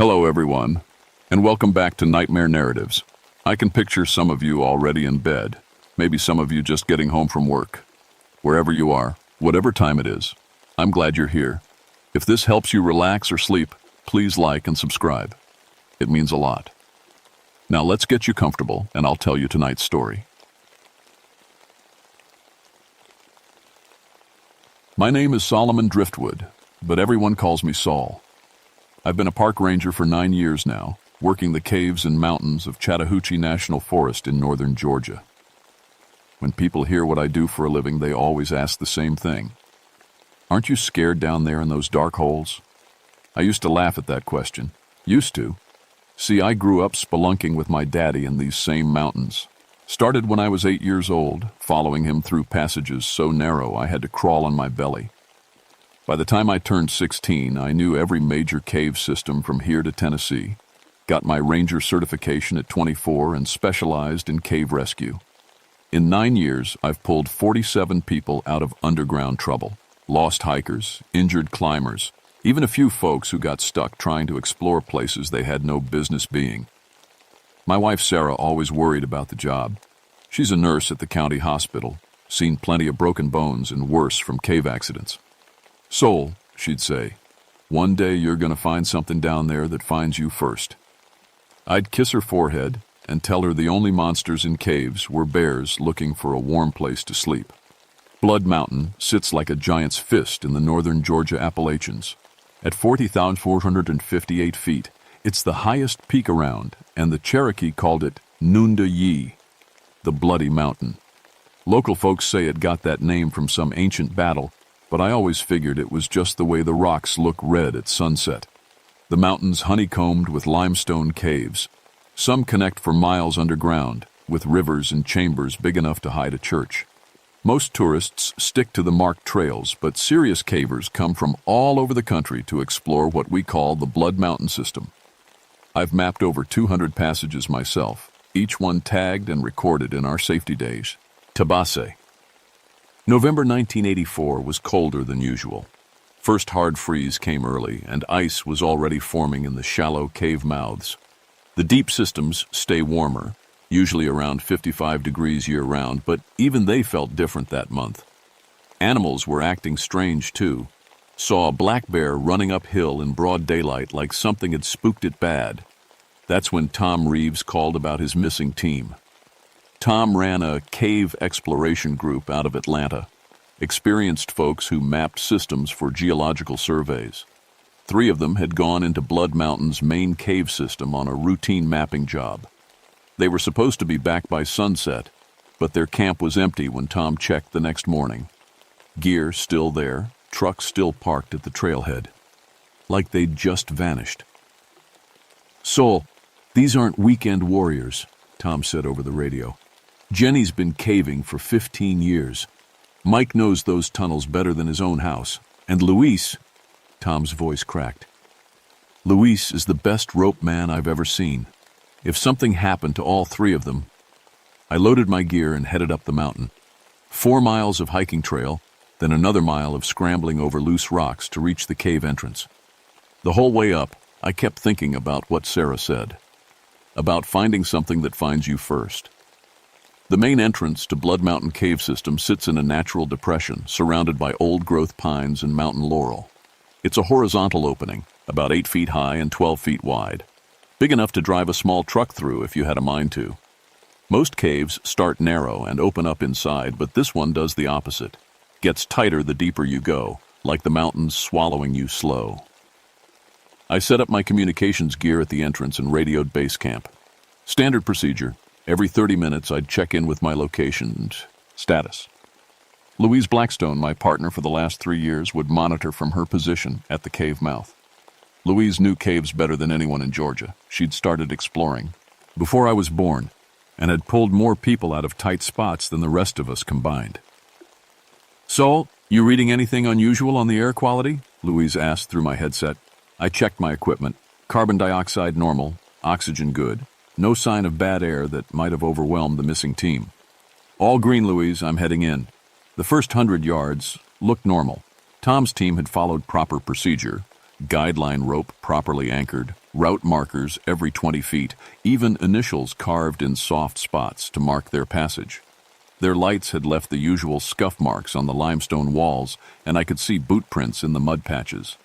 Hello, everyone, and welcome back to Nightmare Narratives. I can picture some of you already in bed, maybe some of you just getting home from work. Wherever you are, whatever time it is, I'm glad you're here. If this helps you relax or sleep, please like and subscribe. It means a lot. Now let's get you comfortable, and I'll tell you tonight's story. My name is Solomon Driftwood, but everyone calls me Saul. I've been a park ranger for 9 years now, working the caves and mountains of Chattahoochee National Forest in northern Georgia. When people hear what I do for a living, they always ask the same thing. Aren't you scared down there in those dark holes? I used to laugh at that question. Used to. See, I grew up spelunking with my daddy in these same mountains. Started when I was 8 years old, following him through passages so narrow I had to crawl on my belly. By the time I turned 16, I knew every major cave system from here to Tennessee, got my ranger certification at 24, and specialized in cave rescue. In 9 years, I've pulled 47 people out of underground trouble, lost hikers, injured climbers, even a few folks who got stuck trying to explore places they had no business being. My wife Sarah always worried about the job. She's a nurse at the county hospital, seen plenty of broken bones and worse from cave accidents. Soul, she'd say, one day you're going to find something down there that finds you first. I'd kiss her forehead and tell her the only monsters in caves were bears looking for a warm place to sleep. Blood Mountain sits like a giant's fist in the northern Georgia Appalachians. At 40,458 feet, it's the highest peak around, and the Cherokee called it Noonda Yee, the Bloody Mountain. Local folks say it got that name from some ancient battle, but I always figured it was just the way the rocks look red at sunset. The mountain's honeycombed with limestone caves. Some connect for miles underground, with rivers and chambers big enough to hide a church. Most tourists stick to the marked trails, but serious cavers come from all over the country to explore what we call the Blood Mountain system. I've mapped over 200 passages myself, each one tagged and recorded in our safety days. Tabase. November 1984 was colder than usual. First hard freeze came early, and ice was already forming in the shallow cave mouths. The deep systems stay warmer, usually around 55 degrees year-round, but even they felt different that month. Animals were acting strange, too. Saw a black bear running uphill in broad daylight like something had spooked it bad. That's when Tom Reeves called about his missing team. Tom ran a cave exploration group out of Atlanta, experienced folks who mapped systems for geological surveys. 3 of them had gone into Blood Mountain's main cave system on a routine mapping job. They were supposed to be back by sunset, but their camp was empty when Tom checked the next morning. Gear still there, trucks still parked at the trailhead. Like they'd just vanished. "Soul, these aren't weekend warriors," Tom said over the radio. "Jenny's been caving for 15 years. Mike knows those tunnels better than his own house. And Luis," Tom's voice cracked, "Luis is the best rope man I've ever seen. If something happened to all 3 of them..." I loaded my gear and headed up the mountain. 4 miles of hiking trail, then another mile of scrambling over loose rocks to reach the cave entrance. The whole way up, I kept thinking about what Sarah said. About finding something that finds you first. The main entrance to Blood Mountain Cave System sits in a natural depression surrounded by old-growth pines and mountain laurel. It's a horizontal opening, about 8 feet high and 12 feet wide. Big enough to drive a small truck through if you had a mind to. Most caves start narrow and open up inside, but this one does the opposite. Gets tighter the deeper you go, like the mountains swallowing you slow. I set up my communications gear at the entrance and radioed base camp. Standard procedure. Every 30 minutes, I'd check in with my location and status. Louise Blackstone, my partner for the last 3 years, would monitor from her position at the cave mouth. Louise knew caves better than anyone in Georgia. She'd started exploring before I was born and had pulled more people out of tight spots than the rest of us combined. "So, you reading anything unusual on the air quality?" Louise asked through my headset. I checked my equipment. Carbon dioxide normal, oxygen good. No sign of bad air that might have overwhelmed the missing team. "All green, Louise, I'm heading in." The first 100 yards looked normal. Tom's team had followed proper procedure. guideline rope properly anchored, route markers every 20 feet, even initials carved in soft spots to mark their passage. Their lights had left the usual scuff marks on the limestone walls, and I could see boot prints in the mud patches.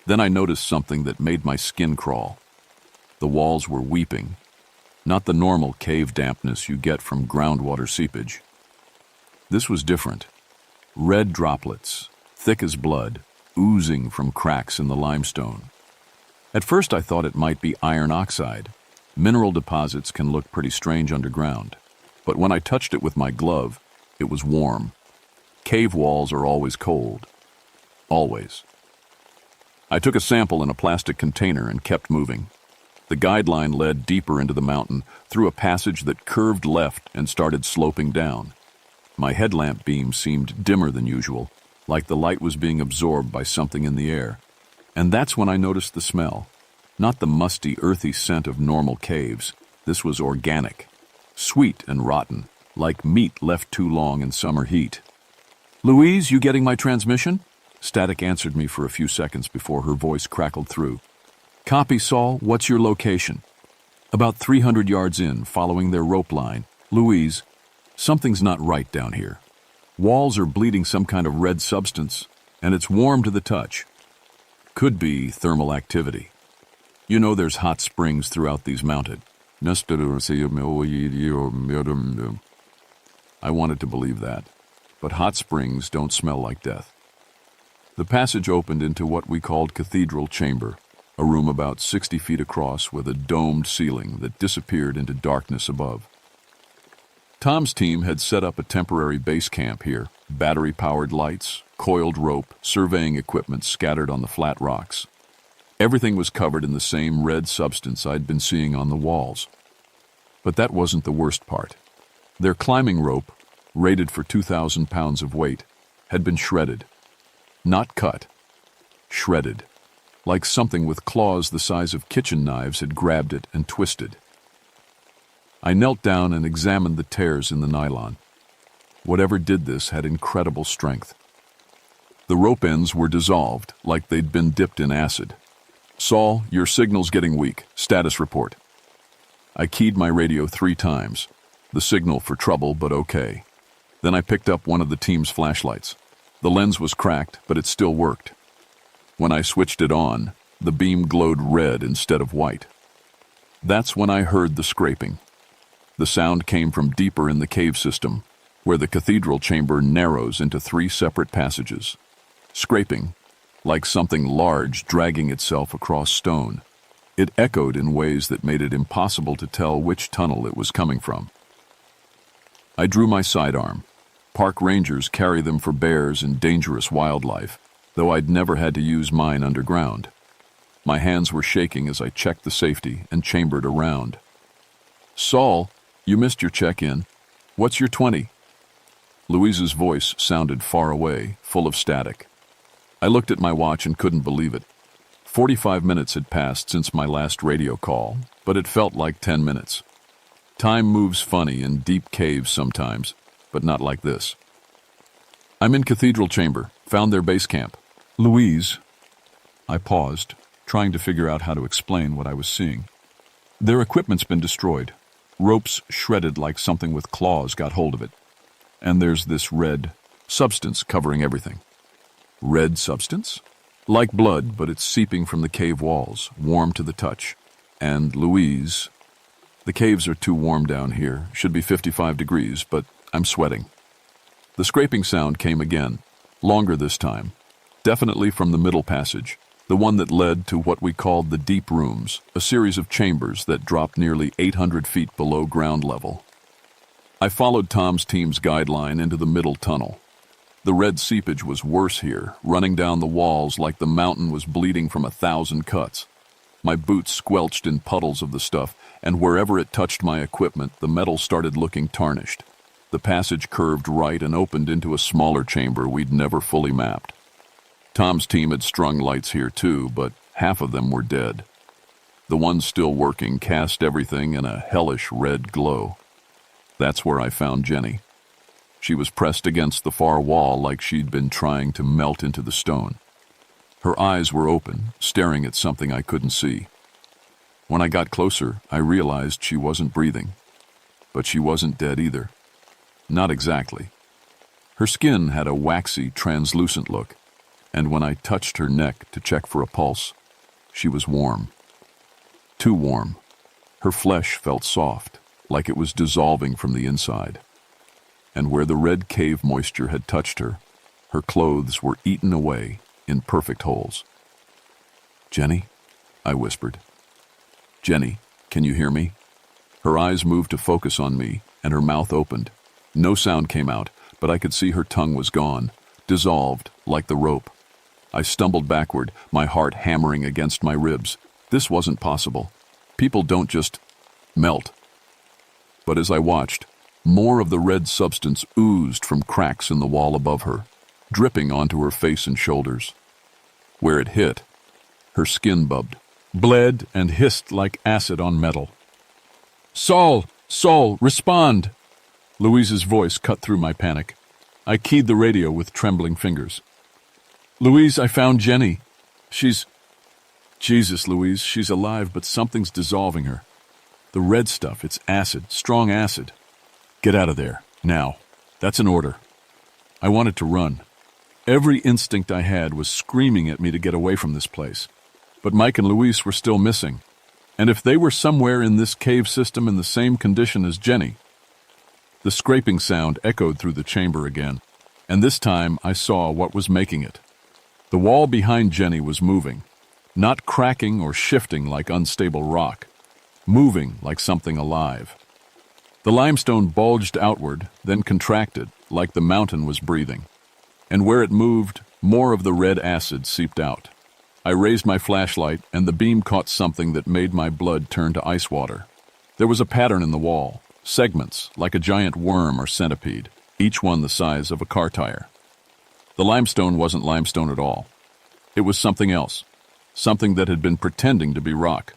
Then I noticed something that made my skin crawl. The walls were weeping, not the normal cave dampness you get from groundwater seepage. This was different. Red droplets, thick as blood, oozing from cracks in the limestone. At first I thought it might be iron oxide. Mineral deposits can look pretty strange underground. But when I touched it with my glove, it was warm. Cave walls are always cold. Always. I took a sample in a plastic container and kept moving. The guideline led deeper into the mountain, through a passage that curved left and started sloping down. My headlamp beam seemed dimmer than usual, like the light was being absorbed by something in the air. And that's when I noticed the smell. Not the musty, earthy scent of normal caves. This was organic. Sweet and rotten, like meat left too long in summer heat. "Louise, you getting my transmission?" Static answered me for a few seconds before her voice crackled through. "Copy, Saul. What's your location?" "About 300 yards in, following their rope line. Louise, something's not right down here. Walls are bleeding some kind of red substance, and it's warm to the touch. Could be thermal activity. You know there's hot springs throughout these mountains." I wanted to believe that, but hot springs don't smell like death. The passage opened into what we called Cathedral Chamber, a room about 60 feet across with a domed ceiling that disappeared into darkness above. Tom's team had set up a temporary base camp here, battery-powered lights, coiled rope, surveying equipment scattered on the flat rocks. Everything was covered in the same red substance I'd been seeing on the walls. But that wasn't the worst part. Their climbing rope, rated for 2,000 pounds of weight, had been shredded. Not cut. Shredded. Like something with claws the size of kitchen knives had grabbed it and twisted. I knelt down and examined the tears in the nylon. Whatever did this had incredible strength. The rope ends were dissolved, like they'd been dipped in acid. "Saul, your signal's getting weak. Status report." I keyed my radio 3 times. The signal for trouble, but okay. Then I picked up one of the team's flashlights. The lens was cracked, but it still worked. When I switched it on, the beam glowed red instead of white. That's when I heard the scraping. The sound came from deeper in the cave system, where the cathedral chamber narrows into 3 separate passages. Scraping, like something large dragging itself across stone. It echoed in ways that made it impossible to tell which tunnel it was coming from. I drew my sidearm. Park rangers carry them for bears and dangerous wildlife, though I'd never had to use mine underground. My hands were shaking as I checked the safety and chambered around. "Saul, you missed your check-in. What's your 20? Louise's voice sounded far away, full of static. I looked at my watch and couldn't believe it. 45 minutes had passed since my last radio call, but it felt like 10 minutes. Time moves funny in deep caves sometimes, but not like this. "I'm in Cathedral Chamber. Found their base camp." "Louise." I paused, trying to figure out how to explain what I was seeing. "Their equipment's been destroyed. Ropes shredded like something with claws got hold of it. And there's this red substance covering everything." "Red substance?" "Like blood, but it's seeping from the cave walls, warm to the touch. And Louise, the caves are too warm down here. Should be 55 degrees, but I'm sweating." The scraping sound came again, longer this time. Definitely from the middle passage, the one that led to what we called the deep rooms, a series of chambers that dropped nearly 800 feet below ground level. I followed Tom's team's guideline into the middle tunnel. The red seepage was worse here, running down the walls like the mountain was bleeding from 1,000 cuts. My boots squelched in puddles of the stuff, and wherever it touched my equipment, the metal started looking tarnished. The passage curved right and opened into a smaller chamber we'd never fully mapped. Tom's team had strung lights here too, but half of them were dead. The ones still working cast everything in a hellish red glow. That's where I found Jenny. She was pressed against the far wall like she'd been trying to melt into the stone. Her eyes were open, staring at something I couldn't see. When I got closer, I realized she wasn't breathing. But she wasn't dead either. Not exactly. Her skin had a waxy, translucent look, and when I touched her neck to check for a pulse, she was warm. Too warm. Her flesh felt soft, like it was dissolving from the inside. And where the red cave moisture had touched her, her clothes were eaten away in perfect holes. "Jenny?" I whispered. "Jenny, can you hear me?" Her eyes moved to focus on me, and her mouth opened. No sound came out, but I could see her tongue was gone, dissolved like the rope. I stumbled backward, my heart hammering against my ribs. This wasn't possible. People don't just melt. But as I watched, more of the red substance oozed from cracks in the wall above her, dripping onto her face and shoulders. Where it hit, her skin bubbed, bled, and hissed like acid on metal. "Saul! Saul, respond!" Louise's voice cut through my panic. I keyed the radio with trembling fingers. "Louise, I found Jenny. She's... Jesus, Louise, she's alive, but something's dissolving her. The red stuff, it's acid, strong acid. Get out of there, now. That's an order." I wanted to run. Every instinct I had was screaming at me to get away from this place. But Mike and Louise were still missing. And if they were somewhere in this cave system in the same condition as Jenny... The scraping sound echoed through the chamber again, and this time I saw what was making it. The wall behind Jenny was moving, not cracking or shifting like unstable rock, moving like something alive. The limestone bulged outward, then contracted, like the mountain was breathing. And where it moved, more of the red acid seeped out. I raised my flashlight, and the beam caught something that made my blood turn to ice water. There was a pattern in the wall, segments like a giant worm or centipede, each one the size of a car tire. The limestone wasn't limestone at all. It was something else, something that had been pretending to be rock.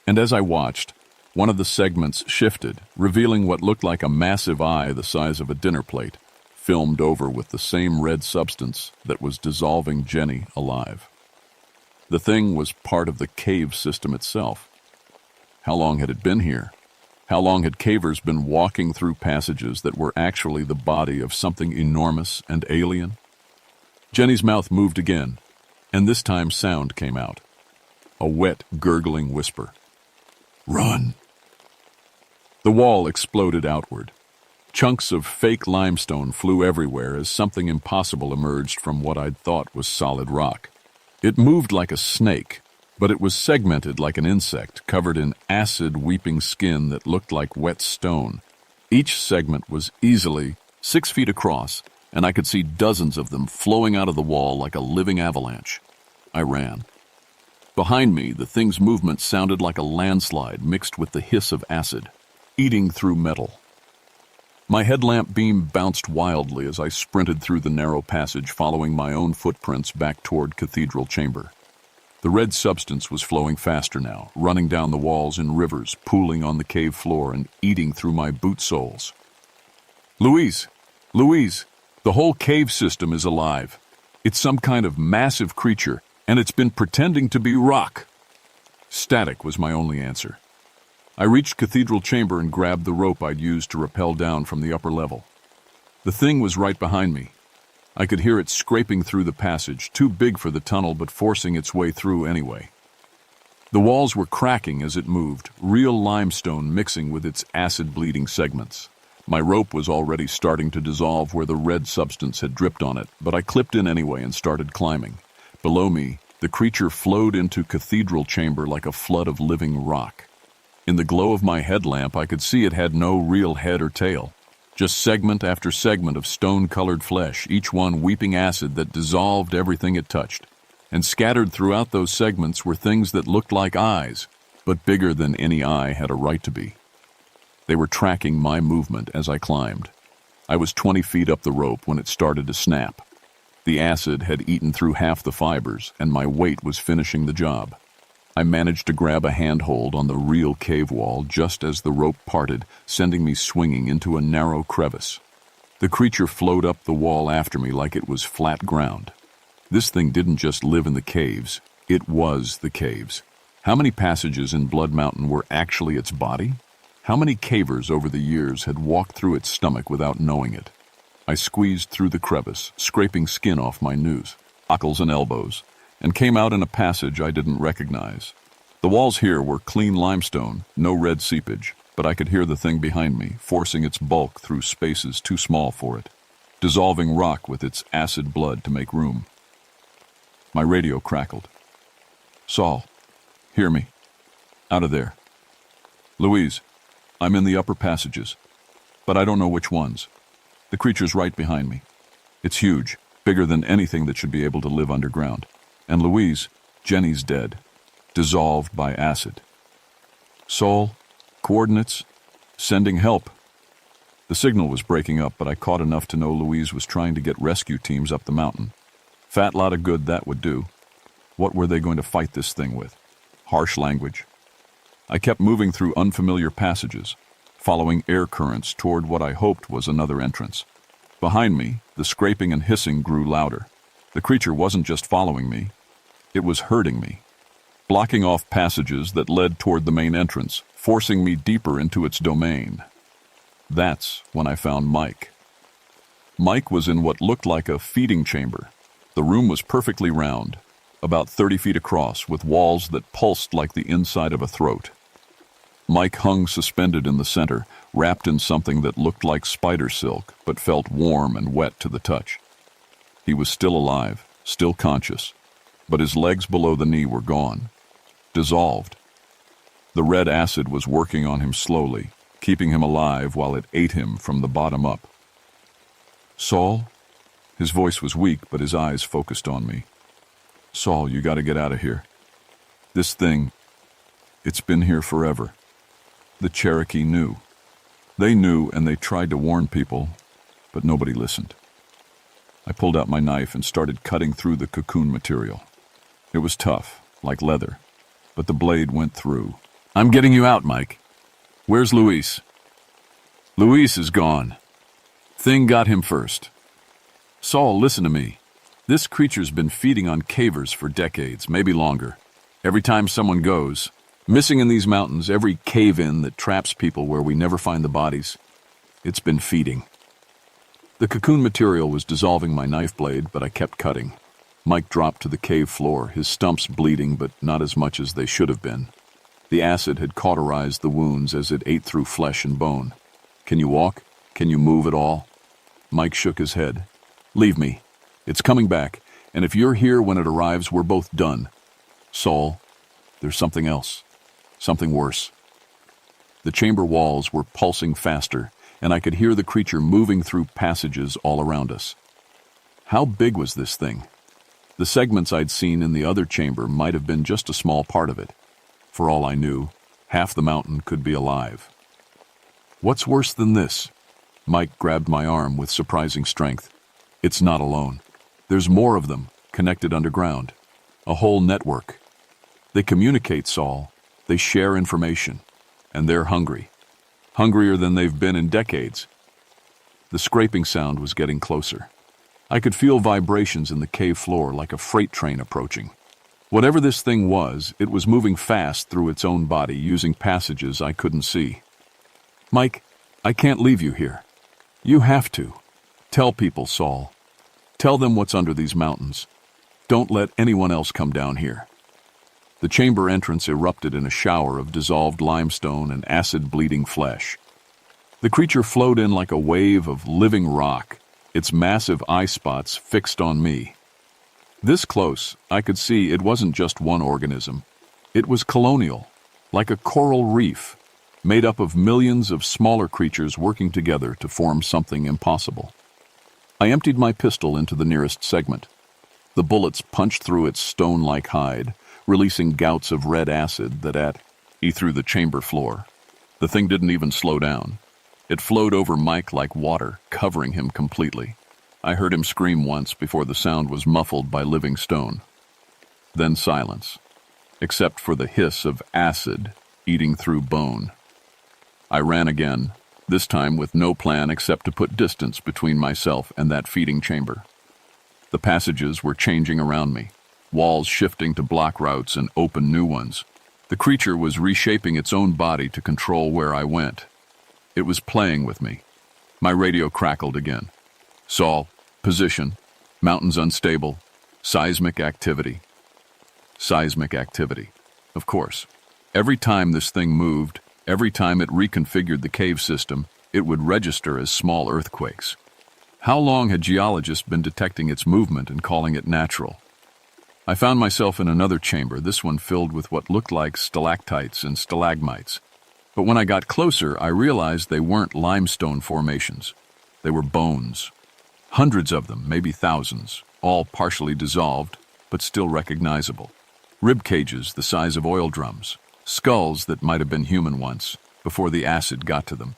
And as I watched, one of the segments shifted, revealing what looked like a massive eye the size of a dinner plate, filmed over with the same red substance that was dissolving Jenny alive. The thing was part of the cave system itself. How long had it been here? How long had cavers been walking through passages that were actually the body of something enormous and alien? Jenny's mouth moved again, and this time sound came out. A wet, gurgling whisper. "Run!" The wall exploded outward. Chunks of fake limestone flew everywhere as something impossible emerged from what I'd thought was solid rock. It moved like a snake, but it was segmented like an insect, covered in acid-weeping skin that looked like wet stone. Each segment was easily 6 feet across, and I could see dozens of them flowing out of the wall like a living avalanche. I ran. Behind me, the thing's movement sounded like a landslide mixed with the hiss of acid, eating through metal. My headlamp beam bounced wildly as I sprinted through the narrow passage, following my own footprints back toward Cathedral Chamber. The red substance was flowing faster now, running down the walls in rivers, pooling on the cave floor and eating through my boot soles. "Louise! Louise! The whole cave system is alive. It's some kind of massive creature, and it's been pretending to be rock." Static was my only answer. I reached Cathedral Chamber and grabbed the rope I'd used to rappel down from the upper level. The thing was right behind me. I could hear it scraping through the passage, too big for the tunnel but forcing its way through anyway. The walls were cracking as it moved, real limestone mixing with its acid-bleeding segments. My rope was already starting to dissolve where the red substance had dripped on it, but I clipped in anyway and started climbing. Below me, the creature flowed into Cathedral Chamber like a flood of living rock. In the glow of my headlamp, I could see it had no real head or tail. Just segment after segment of stone-colored flesh, each one weeping acid that dissolved everything it touched. And scattered throughout those segments were things that looked like eyes, but bigger than any eye had a right to be. They were tracking my movement as I climbed. I was 20 feet up the rope when it started to snap. The acid had eaten through half the fibers, and my weight was finishing the job. I managed to grab a handhold on the real cave wall just as the rope parted, sending me swinging into a narrow crevice. The creature flowed up the wall after me like it was flat ground. This thing didn't just live in the caves, it was the caves. How many passages in Blood Mountain were actually its body? How many cavers over the years had walked through its stomach without knowing it? I squeezed through the crevice, scraping skin off my knees, knuckles and elbows, and came out in a passage I didn't recognize. The walls here were clean limestone, no red seepage, but I could hear the thing behind me, forcing its bulk through spaces too small for it, dissolving rock with its acid blood to make room. My radio crackled. "Saul, hear me. Out of there. Louise, I'm in the upper passages, but I don't know which ones. The creature's right behind me. It's huge, bigger than anything that should be able to live underground. And Louise, Jenny's dead, dissolved by acid. Saul, coordinates, sending help." The signal was breaking up, but I caught enough to know Louise was trying to get rescue teams up the mountain. Fat lot of good that would do. What were they going to fight this thing with? Harsh language. I kept moving through unfamiliar passages, following air currents toward what I hoped was another entrance. Behind me, the scraping and hissing grew louder. The creature wasn't just following me, it was herding me, blocking off passages that led toward the main entrance, forcing me deeper into its domain. That's when I found Mike. Mike was in what looked like a feeding chamber. The room was perfectly round, about 30 feet across, with walls that pulsed like the inside of a throat. Mike hung suspended in the center, wrapped in something that looked like spider silk, but felt warm and wet to the touch. He was still alive, still conscious, but his legs below the knee were gone, dissolved. The red acid was working on him slowly, keeping him alive while it ate him from the bottom up. "Saul?" His voice was weak, but his eyes focused on me. "Saul, you gotta get out of here. This thing, it's been here forever." The Cherokee knew. They knew, and they tried to warn people, but nobody listened. I pulled out my knife and started cutting through the cocoon material. It was tough, like leather, but the blade went through. "I'm getting you out, Mike. Where's Luis?" "Luis is gone. Thing got him first. Saul, listen to me. This creature's been feeding on cavers for decades, maybe longer. Every time someone goes, missing in these mountains, every cave-in that traps people where we never find the bodies, it's been feeding." The cocoon material was dissolving my knife blade, but I kept cutting. Mike dropped to the cave floor, his stumps bleeding, but not as much as they should have been. The acid had cauterized the wounds as it ate through flesh and bone. "Can you walk? Can you move at all?" Mike shook his head. "Leave me. It's coming back, and if you're here when it arrives, we're both done. Saul, there's something else. Something worse." The chamber walls were pulsing faster, and I could hear the creature moving through passages all around us. How big was this thing? The segments I'd seen in the other chamber might have been just a small part of it. For all I knew, half the mountain could be alive. "What's worse than this?" Mike grabbed my arm with surprising strength. "It's not alone. There's more of them, connected underground. A whole network. They communicate, Saul. They share information. And they're hungry. Hungrier than they've been in decades." The scraping sound was getting closer. I could feel vibrations in the cave floor like a freight train approaching. Whatever this thing was, it was moving fast through its own body, using passages I couldn't see. "Mike, I can't leave you here. You have to. Tell people, Saul. Tell them what's under these mountains. Don't let anyone else come down here." The chamber entrance erupted in a shower of dissolved limestone and acid-bleeding flesh. The creature flowed in like a wave of living rock, its massive eye spots fixed on me. This close, I could see it wasn't just one organism. It was colonial, like a coral reef, made up of millions of smaller creatures working together to form something impossible. I emptied my pistol into the nearest segment. The bullets punched through its stone-like hide, releasing gouts of red acid that ate through the chamber floor. The thing didn't even slow down. It flowed over Mike like water, covering him completely. I heard him scream once before the sound was muffled by living stone. Then silence, except for the hiss of acid eating through bone. I ran again, this time with no plan except to put distance between myself and that feeding chamber. The passages were changing around me, walls shifting to block routes and open new ones. The creature was reshaping its own body to control where I went. It was playing with me. My radio crackled again. Saul, position, mountains unstable, seismic activity. Seismic activity. Of course. Every time this thing moved, every time it reconfigured the cave system, it would register as small earthquakes. How long had geologists been detecting its movement and calling it natural? I found myself in another chamber, this one filled with what looked like stalactites and stalagmites. But when I got closer, I realized they weren't limestone formations. They were bones. Hundreds of them, maybe thousands, all partially dissolved, but still recognizable. Rib cages the size of oil drums, skulls that might have been human once, before the acid got to them.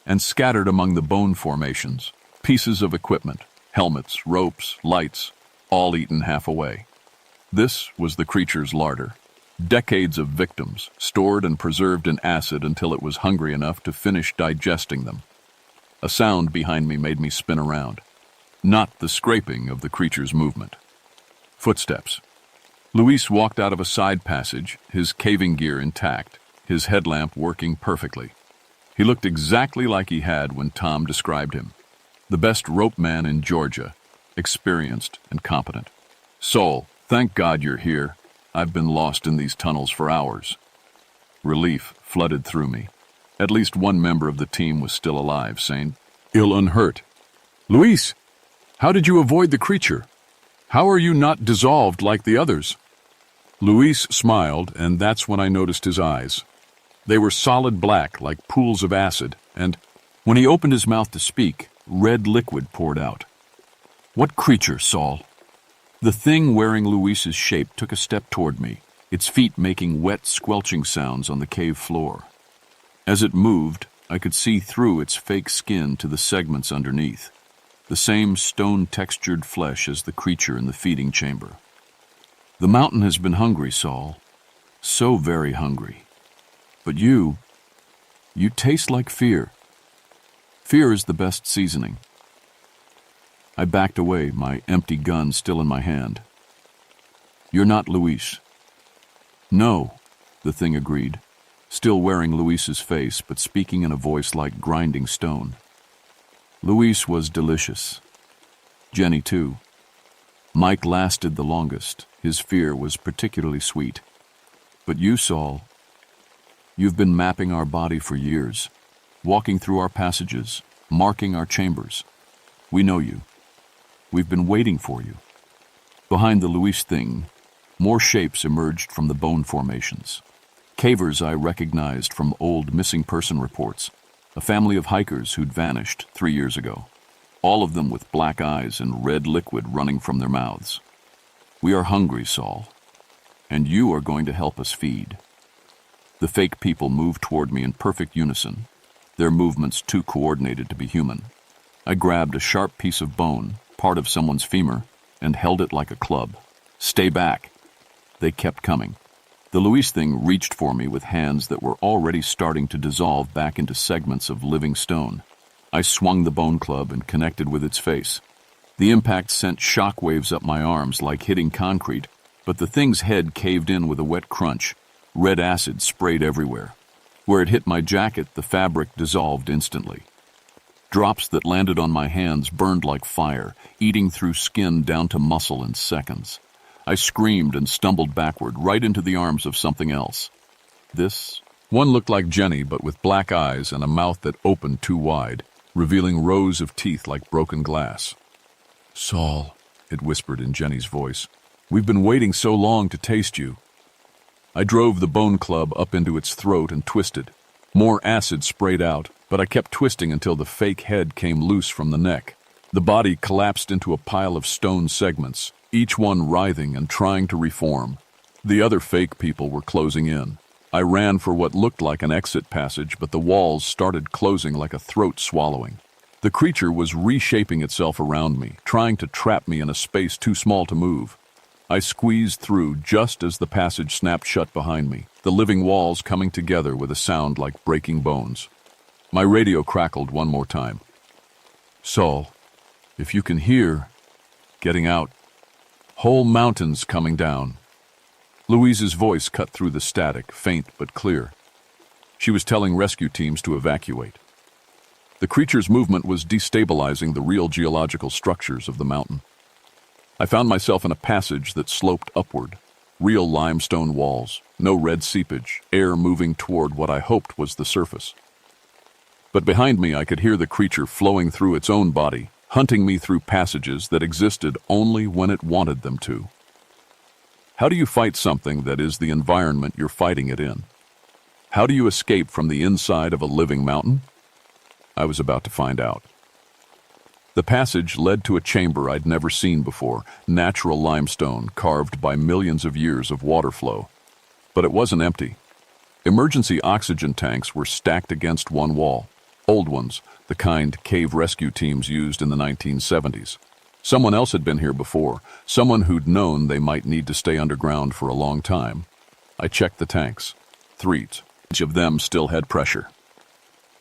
And scattered among the bone formations, pieces of equipment, helmets, ropes, lights, all eaten half away. This was the creature's larder. Decades of victims, stored and preserved in acid until it was hungry enough to finish digesting them. A sound behind me made me spin around. Not the scraping of the creature's movement. Footsteps. Luis walked out of a side passage, his caving gear intact, his headlamp working perfectly. He looked exactly like he had when Tom described him. The best rope man in Georgia, experienced and competent. Sol, thank God you're here. I've been lost in these tunnels for hours. Relief flooded through me. At least one member of the team was still alive, saying, ill unhurt. Luis, how did you avoid the creature? How are you not dissolved like the others? Luis smiled, and that's when I noticed his eyes. They were solid black, like pools of acid, and when he opened his mouth to speak, red liquid poured out. What creature, Saul? The thing wearing Luis's shape took a step toward me, its feet making wet, squelching sounds on the cave floor. As it moved, I could see through its fake skin to the segments underneath, the same stone-textured flesh as the creature in the feeding chamber. The mountain has been hungry, Saul. So very hungry. But you taste like fear. Fear is the best seasoning. I backed away, my empty gun still in my hand. You're not Luis. No, the thing agreed, still wearing Luis's face but speaking in a voice like grinding stone. Luis was delicious. Jenny, too. Mike lasted the longest. His fear was particularly sweet. But you, Saul, you've been mapping our body for years, walking through our passages, marking our chambers. We know you. We've been waiting for you. Behind the Luis thing, more shapes emerged from the bone formations. Cavers I recognized from old missing person reports, a family of hikers who'd vanished 3 years ago, all of them with black eyes and red liquid running from their mouths. We are hungry, Saul, and you are going to help us feed. The fake people moved toward me in perfect unison, their movements too coordinated to be human. I grabbed a sharp piece of bone, part of someone's femur, and held it like a club. Stay back. They kept coming. The Luis thing reached for me with hands that were already starting to dissolve back into segments of living stone. I swung the bone club and connected with its face. The impact sent shock waves up my arms like hitting concrete, but the thing's head caved in with a wet crunch. Red acid sprayed everywhere. Where it hit my jacket, the fabric dissolved instantly. Drops that landed on my hands burned like fire, eating through skin down to muscle in seconds. I screamed and stumbled backward, right into the arms of something else. This one looked like Jenny, but with black eyes and a mouth that opened too wide, revealing rows of teeth like broken glass. Saul, it whispered in Jenny's voice, we've been waiting so long to taste you. I drove the bone club up into its throat and twisted. More acid sprayed out, but I kept twisting until the fake head came loose from the neck. The body collapsed into a pile of stone segments, each one writhing and trying to reform. The other fake people were closing in. I ran for what looked like an exit passage, but the walls started closing like a throat swallowing. The creature was reshaping itself around me, trying to trap me in a space too small to move. I squeezed through just as the passage snapped shut behind me, the living walls coming together with a sound like breaking bones. My radio crackled one more time. Saul, if you can hear, Getting out. Whole mountains coming down. Louise's voice cut through the static, faint but clear. She was telling rescue teams to evacuate. The creature's movement was destabilizing the real geological structures of the mountain. I found myself in a passage that sloped upward. Real limestone walls, no red seepage, air moving toward what I hoped was the surface. But behind me I could hear the creature flowing through its own body, hunting me through passages that existed only when it wanted them to. How do you fight something that is the environment you're fighting it in? How do you escape from the inside of a living mountain? I was about to find out. The passage led to a chamber I'd never seen before, natural limestone carved by millions of years of water flow. But it wasn't empty. Emergency oxygen tanks were stacked against one wall. Old ones, the kind cave rescue teams used in the 1970s. Someone else had been here before, someone who'd known they might need to stay underground for a long time. I checked the tanks. 3. Each of them still had pressure.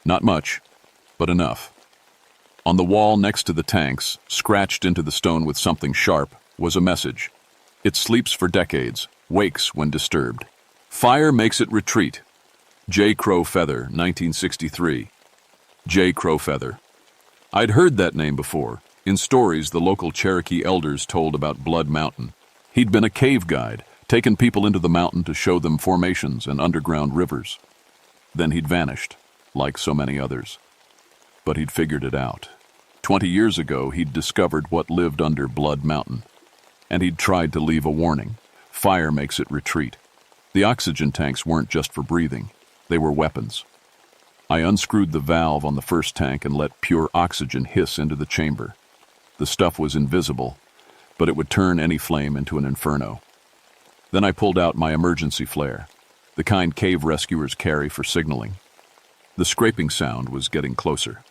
Not much, but enough. On the wall next to the tanks, scratched into the stone with something sharp, was a message. It sleeps for decades, wakes when disturbed. Fire makes it retreat. J. Crowfeather, 1963. J. Crowfeather. I'd heard that name before. In stories the local Cherokee elders told about Blood Mountain. He'd been a cave guide, taken people into the mountain to show them formations and underground rivers. Then he'd vanished, like so many others. But he'd figured it out. 20 years ago, he'd discovered what lived under Blood Mountain. And he'd tried to leave a warning. Fire makes it retreat. The oxygen tanks weren't just for breathing. They were weapons. I unscrewed the valve on the first tank and let pure oxygen hiss into the chamber. The stuff was invisible, but it would turn any flame into an inferno. Then I pulled out my emergency flare, the kind cave rescuers carry for signaling. The scraping sound was getting closer.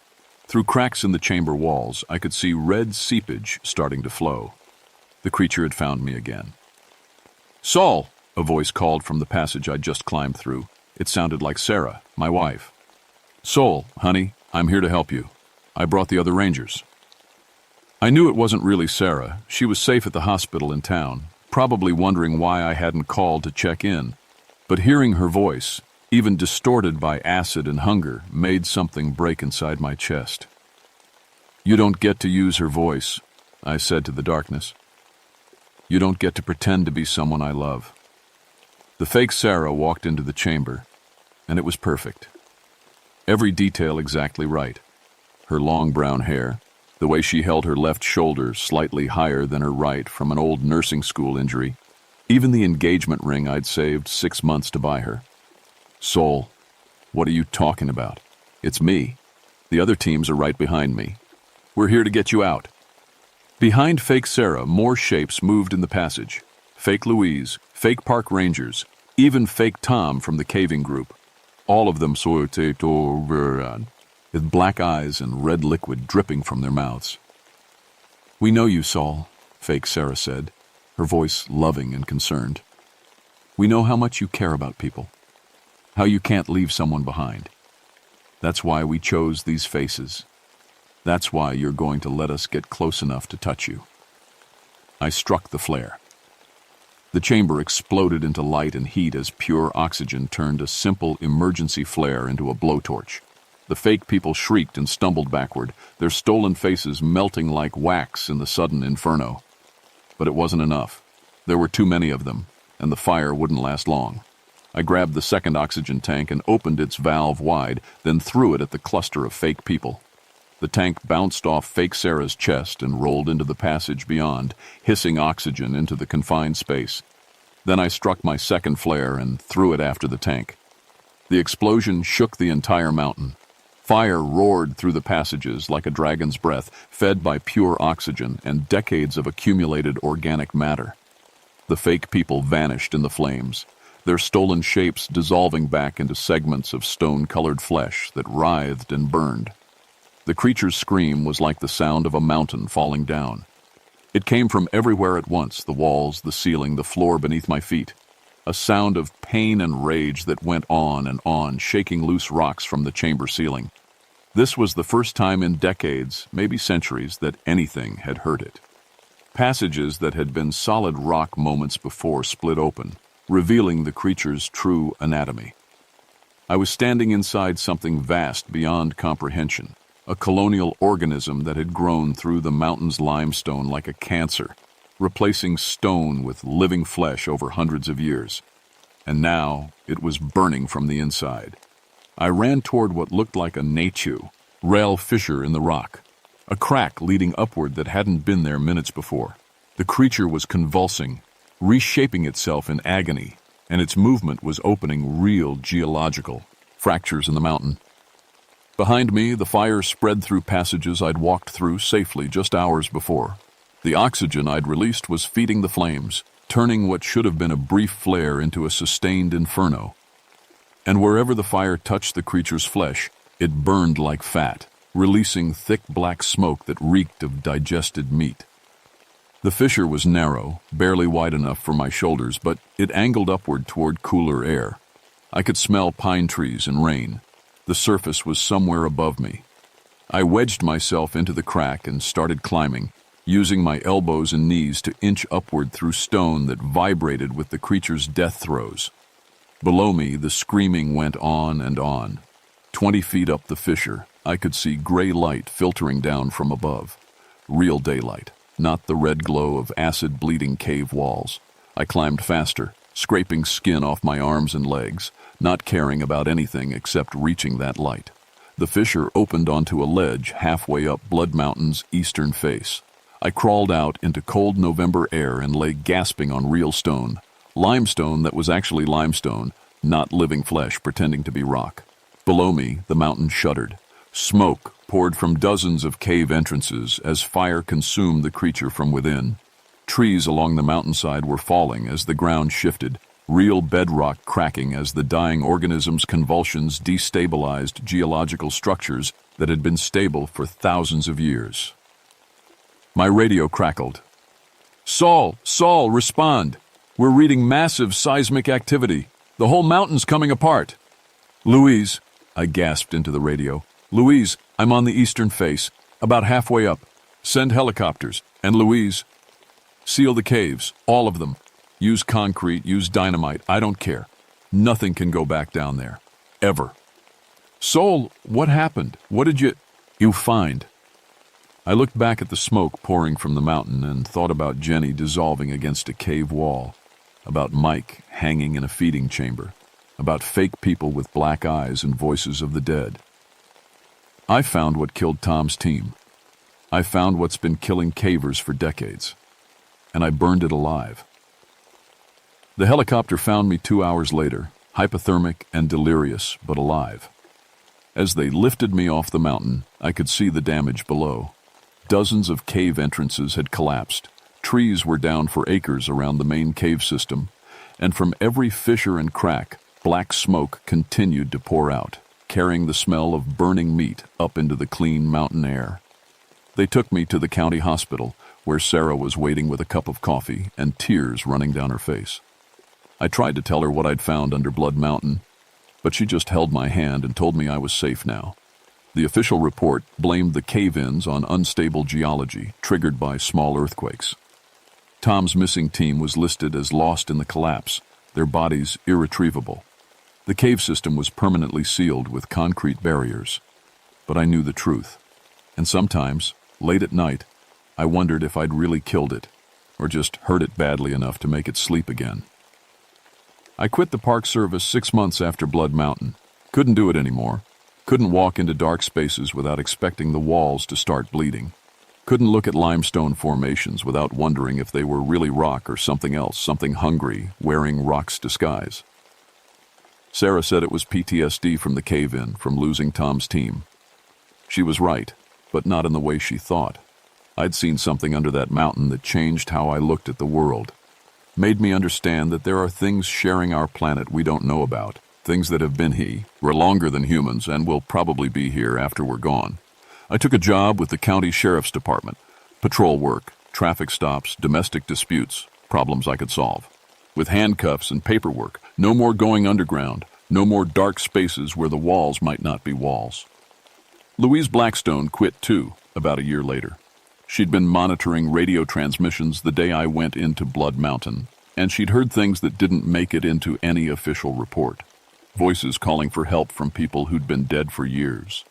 Through cracks in the chamber walls, I could see red seepage starting to flow. The creature had found me again. "Saul!" a voice called from the passage I'd just climbed through. It sounded like Sarah, my wife. "Saul, honey, I'm here to help you. I brought the other rangers." I knew it wasn't really Sarah. She was safe at the hospital in town, probably wondering why I hadn't called to check in. But hearing her voice, even distorted by acid and hunger, made something break inside my chest. "You don't get to use her voice," I said to the darkness. "You don't get to pretend to be someone I love." The fake Sarah walked into the chamber, and it was perfect. Every detail exactly right. Her long brown hair, the way she held her left shoulder slightly higher than her right from an old nursing school injury, even the engagement ring I'd saved 6 months to buy her. "Soul, what are you talking about? It's me. The other teams are right behind me. We're here to get you out." Behind fake Sarah, more shapes moved in the passage. Fake Louise, fake park rangers, even fake Tom from the caving group. All of them with black eyes and red liquid dripping from their mouths. "We know you, Saul," fake Sarah said, her voice loving and concerned. "We know how much you care about people, how you can't leave someone behind. That's why we chose these faces. That's why you're going to let us get close enough to touch you." I struck the flare. The chamber exploded into light and heat as pure oxygen turned a simple emergency flare into a blowtorch. The fake people shrieked and stumbled backward, their stolen faces melting like wax in the sudden inferno. But it wasn't enough. There were too many of them, and the fire wouldn't last long. I grabbed the second oxygen tank and opened its valve wide, then threw it at the cluster of fake people. The tank bounced off fake Sarah's chest and rolled into the passage beyond, hissing oxygen into the confined space. Then I struck my second flare and threw it after the tank. The explosion shook the entire mountain. Fire roared through the passages like a dragon's breath, fed by pure oxygen and decades of accumulated organic matter. The fake people vanished in the flames, their stolen shapes dissolving back into segments of stone-colored flesh that writhed and burned. The creature's scream was like the sound of a mountain falling down. It came from everywhere at once, the walls, the ceiling, the floor beneath my feet. A sound of pain and rage that went on, shaking loose rocks from the chamber ceiling. This was the first time in decades, maybe centuries, that anything had heard it. Passages that had been solid rock moments before split open, revealing the creature's true anatomy. I was standing inside something vast beyond comprehension, a colonial organism that had grown through the mountain's limestone like a cancer, replacing stone with living flesh over hundreds of years. And now it was burning from the inside. I ran toward what looked like a nachu, rail fissure in the rock, a crack leading upward that hadn't been there minutes before. The creature was convulsing, reshaping itself in agony, and its movement was opening real geological fractures in the mountain. Behind me, the fire spread through passages I'd walked through safely just hours before. The oxygen I'd released was feeding the flames, turning what should have been a brief flare into a sustained inferno. And wherever the fire touched the creature's flesh, it burned like fat, releasing thick black smoke that reeked of digested meat. The fissure was narrow, barely wide enough for my shoulders, but it angled upward toward cooler air. I could smell pine trees and rain. The surface was somewhere above me. I wedged myself into the crack and started climbing, using my elbows and knees to inch upward through stone that vibrated with the creature's death throes. Below me, the screaming went on and on. 20 feet up the fissure, I could see gray light filtering down from above. Real daylight, not the red glow of acid-bleeding cave walls. I climbed faster, scraping skin off my arms and legs, not caring about anything except reaching that light. The fissure opened onto a ledge halfway up Blood Mountain's eastern face. I crawled out into cold November air and lay gasping on real stone. Limestone that was actually limestone, not living flesh pretending to be rock. Below me, the mountain shuddered. Smoke poured from dozens of cave entrances as fire consumed the creature from within. Trees along the mountainside were falling as the ground shifted, real bedrock cracking as the dying organism's convulsions destabilized geological structures that had been stable for thousands of years. My radio crackled. "Saul, respond! We're reading massive seismic activity. The whole mountain's coming apart." "Louise," I gasped into the radio. "Louise, I'm on the eastern face, about halfway up. Send helicopters. And Louise, seal the caves, all of them. Use concrete, use dynamite, I don't care. Nothing can go back down there. Ever." "Sol, what happened? What did you find?" I looked back at the smoke pouring from the mountain and thought about Jenny dissolving against a cave wall, about Mike hanging in a feeding chamber, about fake people with black eyes and voices of the dead. I found what killed Tom's team. I found what's been killing cavers for decades. And I burned it alive. The helicopter found me 2 hours later, hypothermic and delirious, but alive. As they lifted me off the mountain, I could see the damage below. Dozens of cave entrances had collapsed. Trees were down for acres around the main cave system, and from every fissure and crack, black smoke continued to pour out, carrying the smell of burning meat up into the clean mountain air. They took me to the county hospital, where Sarah was waiting with a cup of coffee and tears running down her face. I tried to tell her what I'd found under Blood Mountain, but she just held my hand and told me I was safe now. The official report blamed the cave-ins on unstable geology triggered by small earthquakes. Tom's missing team was listed as lost in the collapse, their bodies irretrievable. The cave system was permanently sealed with concrete barriers. But I knew the truth. And sometimes, late at night, I wondered if I'd really killed it, or just hurt it badly enough to make it sleep again. I quit the Park Service 6 months after Blood Mountain. Couldn't do it anymore. Couldn't walk into dark spaces without expecting the walls to start bleeding. Couldn't look at limestone formations without wondering if they were really rock or something else, something hungry, wearing rock's disguise. Sarah said it was PTSD from the cave-in, from losing Tom's team. She was right, but not in the way she thought. I'd seen something under that mountain that changed how I looked at the world. Made me understand that there are things sharing our planet we don't know about, things that have been here, were longer than humans, and will probably be here after we're gone. I took a job with the county sheriff's department. Patrol work, traffic stops, domestic disputes, problems I could solve. With handcuffs and paperwork, no more going underground, no more dark spaces where the walls might not be walls. Louise Blackstone quit too, about a year later. She'd been monitoring radio transmissions the day I went into Blood Mountain, and she'd heard things that didn't make it into any official report. Voices calling for help from people who'd been dead for years.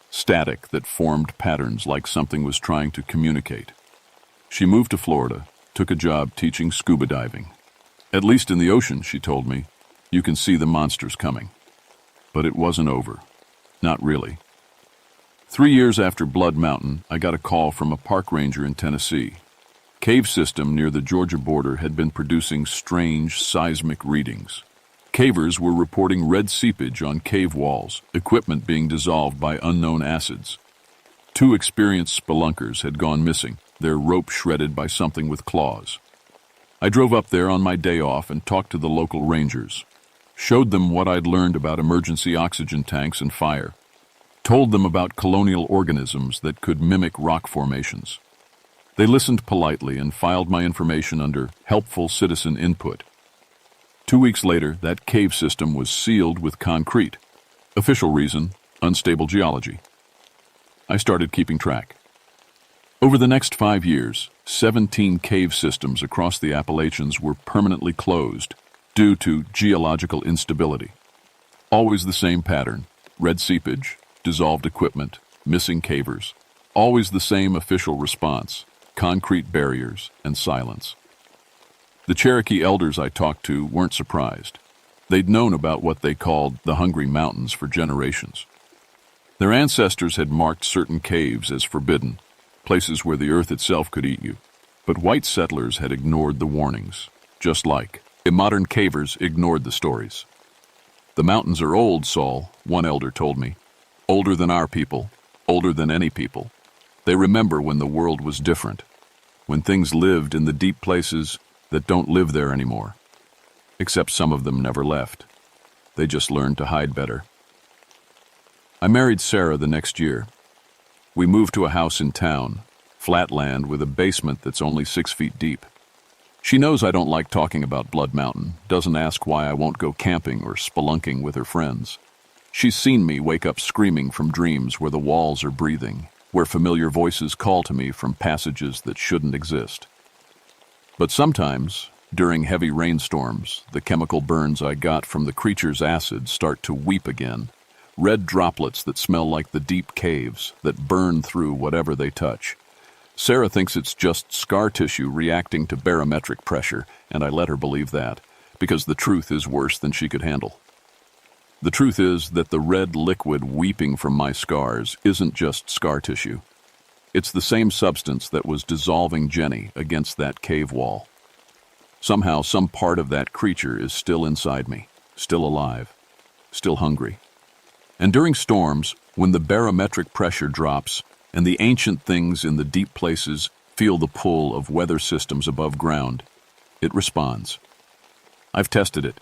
Static that formed patterns like something was trying to communicate. She moved to Florida, took a job teaching scuba diving. At least in the ocean, she told me, you can see the monsters coming. But it wasn't over. Not really. 3 years after Blood Mountain, I got a call from a park ranger in Tennessee. Cave system near the Georgia border had been producing strange seismic readings. Cavers were reporting red seepage on cave walls, equipment being dissolved by unknown acids. 2 experienced spelunkers had gone missing, their rope shredded by something with claws. I drove up there on my day off and talked to the local rangers. Showed them what I'd learned about emergency oxygen tanks and fire. Told them about colonial organisms that could mimic rock formations. They listened politely and filed my information under helpful citizen input. 2 weeks later, that cave system was sealed with concrete. Official reason, unstable geology. I started keeping track. Over the next 5 years, 17 cave systems across the Appalachians were permanently closed due to geological instability. Always the same pattern: red seepage, dissolved equipment, missing cavers. Always the same official response: concrete barriers and silence. The Cherokee elders I talked to weren't surprised. They'd known about what they called the Hungry Mountains for generations. Their ancestors had marked certain caves as forbidden, places where the earth itself could eat you. But white settlers had ignored the warnings, just like modern cavers ignored the stories. The mountains are old, Saul, one elder told me. Older than our people, older than any people. They remember when the world was different, when things lived in the deep places that don't live there anymore. Except some of them never left. They just learned to hide better. I married Sarah the next year. We moved to a house in town, flat land with a basement that's only 6 feet deep. She knows I don't like talking about Blood Mountain, doesn't ask why I won't go camping or spelunking with her friends. She's seen me wake up screaming from dreams where the walls are breathing, where familiar voices call to me from passages that shouldn't exist. But sometimes, during heavy rainstorms, the chemical burns I got from the creature's acid start to weep again. Red droplets that smell like the deep caves that burn through whatever they touch. Sarah thinks it's just scar tissue reacting to barometric pressure, and I let her believe that, because the truth is worse than she could handle. The truth is that the red liquid weeping from my scars isn't just scar tissue. It's the same substance that was dissolving Jenny against that cave wall. Somehow, some part of that creature is still inside me, still alive, still hungry. And during storms, when the barometric pressure drops and the ancient things in the deep places feel the pull of weather systems above ground, it responds. I've tested it.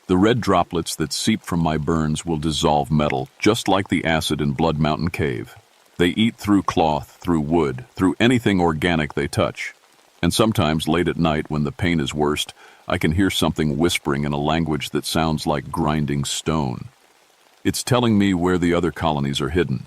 The red droplets that seep from my burns will dissolve metal, just like the acid in Blood Mountain Cave. They eat through cloth, through wood, through anything organic they touch. And sometimes late at night when the pain is worst, I can hear something whispering in a language that sounds like grinding stone. It's telling me where the other colonies are hidden,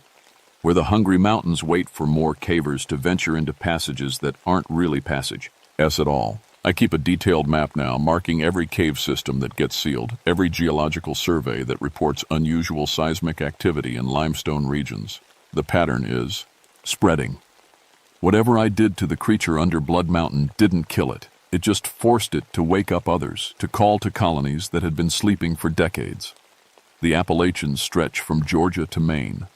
where the hungry mountains wait for more cavers to venture into passages that aren't really passages at all. I keep a detailed map now, marking every cave system that gets sealed, every geological survey that reports unusual seismic activity in limestone regions. The pattern is spreading. Whatever I did to the creature under Blood Mountain didn't kill it. It just forced it to wake up others, to call to colonies that had been sleeping for decades. The Appalachians stretch from Georgia to Maine.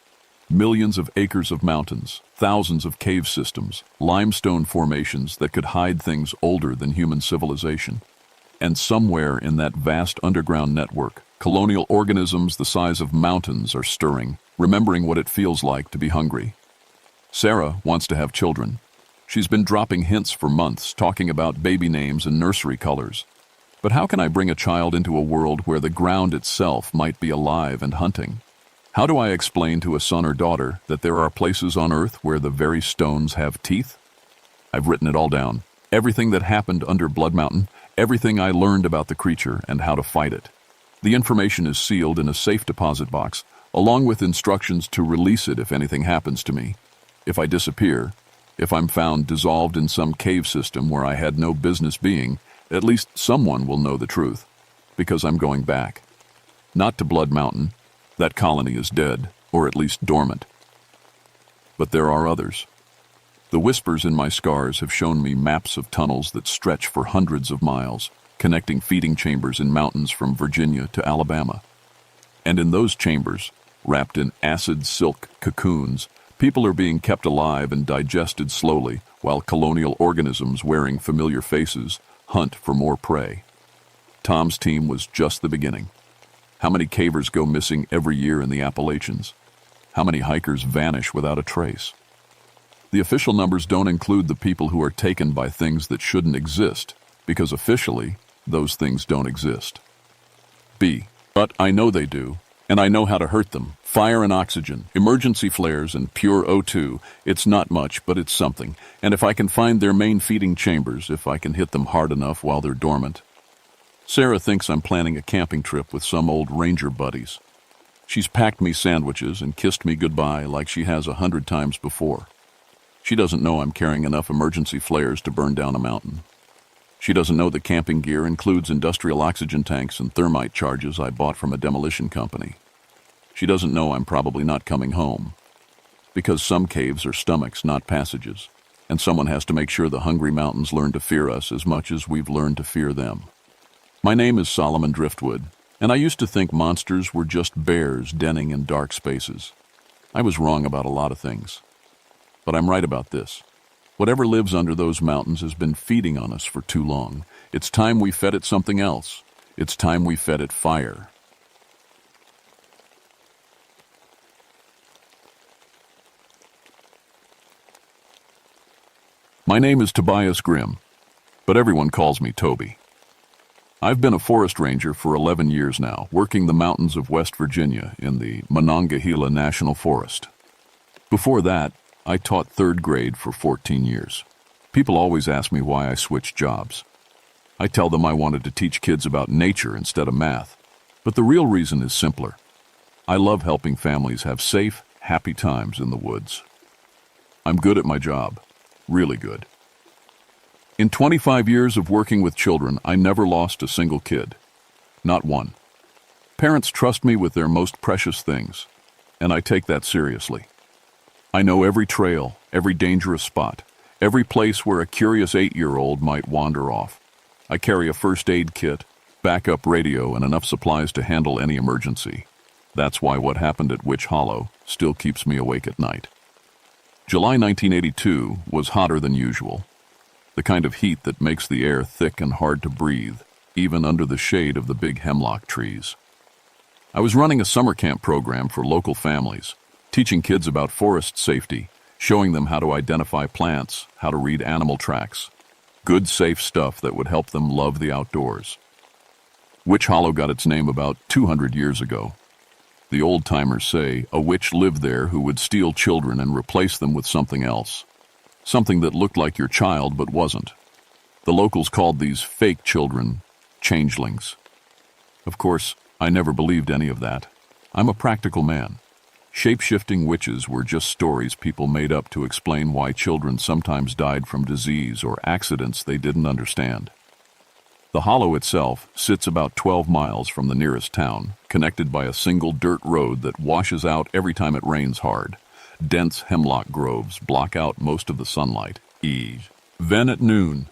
Millions of acres of mountains, thousands of cave systems, limestone formations that could hide things older than human civilization. And somewhere in that vast underground network, colonial organisms the size of mountains are stirring, remembering what it feels like to be hungry. Sarah wants to have children. She's been dropping hints for months, talking about baby names and nursery colors. But how can I bring a child into a world where the ground itself might be alive and hunting? How do I explain to a son or daughter that there are places on Earth where the very stones have teeth? I've written it all down. Everything that happened under Blood Mountain, everything I learned about the creature and how to fight it. The information is sealed in a safe deposit box, along with instructions to release it if anything happens to me. If I disappear, If I'm found dissolved in some cave system where I had no business being, at least someone will know the truth, because I'm going back. Not to Blood Mountain. That colony is dead, or at least dormant. But there are others. The whispers in my scars have shown me maps of tunnels that stretch for hundreds of miles, connecting feeding chambers in mountains from Virginia to Alabama. And in those chambers, wrapped in acid silk cocoons, people are being kept alive and digested slowly, while colonial organisms wearing familiar faces hunt for more prey. Tom's team was just the beginning. How many cavers go missing every year in the Appalachians? How many hikers vanish without a trace? The official numbers don't include the people who are taken by things that shouldn't exist, because officially, those things don't exist. But I know they do, and I know how to hurt them. Fire and oxygen, emergency flares, and pure O2. It's not much, but it's something. And if I can find their main feeding chambers, if I can hit them hard enough while they're dormant. Sarah thinks I'm planning a camping trip with some old ranger buddies. She's packed me sandwiches and kissed me goodbye like she has 100 times before. She doesn't know I'm carrying enough emergency flares to burn down a mountain. She doesn't know the camping gear includes industrial oxygen tanks and thermite charges I bought from a demolition company. She doesn't know I'm probably not coming home. Because some caves are stomachs, not passages, and someone has to make sure the hungry mountains learn to fear us as much as we've learned to fear them. My name is Solomon Driftwood, and I used to think monsters were just bears denning in dark spaces. I was wrong about a lot of things. But I'm right about this. Whatever lives under those mountains has been feeding on us for too long. It's time we fed it something else. It's time we fed it fire. My name is Tobias Grimm, but everyone calls me Toby. I've been a forest ranger for 11 years now, working the mountains of West Virginia in the Monongahela National Forest. Before that, I taught third grade for 14 years. People always ask me why I switched jobs. I tell them I wanted to teach kids about nature instead of math. But the real reason is simpler. I love helping families have safe, happy times in the woods. I'm good at my job. Really good. In 25 years of working with children, I never lost a single kid. Not one. Parents trust me with their most precious things, and I take that seriously. I know every trail, every dangerous spot, every place where a curious 8-year-old might wander off. I carry a first aid kit, backup radio, and enough supplies to handle any emergency. That's why what happened at Witch Hollow still keeps me awake at night. July 1982 was hotter than usual. The kind of heat that makes the air thick and hard to breathe, even under the shade of the big hemlock trees. I was running a summer camp program for local families, teaching kids about forest safety, showing them how to identify plants, how to read animal tracks. Good, safe stuff that would help them love the outdoors. Witch Hollow got its name about 200 years ago. The old-timers say a witch lived there who would steal children and replace them with something else. Something that looked like your child but wasn't. The locals called these fake children changelings. Of course, I never believed any of that. I'm a practical man. Shape-shifting witches were just stories people made up to explain why children sometimes died from disease or accidents they didn't understand. The hollow itself sits about 12 miles from the nearest town, connected by a single dirt road that washes out every time it rains hard. Dense hemlock groves block out most of the sunlight. Then at noon,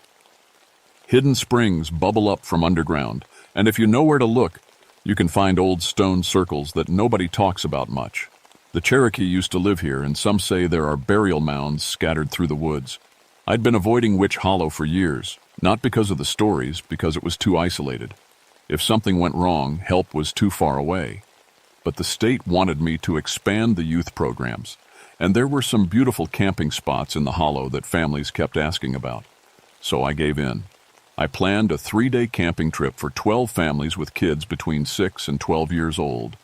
hidden springs bubble up from underground, and if you know where to look, you can find old stone circles that nobody talks about much. The Cherokee used to live here, and some say there are burial mounds scattered through the woods. I'd been avoiding Witch Hollow for years, not because of the stories, because it was too isolated. If something went wrong, help was too far away. But the state wanted me to expand the youth programs, and there were some beautiful camping spots in the hollow that families kept asking about. So I gave in. I planned a 3-day camping trip for 12 families with kids between 6 and 12 years old.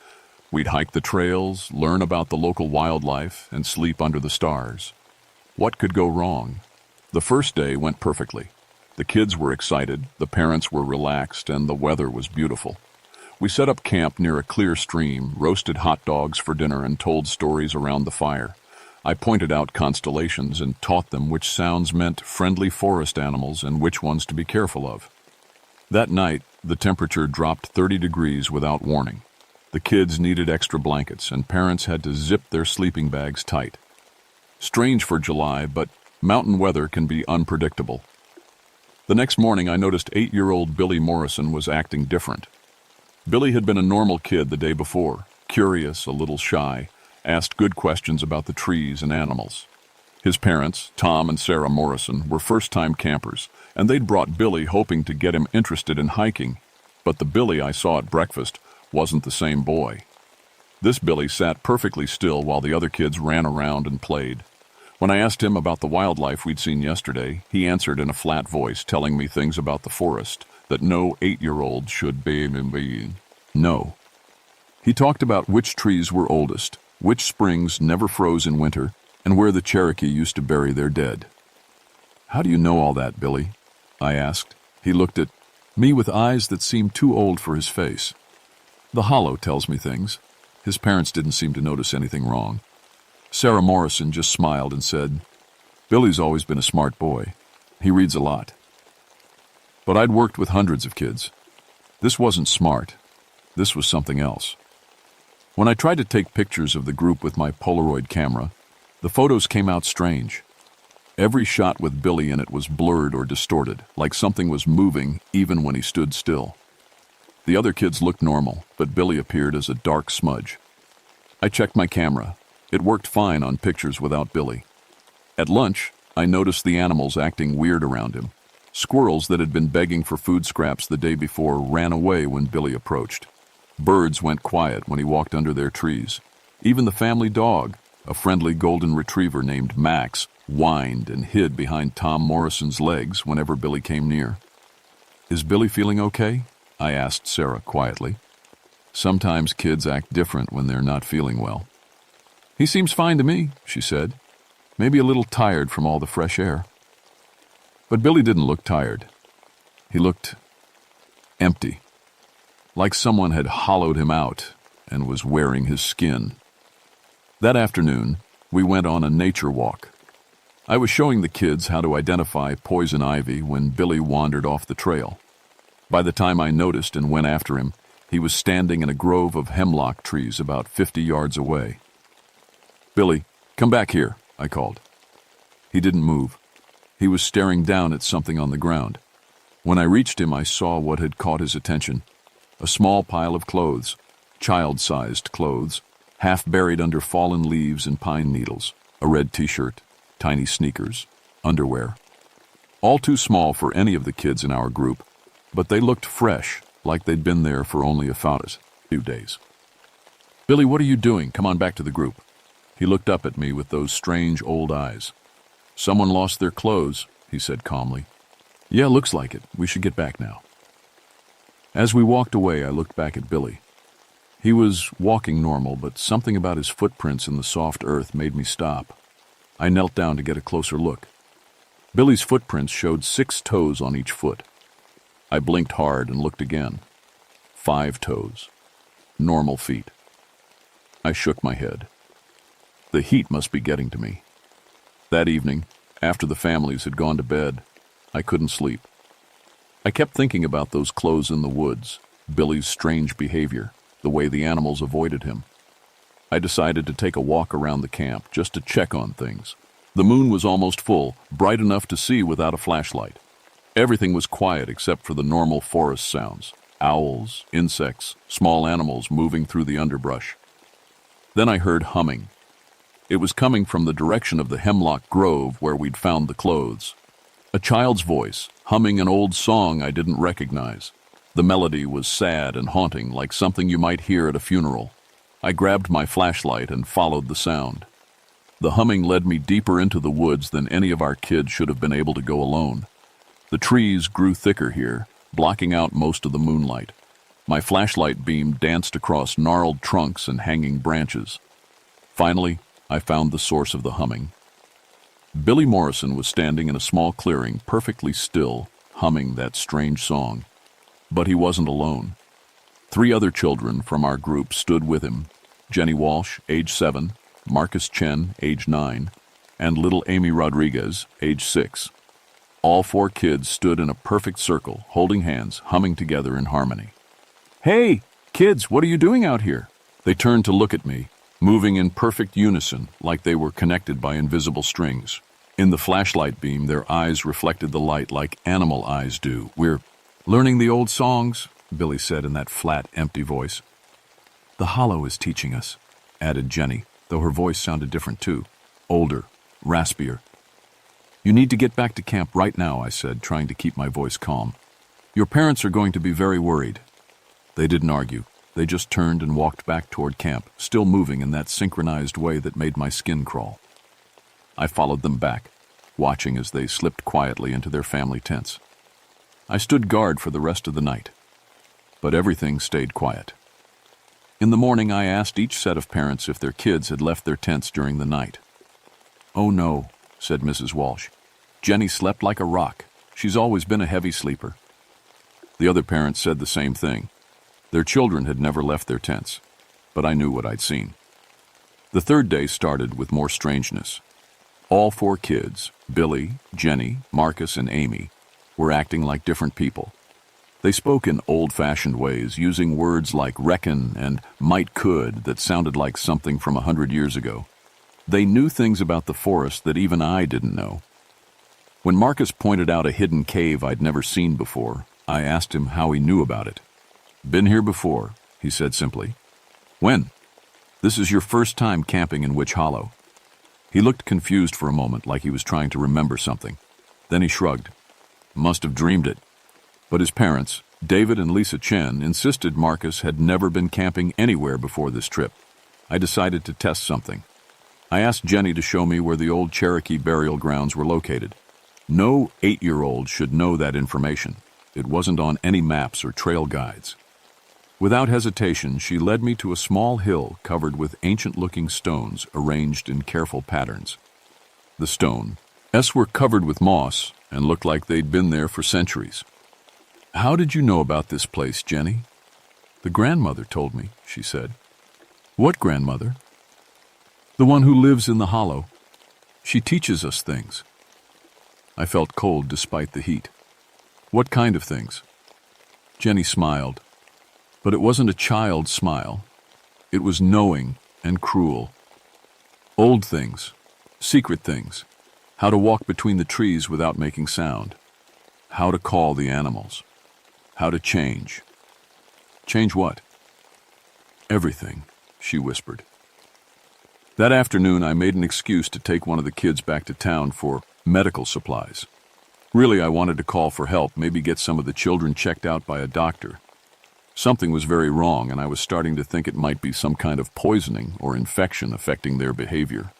We'd hike the trails, learn about the local wildlife, and sleep under the stars. What could go wrong? The first day went perfectly. The kids were excited, the parents were relaxed, and the weather was beautiful. We set up camp near a clear stream, roasted hot dogs for dinner, and told stories around the fire. I pointed out constellations and taught them which sounds meant friendly forest animals and which ones to be careful of. That night, the temperature dropped 30 degrees without warning. The kids needed extra blankets, and parents had to zip their sleeping bags tight. Strange for July, but mountain weather can be unpredictable. The next morning, I noticed 8-year-old Billy Morrison was acting different. Billy had been a normal kid the day before, curious, a little shy, asked good questions about the trees and animals. His parents, Tom and Sarah Morrison, were first-time campers, and they'd brought Billy hoping to get him interested in hiking. But the Billy I saw at breakfast wasn't the same boy. This Billy sat perfectly still while the other kids ran around and played. When I asked him about the wildlife we'd seen yesterday, he answered in a flat voice, telling me things about the forest that no 8-year-old should be know. He talked about which trees were oldest, which springs never froze in winter, and where the Cherokee used to bury their dead. "How do you know all that, Billy?" I asked. He looked at me with eyes that seemed too old for his face. "The hollow tells me things." His parents didn't seem to notice anything wrong. Sarah Morrison just smiled and said, "Billy's always been a smart boy. He reads a lot." But I'd worked with hundreds of kids. This wasn't smart. This was something else. When I tried to take pictures of the group with my Polaroid camera, the photos came out strange. Every shot with Billy in it was blurred or distorted, like something was moving even when he stood still. The other kids looked normal, but Billy appeared as a dark smudge. I checked my camera. It worked fine on pictures without Billy. At lunch, I noticed the animals acting weird around him. Squirrels that had been begging for food scraps the day before ran away when Billy approached. Birds went quiet when he walked under their trees. Even the family dog, a friendly golden retriever named Max, whined and hid behind Tom Morrison's legs whenever Billy came near. "Is Billy feeling okay?" I asked Sarah quietly. "Sometimes kids act different when they're not feeling well." "He seems fine to me," she said. "Maybe a little tired from all the fresh air." But Billy didn't look tired. He looked empty, like someone had hollowed him out and was wearing his skin. That afternoon, we went on a nature walk. I was showing the kids how to identify poison ivy when Billy wandered off the trail. By the time I noticed and went after him, he was standing in a grove of hemlock trees about 50 yards away. "Billy, come back here," I called. He didn't move. He was staring down at something on the ground. When I reached him, I saw what had caught his attention. A small pile of clothes, child-sized clothes, half buried under fallen leaves and pine needles, a red t-shirt, tiny sneakers, underwear. All too small for any of the kids in our group, but they looked fresh, like they'd been there for only a few days. "Billy, what are you doing? Come on back to the group." He looked up at me with those strange old eyes. "Someone lost their clothes," he said calmly. "Yeah, looks like it. We should get back now." As we walked away, I looked back at Billy. He was walking normal, but something about his footprints in the soft earth made me stop. I knelt down to get a closer look. Billy's footprints showed 6 toes on each foot. I blinked hard and looked again. 5 toes. Normal feet. I shook my head. The heat must be getting to me. That evening, after the families had gone to bed, I couldn't sleep. I kept thinking about those clothes in the woods, Billy's strange behavior, the way the animals avoided him. I decided to take a walk around the camp just to check on things. The moon was almost full, bright enough to see without a flashlight. Everything was quiet except for the normal forest sounds, owls, insects, small animals moving through the underbrush. Then I heard humming. It was coming from the direction of the hemlock grove where we'd found the clothes. A child's voice, humming an old song I didn't recognize. The melody was sad and haunting, like something you might hear at a funeral. I grabbed my flashlight and followed the sound. The humming led me deeper into the woods than any of our kids should have been able to go alone. The trees grew thicker here, blocking out most of the moonlight. My flashlight beam danced across gnarled trunks and hanging branches. Finally, I found the source of the humming. Billy Morrison was standing in a small clearing, perfectly still, humming that strange song. But he wasn't alone. 3 other children from our group stood with him. Jenny Walsh, age 7, Marcus Chen, age 9, and little Amy Rodriguez, age 6. All 4 kids stood in a perfect circle, holding hands, humming together in harmony. "Hey, kids, what are you doing out here?" They turned to look at me, moving in perfect unison, like they were connected by invisible strings. In the flashlight beam, their eyes reflected the light like animal eyes do. "We're learning the old songs," Billy said in that flat, empty voice. "The hollow is teaching us," added Jenny, though her voice sounded different too. Older, raspier. "You need to get back to camp right now," I said, trying to keep my voice calm. "Your parents are going to be very worried." They didn't argue. They just turned and walked back toward camp, still moving in that synchronized way that made my skin crawl. I followed them back, watching as they slipped quietly into their family tents. I stood guard for the rest of the night, but everything stayed quiet. In the morning, I asked each set of parents if their kids had left their tents during the night. "Oh no," said Mrs. Walsh. "Jenny slept like a rock. She's always been a heavy sleeper." The other parents said the same thing. Their children had never left their tents, but I knew what I'd seen. The third day started with more strangeness. All 4 kids, Billy, Jenny, Marcus, and Amy, were acting like different people. They spoke in old-fashioned ways, using words like reckon and might could that sounded like something from 100 years ago. They knew things about the forest that even I didn't know. When Marcus pointed out a hidden cave I'd never seen before, I asked him how he knew about it. "Been here before," he said simply. "When?" "This is your first time camping in Witch Hollow." He looked confused for a moment, like he was trying to remember something. Then he shrugged. Must have dreamed it. But his parents, David and Lisa Chen, insisted Marcus had never been camping anywhere before this trip. I decided to test something. I asked Jenny to show me where the old Cherokee burial grounds were located. No 8-year-old should know that information. It wasn't on any maps or trail guides. Without hesitation, she led me to a small hill covered with ancient-looking stones arranged in careful patterns. The stones were covered with moss and looked like they'd been there for centuries. "How did you know about this place, Jenny?" "The grandmother told me," she said. "What grandmother?" "The one who lives in the hollow. She teaches us things." I felt cold despite the heat. "What kind of things?" Jenny smiled. But it wasn't a child's smile. It was knowing and cruel. Old things, secret things, how to walk between the trees without making sound, how to call the animals, how to change. "Change what?" "Everything," she whispered. That afternoon, I made an excuse to take one of the kids back to town for medical supplies. Really, I wanted to call for help, maybe get some of the children checked out by a doctor. Something was very wrong, and I was starting to think it might be some kind of poisoning or infection affecting their behavior.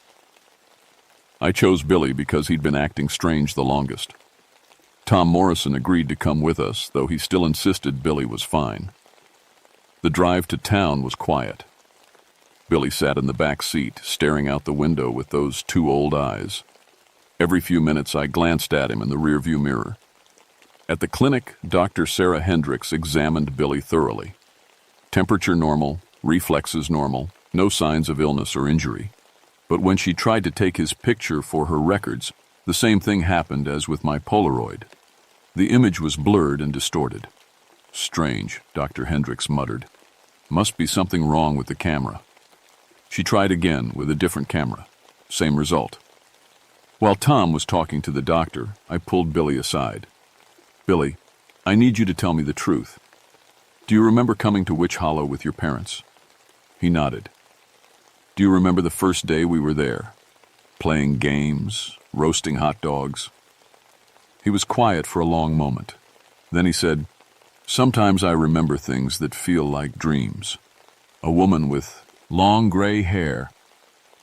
I chose Billy because he'd been acting strange the longest. Tom Morrison agreed to come with us, though he still insisted Billy was fine. The drive to town was quiet. Billy sat in the back seat, staring out the window with those 2 old eyes. Every few minutes I glanced at him in the rearview mirror. At the clinic, Dr. Sarah Hendricks examined Billy thoroughly. Temperature normal, reflexes normal, no signs of illness or injury. But when she tried to take his picture for her records, the same thing happened as with my Polaroid. The image was blurred and distorted. "Strange," Dr. Hendricks muttered. "Must be something wrong with the camera." She tried again with a different camera. Same result. While Tom was talking to the doctor, I pulled Billy aside. "Billy, I need you to tell me the truth. Do you remember coming to Witch Hollow with your parents?" He nodded. "Do you remember the first day we were there? Playing games, roasting hot dogs?" He was quiet for a long moment. Then he said, "Sometimes I remember things that feel like dreams. A woman with long gray hair.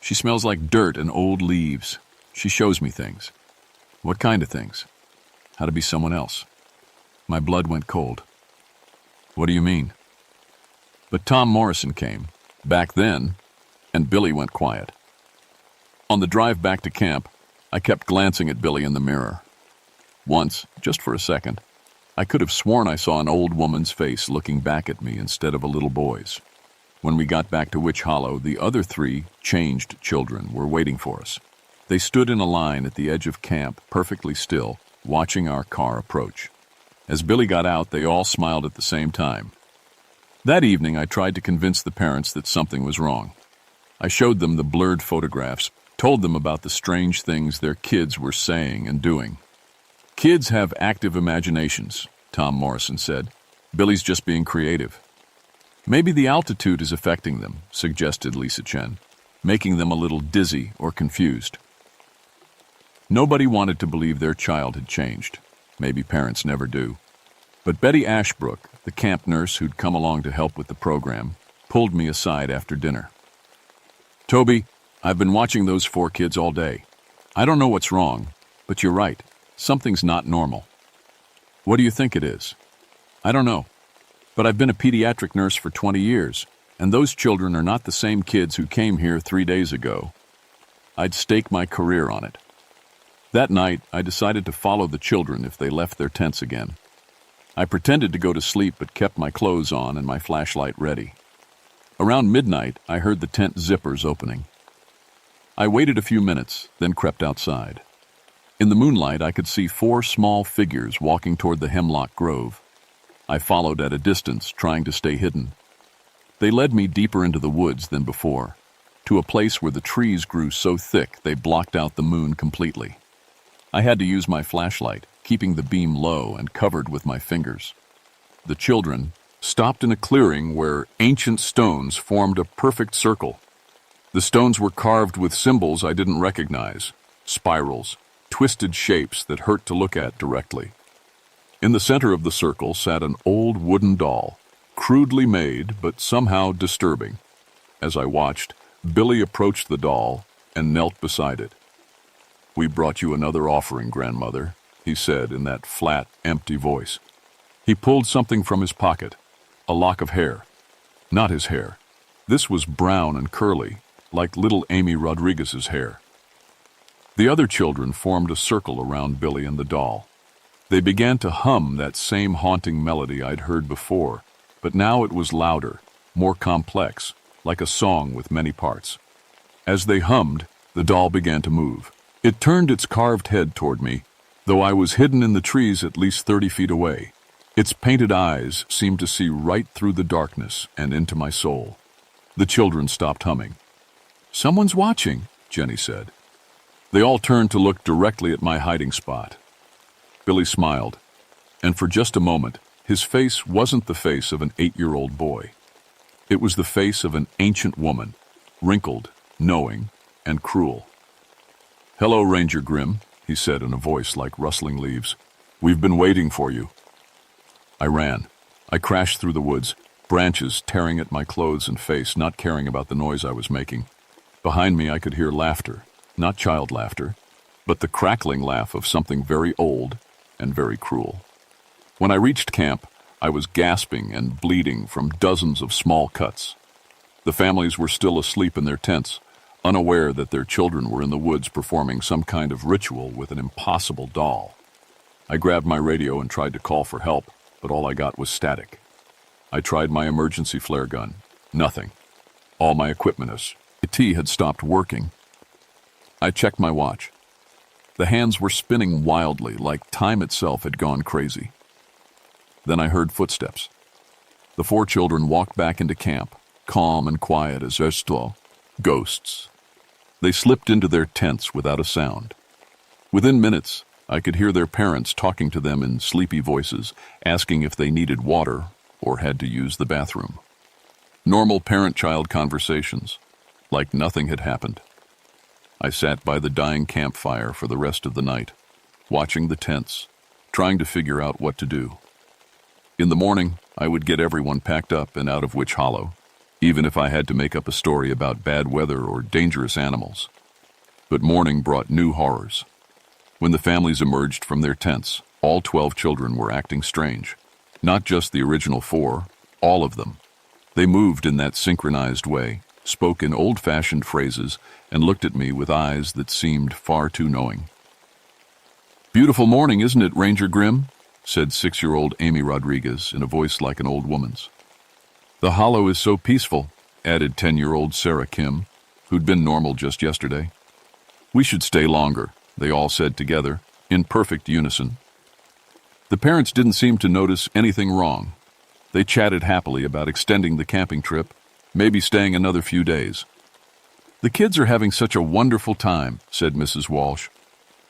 She smells like dirt and old leaves. She shows me things." "What kind of things?" "How to be someone else." My blood went cold. "What do you mean?" But Tom Morrison came, back then, and Billy went quiet. On the drive back to camp, I kept glancing at Billy in the mirror. Once, just for a second, I could have sworn I saw an old woman's face looking back at me instead of a little boy's. When we got back to Witch Hollow, the other 3 changed children were waiting for us. They stood in a line at the edge of camp, perfectly still, watching our car approach. As Billy got out, they all smiled at the same time. That evening, I tried to convince the parents that something was wrong. I showed them the blurred photographs, told them about the strange things their kids were saying and doing. Kids have active imaginations, Tom Morrison said. Billy's just being creative. Maybe the altitude is affecting them, suggested Lisa Chen, making them a little dizzy or confused. Nobody wanted to believe their child had changed. Maybe parents never do. But Betty Ashbrook, the camp nurse who'd come along to help with the program, pulled me aside after dinner. Toby, I've been watching those 4 kids all day. I don't know what's wrong, but you're right. Something's not normal. What do you think it is? I don't know. But I've been a pediatric nurse for 20 years, and those children are not the same kids who came here 3 days ago. I'd stake my career on it. That night, I decided to follow the children if they left their tents again. I pretended to go to sleep but kept my clothes on and my flashlight ready. Around midnight, I heard the tent zippers opening. I waited a few minutes, then crept outside. In the moonlight, I could see 4 small figures walking toward the hemlock grove. I followed at a distance, trying to stay hidden. They led me deeper into the woods than before, to a place where the trees grew so thick they blocked out the moon completely. I had to use my flashlight, keeping the beam low and covered with my fingers. The children stopped in a clearing where ancient stones formed a perfect circle. The stones were carved with symbols I didn't recognize, spirals, twisted shapes that hurt to look at directly. In the center of the circle sat an old wooden doll, crudely made but somehow disturbing. As I watched, Billy approached the doll and knelt beside it. "We brought you another offering, grandmother," he said in that flat, empty voice. He pulled something from his pocket, a lock of hair. Not his hair. This was brown and curly, like little Amy Rodriguez's hair. The other children formed a circle around Billy and the doll. They began to hum that same haunting melody I'd heard before, but now it was louder, more complex, like a song with many parts. As they hummed, the doll began to move. It turned its carved head toward me, though I was hidden in the trees at least 30 feet away. Its painted eyes seemed to see right through the darkness and into my soul. The children stopped humming. "Someone's watching," Jenny said. They all turned to look directly at my hiding spot. Billy smiled, and for just a moment, his face wasn't the face of an 8-year-old boy. It was the face of an ancient woman, wrinkled, knowing, and cruel. "Hello, Ranger Grimm," he said in a voice like rustling leaves. "We've been waiting for you." I ran. I crashed through the woods, branches tearing at my clothes and face, not caring about the noise I was making. Behind me, I could hear laughter, not child laughter, but the crackling laugh of something very old and very cruel. When I reached camp, I was gasping and bleeding from dozens of small cuts. The families were still asleep in their tents, unaware that their children were in the woods performing some kind of ritual with an impossible doll. I grabbed my radio and tried to call for help, but all I got was static. I tried my emergency flare gun. Nothing. All my equipment had stopped working. I checked my watch. The hands were spinning wildly, like time itself had gone crazy. Then I heard footsteps. The 4 children walked back into camp, calm and quiet as ghosts. They slipped into their tents without a sound. Within minutes, I could hear their parents talking to them in sleepy voices, asking if they needed water or had to use the bathroom. Normal parent-child conversations, like nothing had happened. I sat by the dying campfire for the rest of the night, watching the tents, trying to figure out what to do. In the morning, I would get everyone packed up and out of Witch Hollow, even if I had to make up a story about bad weather or dangerous animals. But morning brought new horrors. When the families emerged from their tents, all 12 children were acting strange. Not just the original 4, all of them. They moved in that synchronized way, spoke in old-fashioned phrases, and looked at me with eyes that seemed far too knowing. "Beautiful morning, isn't it, Ranger Grimm?" said 6-year-old Amy Rodriguez in a voice like an old woman's. "The hollow is so peaceful. added 10-year-old Sarah Kim, who'd been normal just yesterday. We should stay longer, they all said together, in perfect unison. The parents didn't seem to notice anything wrong. They chatted happily about extending the camping trip, maybe staying another few days. The kids are having such a wonderful time, said Mrs. Walsh.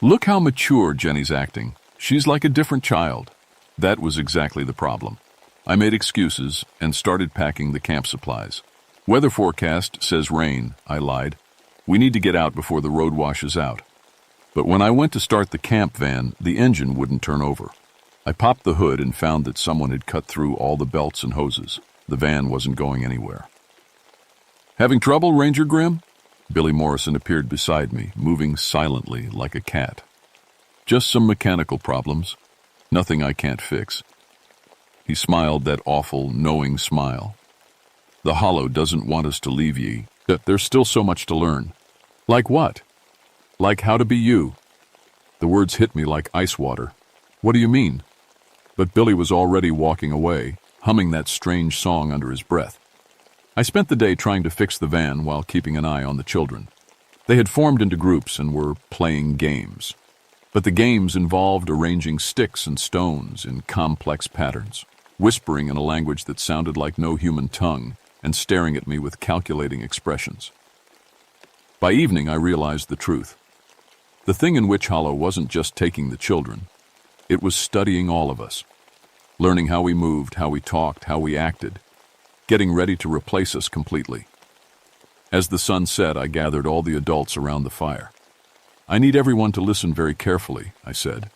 Look how mature Jenny's acting. She's like a different child. That was exactly the problem. I made excuses and started packing the camp supplies. Weather forecast says rain, I lied. We need to get out before the road washes out. But when I went to start the camp van, the engine wouldn't turn over. I popped the hood and found that someone had cut through all the belts and hoses. The van wasn't going anywhere. Having trouble, Ranger Grimm? Billy Morrison appeared beside me, moving silently like a cat. Just some mechanical problems. Nothing I can't fix. He smiled that awful, knowing smile. The Hollow doesn't want us to leave ye. There's still so much to learn. Like what? Like how to be you. The words hit me like ice water. What do you mean? But Billy was already walking away, humming that strange song under his breath. I spent the day trying to fix the van while keeping an eye on the children. They had formed into groups and were playing games. But the games involved arranging sticks and stones in complex patterns, whispering in a language that sounded like no human tongue, and staring at me with calculating expressions. By evening, I realized the truth. The thing in Witch Hollow wasn't just taking the children. It was studying all of us, learning how we moved, how we talked, how we acted, getting ready to replace us completely. As the sun set, I gathered all the adults around the fire. I need everyone to listen very carefully, I said.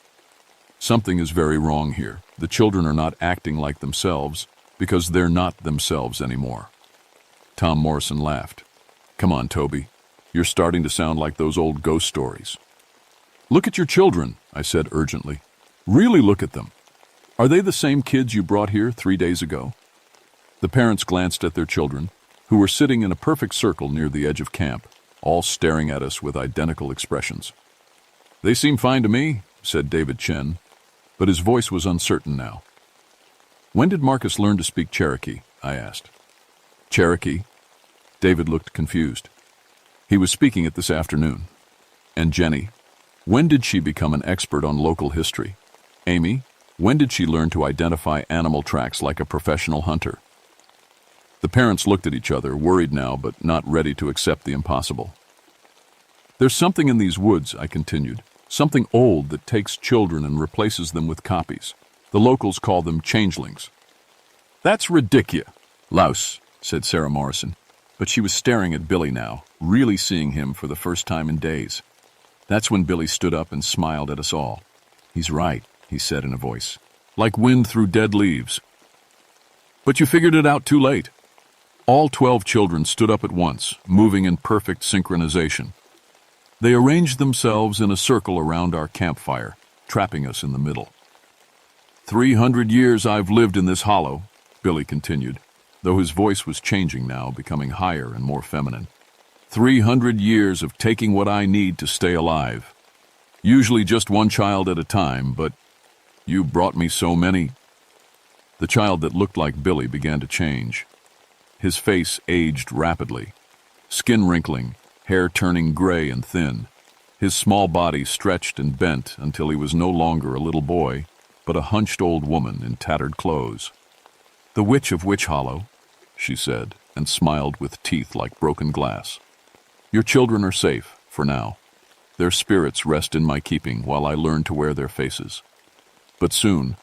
Something is very wrong here. The children are not acting like themselves because they're not themselves anymore. Tom Morrison laughed. Come on, Toby. You're starting to sound like those old ghost stories. Look at your children, I said urgently. Really look at them. Are they the same kids you brought here 3 days ago? The parents glanced at their children, who were sitting in a perfect circle near the edge of camp, all staring at us with identical expressions. They seem fine to me, said David Chen, but his voice was uncertain now. When did Marcus learn to speak Cherokee? I asked. Cherokee? David looked confused. He was speaking it this afternoon. And Jenny? When did she become an expert on local history? Amy? When did she learn to identify animal tracks like a professional hunter? The parents looked at each other, worried now, but not ready to accept the impossible. There's something in these woods, I continued, something old that takes children and replaces them with copies. The locals call them changelings. That's ridiculous, louse, said Sarah Morrison, but she was staring at Billy now, really seeing him for the first time in days. That's when Billy stood up and smiled at us all. He's right, he said in a voice, like wind through dead leaves. But you figured it out too late. All 12 children stood up at once, moving in perfect synchronization. They arranged themselves in a circle around our campfire, trapping us in the middle. 300 years I've lived in this hollow, Billy continued, though his voice was changing now, becoming higher and more feminine. 300 years of taking what I need to stay alive. Usually just one child at a time, but you brought me so many. The child that looked like Billy began to change. His face aged rapidly, skin wrinkling, hair turning gray and thin. His small body stretched and bent until he was no longer a little boy, but a hunched old woman in tattered clothes. The Witch of Witch Hollow, she said, and smiled with teeth like broken glass. Your children are safe, for now. Their spirits rest in my keeping while I learn to wear their faces. But soon,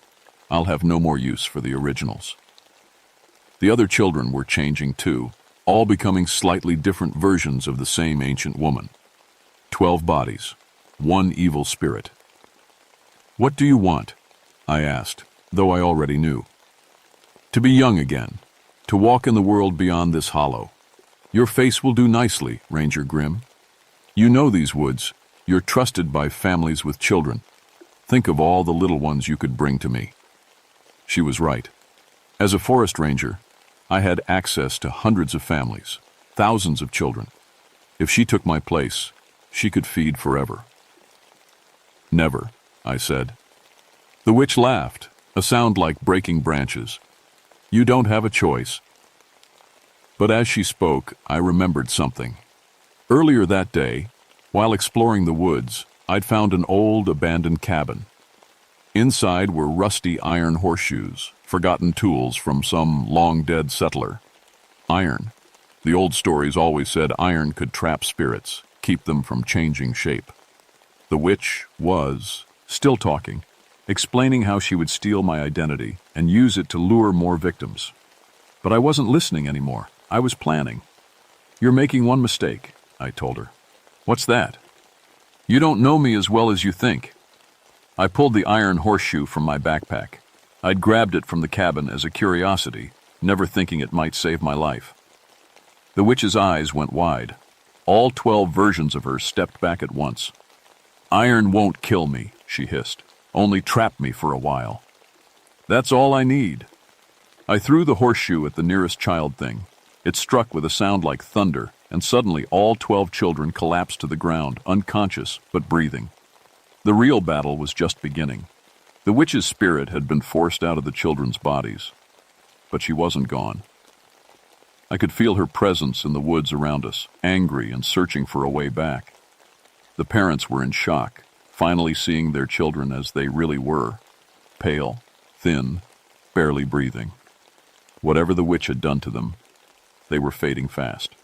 I'll have no more use for the originals. The other children were changing too, all becoming slightly different versions of the same ancient woman. 12 bodies, one evil spirit. What do you want? I asked, though I already knew. To be young again, to walk in the world beyond this hollow. Your face will do nicely, Ranger Grimm. You know these woods. You're trusted by families with children. Think of all the little ones you could bring to me. She was right. As a forest ranger, I had access to hundreds of families, thousands of children. If she took my place, she could feed forever. Never, I said. The witch laughed, a sound like breaking branches. You don't have a choice. But as she spoke, I remembered something. Earlier that day, while exploring the woods, I'd found an old, abandoned cabin. Inside were rusty iron horseshoes, forgotten tools from some long-dead settler. Iron. The old stories always said iron could trap spirits, keep them from changing shape. The witch was still talking, explaining how she would steal my identity and use it to lure more victims. But I wasn't listening anymore. I was planning. "You're making one mistake," I told her. "What's that?" "You don't know me as well as you think." I pulled the iron horseshoe from my backpack. I'd grabbed it from the cabin as a curiosity, never thinking it might save my life. The witch's eyes went wide. All 12 versions of her stepped back at once. "Iron won't kill me," she hissed. "Only trap me for a while. That's all I need." I threw the horseshoe at the nearest child thing. It struck with a sound like thunder, and suddenly all 12 children collapsed to the ground, unconscious but breathing. The real battle was just beginning. The witch's spirit had been forced out of the children's bodies, but she wasn't gone. I could feel her presence in the woods around us, angry and searching for a way back. The parents were in shock, finally seeing their children as they really were, pale, thin, barely breathing. Whatever the witch had done to them, they were fading fast.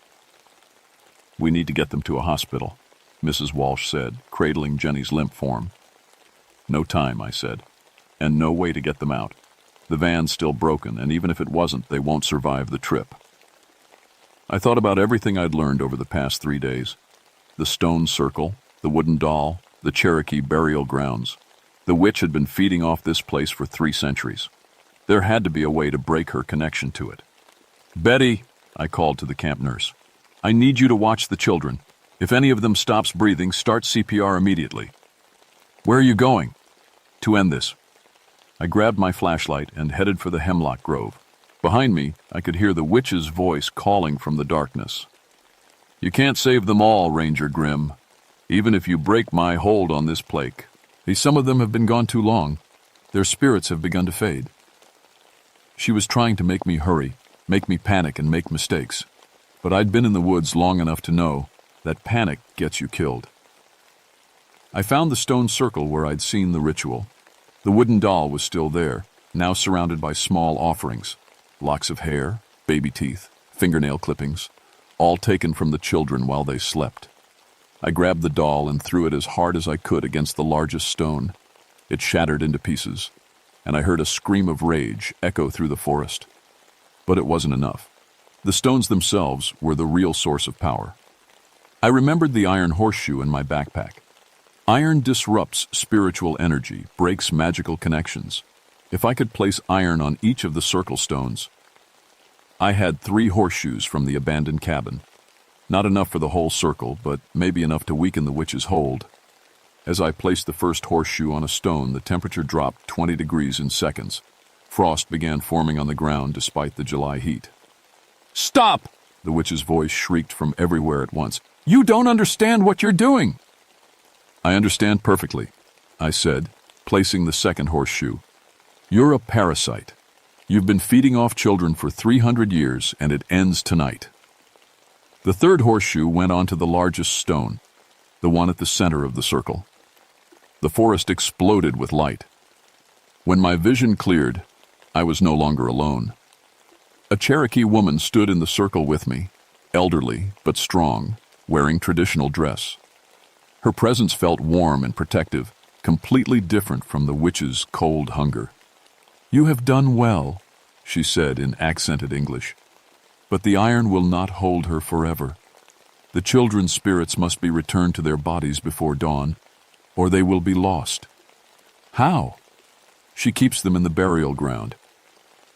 "We need to get them to a hospital," Mrs. Walsh said, cradling Jenny's limp form. "No time," I said, "and no way to get them out. The van's still broken, and even if it wasn't, they won't survive the trip." I thought about everything I'd learned over the past 3 days. The stone circle, the wooden doll, the Cherokee burial grounds. The witch had been feeding off this place for 3 centuries. There had to be a way to break her connection to it. "Betty," I called to the camp nurse, "I need you to watch the children. If any of them stops breathing, start CPR immediately." "Where are you going?" "To end this." I grabbed my flashlight and headed for the hemlock grove. Behind me, I could hear the witch's voice calling from the darkness. "You can't save them all, Ranger Grimm, even if you break my hold on this plague. Some of them have been gone too long. Their spirits have begun to fade." She was trying to make me hurry, make me panic and make mistakes. But I'd been in the woods long enough to know that panic gets you killed. I found the stone circle where I'd seen the ritual. The wooden doll was still there, now surrounded by small offerings. Locks of hair, baby teeth, fingernail clippings, all taken from the children while they slept. I grabbed the doll and threw it as hard as I could against the largest stone. It shattered into pieces, and I heard a scream of rage echo through the forest. But it wasn't enough. The stones themselves were the real source of power. I remembered the iron horseshoe in my backpack. Iron disrupts spiritual energy, breaks magical connections. If I could place iron on each of the circle stones. I had 3 horseshoes from the abandoned cabin. Not enough for the whole circle, but maybe enough to weaken the witch's hold. As I placed the first horseshoe on a stone, the temperature dropped 20 degrees in seconds. Frost began forming on the ground despite the July heat. "Stop!" the witch's voice shrieked from everywhere at once. "You don't understand what you're doing!" "I understand perfectly," I said, placing the second horseshoe. "You're a parasite. You've been feeding off children for 300 years, and it ends tonight." The third horseshoe went onto the largest stone, the one at the center of the circle. The forest exploded with light. When my vision cleared, I was no longer alone. A Cherokee woman stood in the circle with me, elderly but strong, wearing traditional dress. Her presence felt warm and protective, completely different from the witch's cold hunger. "You have done well," she said in accented English. "But the iron will not hold her forever. The children's spirits must be returned to their bodies before dawn, or they will be lost." "How?" "She keeps them in the burial ground.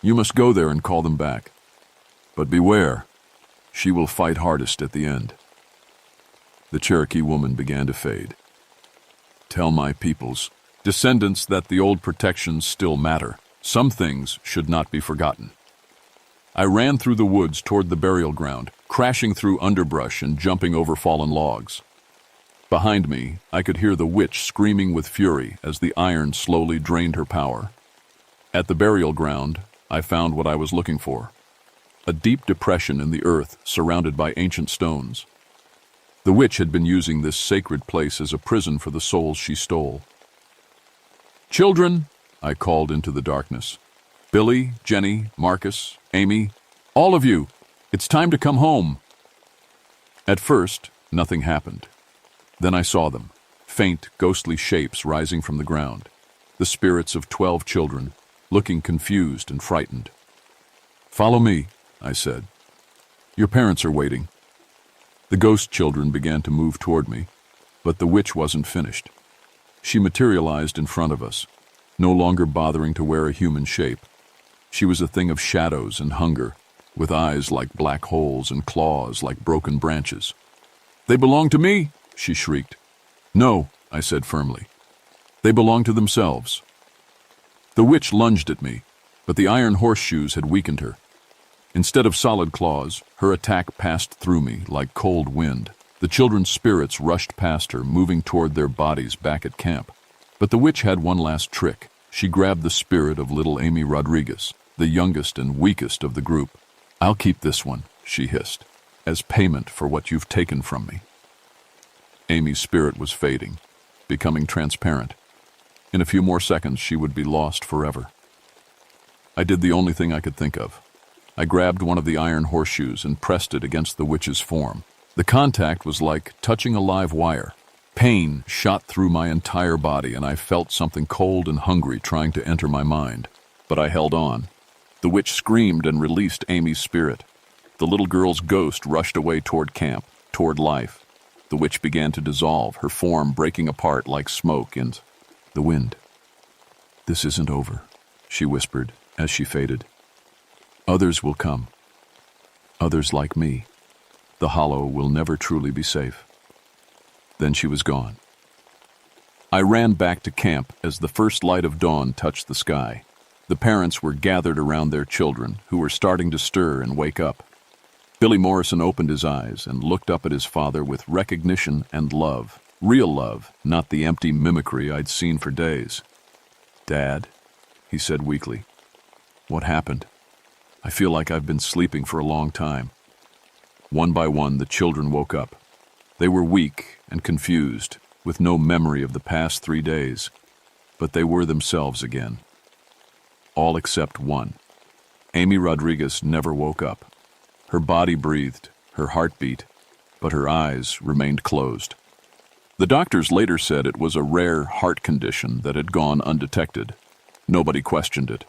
You must go there and call them back. But beware, she will fight hardest at the end." The Cherokee woman began to fade. "Tell my people's descendants that the old protections still matter. Some things should not be forgotten." I ran through the woods toward the burial ground, crashing through underbrush and jumping over fallen logs. Behind me, I could hear the witch screaming with fury as the iron slowly drained her power. At the burial ground, I found what I was looking for. a deep depression in the earth surrounded by ancient stones. The witch had been using this sacred place as a prison for the souls she stole. "Children," I called into the darkness. "Billy, Jenny, Marcus, Amy, all of you, it's time to come home." At first, nothing happened. Then I saw them, faint, ghostly shapes rising from the ground, the spirits of 12 children, looking confused and frightened. "Follow me," I said. "Your parents are waiting." The ghost children began to move toward me, but the witch wasn't finished. She materialized in front of us, no longer bothering to wear a human shape. She was a thing of shadows and hunger, with eyes like black holes and claws like broken branches. "They belong to me," she shrieked. "No," I said firmly. "They belong to themselves." The witch lunged at me, but the iron horseshoes had weakened her. Instead of solid claws, her attack passed through me like cold wind. The children's spirits rushed past her, moving toward their bodies back at camp. But the witch had one last trick. She grabbed the spirit of little Amy Rodriguez, the youngest and weakest of the group. "I'll keep this one," she hissed, "as payment for what you've taken from me." Amy's spirit was fading, becoming transparent. In a few more seconds, she would be lost forever. I did the only thing I could think of. I grabbed one of the iron horseshoes and pressed it against the witch's form. The contact was like touching a live wire. Pain shot through my entire body, and I felt something cold and hungry trying to enter my mind. But I held on. The witch screamed and released Amy's spirit. The little girl's ghost rushed away toward camp, toward life. The witch began to dissolve, her form breaking apart like smoke in the wind. "This isn't over," she whispered as she faded. "Others will come. Others like me. The hollow will never truly be safe." Then she was gone. I ran back to camp as the first light of dawn touched the sky. The parents were gathered around their children, who were starting to stir and wake up. Billy Morrison opened his eyes and looked up at his father with recognition and love. Real love, not the empty mimicry I'd seen for days. "Dad," he said weakly, "what happened? I feel like I've been sleeping for a long time." One by one, the children woke up. They were weak and confused, with no memory of the past 3 days, but they were themselves again. All except one. Amy Rodriguez never woke up. Her body breathed, her heart beat, but her eyes remained closed. The doctors later said it was a rare heart condition that had gone undetected. Nobody questioned it.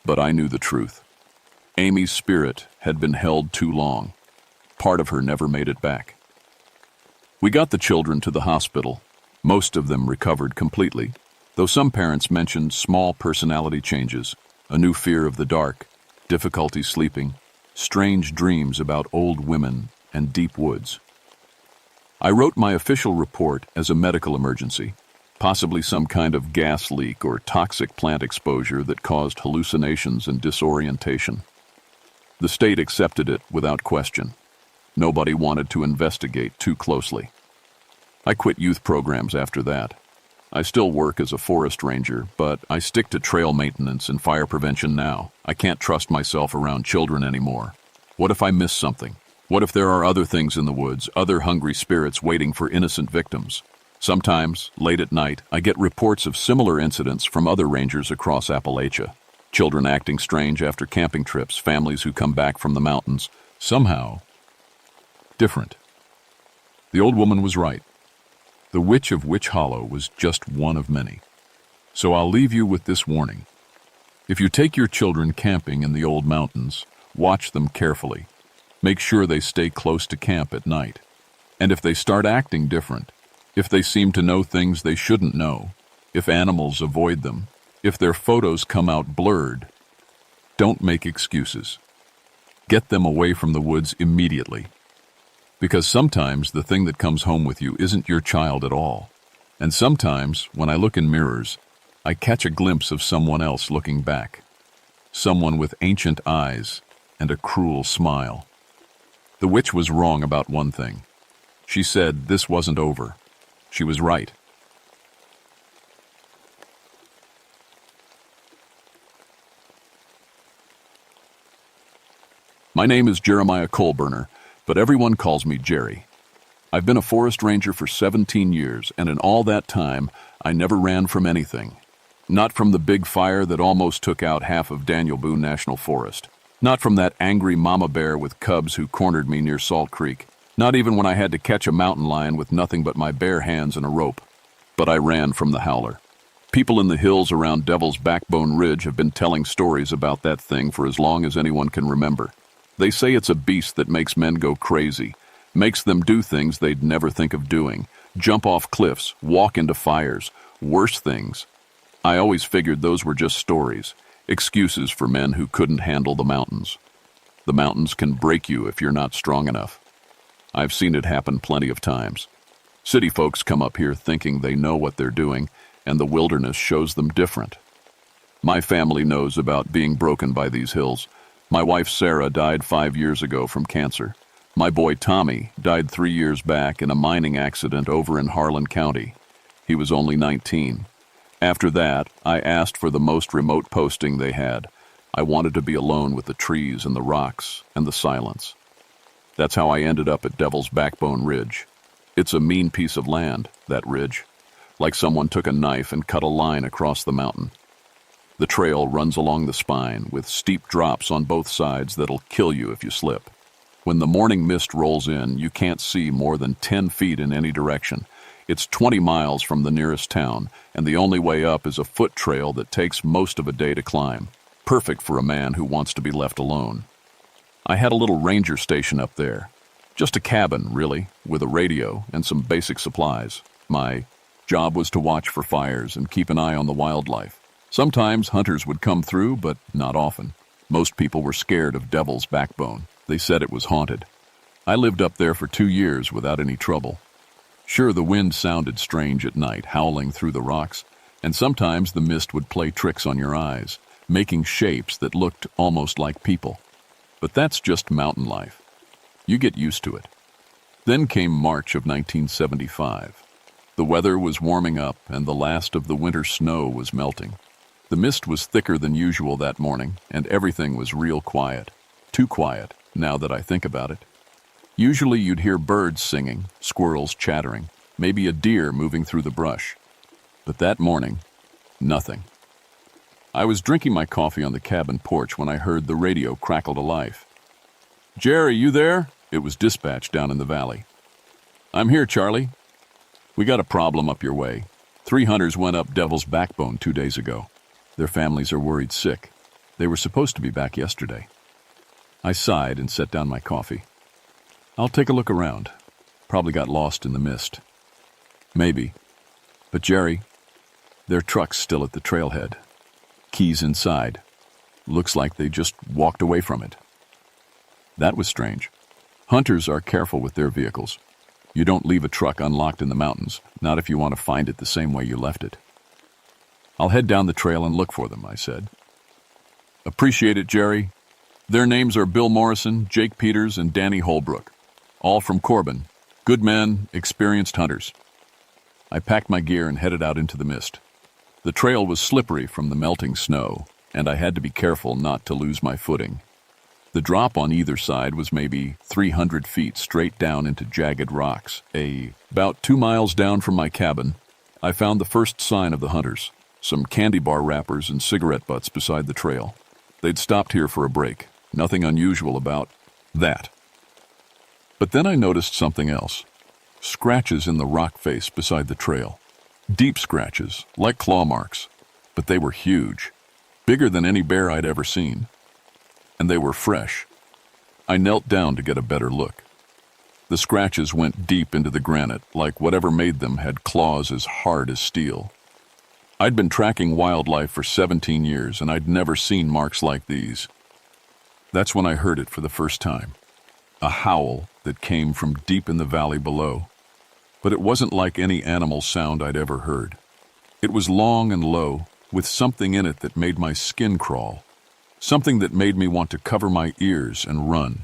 But I knew the truth. Amy's spirit had been held too long. Part of her never made it back. We got the children to the hospital. Most of them recovered completely, though some parents mentioned small personality changes, a new fear of the dark, difficulty sleeping, strange dreams about old women and deep woods. I wrote my official report as a medical emergency, possibly some kind of gas leak or toxic plant exposure that caused hallucinations and disorientation. The state accepted it without question. Nobody wanted to investigate too closely. I quit youth programs after that. I still work as a forest ranger, but I stick to trail maintenance and fire prevention now. I can't trust myself around children anymore. What if I miss something? What if there are other things in the woods, other hungry spirits waiting for innocent victims? Sometimes, late at night, I get reports of similar incidents from other rangers across Appalachia. Children acting strange after camping trips, families who come back from the mountains, somehow different. The old woman was right. The Witch of Witch Hollow was just one of many. So I'll leave you with this warning. If you take your children camping in the old mountains, watch them carefully. Make sure they stay close to camp at night. And if they start acting different, if they seem to know things they shouldn't know, if animals avoid them, if their photos come out blurred, don't make excuses. Get them away from the woods immediately. Because sometimes the thing that comes home with you isn't your child at all. And sometimes, when I look in mirrors, I catch a glimpse of someone else looking back. Someone with ancient eyes and a cruel smile. The witch was wrong about one thing. She said this wasn't over. She was right. My name is Jeremiah Colburner, but everyone calls me Jerry. I've been a forest ranger for 17 years, and in all that time, I never ran from anything. Not from the big fire that almost took out half of Daniel Boone National Forest. Not from that angry mama bear with cubs who cornered me near Salt Creek. Not even when I had to catch a mountain lion with nothing but my bare hands and a rope. But I ran from the howler. People in the hills around Devil's Backbone Ridge have been telling stories about that thing for as long as anyone can remember. They say it's a beast that makes men go crazy, makes them do things they'd never think of doing, jump off cliffs, walk into fires, worse things. I always figured those were just stories, excuses for men who couldn't handle the mountains. The mountains can break you if you're not strong enough. I've seen it happen plenty of times. City folks come up here thinking they know what they're doing, and the wilderness shows them different. My family knows about being broken by these hills. My wife Sarah died 5 years ago from cancer. My boy Tommy died 3 years back in a mining accident over in Harlan County. He was only 19. After that, I asked for the most remote posting they had. I wanted to be alone with the trees and the rocks and the silence. That's how I ended up at Devil's Backbone Ridge. It's a mean piece of land, that ridge. Like someone took a knife and cut a line across the mountain. The trail runs along the spine with steep drops on both sides that'll kill you if you slip. When the morning mist rolls in, you can't see more than 10 feet in any direction. It's 20 miles from the nearest town, and the only way up is a foot trail that takes most of a day to climb. Perfect for a man who wants to be left alone. I had a little ranger station up there. Just a cabin, really, with a radio and some basic supplies. My job was to watch for fires and keep an eye on the wildlife. Sometimes hunters would come through, but not often. Most people were scared of Devil's Backbone. They said it was haunted. I lived up there for 2 years without any trouble. Sure, the wind sounded strange at night, howling through the rocks, and sometimes the mist would play tricks on your eyes, making shapes that looked almost like people. But that's just mountain life. You get used to it. Then came March of 1975. The weather was warming up, and the last of the winter snow was melting. The mist was thicker than usual that morning, and everything was real quiet. Too quiet, now that I think about it. Usually you'd hear birds singing, squirrels chattering, maybe a deer moving through the brush. But that morning, nothing. I was drinking my coffee on the cabin porch when I heard the radio crackle to life. "Jerry, you there?" It was dispatch down in the valley. "I'm here, Charlie. We got a problem up your way. 3 hunters went up Devil's Backbone 2 days ago. Their families are worried sick. They were supposed to be back yesterday." I sighed and set down my coffee. "I'll take a look around. Probably got lost in the mist." "Maybe. But Jerry, their truck's still at the trailhead. Keys inside. Looks like they just walked away from it." That was strange. Hunters are careful with their vehicles. You don't leave a truck unlocked in the mountains, not if you want to find it the same way you left it. "I'll head down the trail and look for them," I said. "Appreciate it, Jerry. Their names are Bill Morrison, Jake Peters, and Danny Holbrook. All from Corbin. Good men, experienced hunters." I packed my gear and headed out into the mist. The trail was slippery from the melting snow, and I had to be careful not to lose my footing. The drop on either side was maybe 300 feet straight down into jagged rocks. About 2 miles down from my cabin, I found the first sign of the hunters, some candy bar wrappers and cigarette butts beside the trail. They'd stopped here for a break. Nothing unusual about that. But then I noticed something else. Scratches in the rock face beside the trail. Deep scratches, like claw marks, but they were huge, bigger than any bear I'd ever seen. And they were fresh. I knelt down to get a better look. The scratches went deep into the granite, like whatever made them had claws as hard as steel. I'd been tracking wildlife for 17 years, and I'd never seen marks like these. That's when I heard it for the first time. A howl that came from deep in the valley below. But it wasn't like any animal sound I'd ever heard. It was long and low, with something in it that made my skin crawl. Something that made me want to cover my ears and run.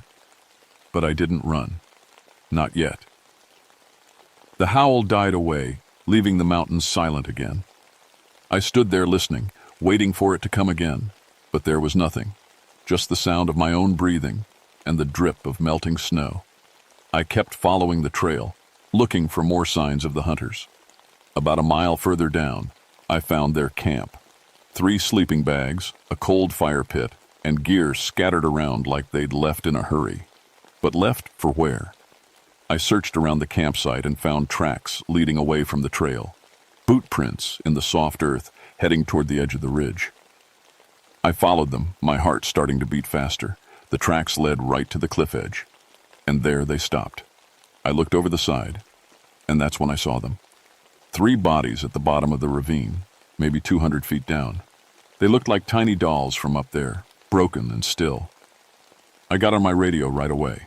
But I didn't run. Not yet. The howl died away, leaving the mountains silent again. I stood there listening, waiting for it to come again, but there was nothing. Just the sound of my own breathing and the drip of melting snow. I kept following the trail, looking for more signs of the hunters. About a mile further down, I found their camp. 3 sleeping bags, a cold fire pit, and gear scattered around like they'd left in a hurry. But left for where? I searched around the campsite and found tracks leading away from the trail. Boot prints in the soft earth heading toward the edge of the ridge. I followed them, my heart starting to beat faster. The tracks led right to the cliff edge. And there they stopped. I looked over the side, and that's when I saw them. 3 bodies at the bottom of the ravine, maybe 200 feet down. They looked like tiny dolls from up there, broken and still. I got on my radio right away.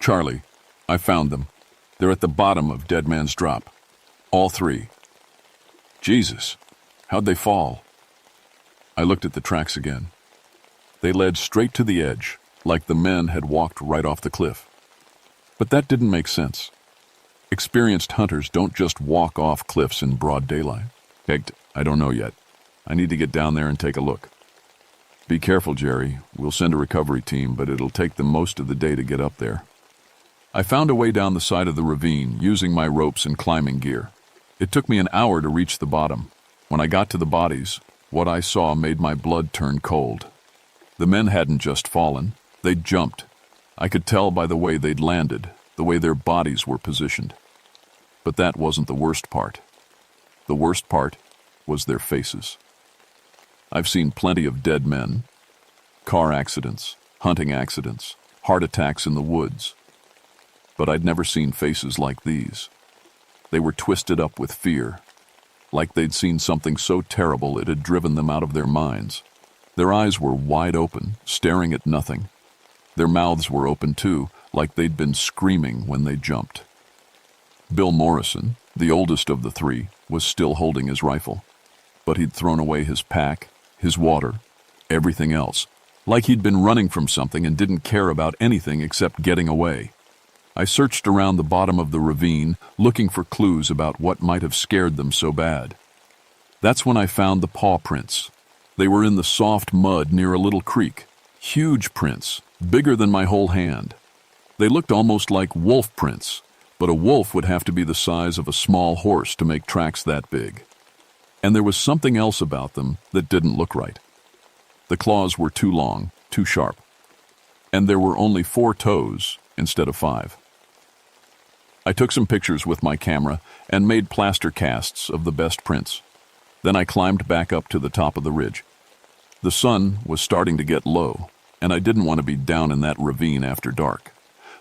"Charlie, I found them. They're at the bottom of Dead Man's Drop. All 3. Jesus, how'd they fall?" I looked at the tracks again. They led straight to the edge, like the men had walked right off the cliff. But that didn't make sense. Experienced hunters don't just walk off cliffs in broad daylight. Heck, I don't know yet. I need to get down there and take a look. "Be careful, Jerry. We'll send a recovery team, but it'll take them most of the day to get up there." I found a way down the side of the ravine using my ropes and climbing gear. It took me an hour to reach the bottom. When I got to the bodies, what I saw made my blood turn cold. The men hadn't just fallen, they'd jumped. I could tell by the way they'd landed, the way their bodies were positioned. But that wasn't the worst part. The worst part was their faces. I've seen plenty of dead men, car accidents, hunting accidents, heart attacks in the woods. But I'd never seen faces like these. They were twisted up with fear, like they'd seen something so terrible it had driven them out of their minds. Their eyes were wide open, staring at nothing. Their mouths were open too, like they'd been screaming when they jumped. Bill Morrison, the oldest of the 3, was still holding his rifle. But he'd thrown away his pack, his water, everything else, like he'd been running from something and didn't care about anything except getting away. I searched around the bottom of the ravine, looking for clues about what might have scared them so bad. That's when I found the paw prints. They were in the soft mud near a little creek. Huge prints, bigger than my whole hand. They looked almost like wolf prints, but a wolf would have to be the size of a small horse to make tracks that big. And there was something else about them that didn't look right. The claws were too long, too sharp. And there were only 4 toes instead of 5. I took some pictures with my camera and made plaster casts of the best prints. Then I climbed back up to the top of the ridge. The sun was starting to get low, and I didn't want to be down in that ravine after dark.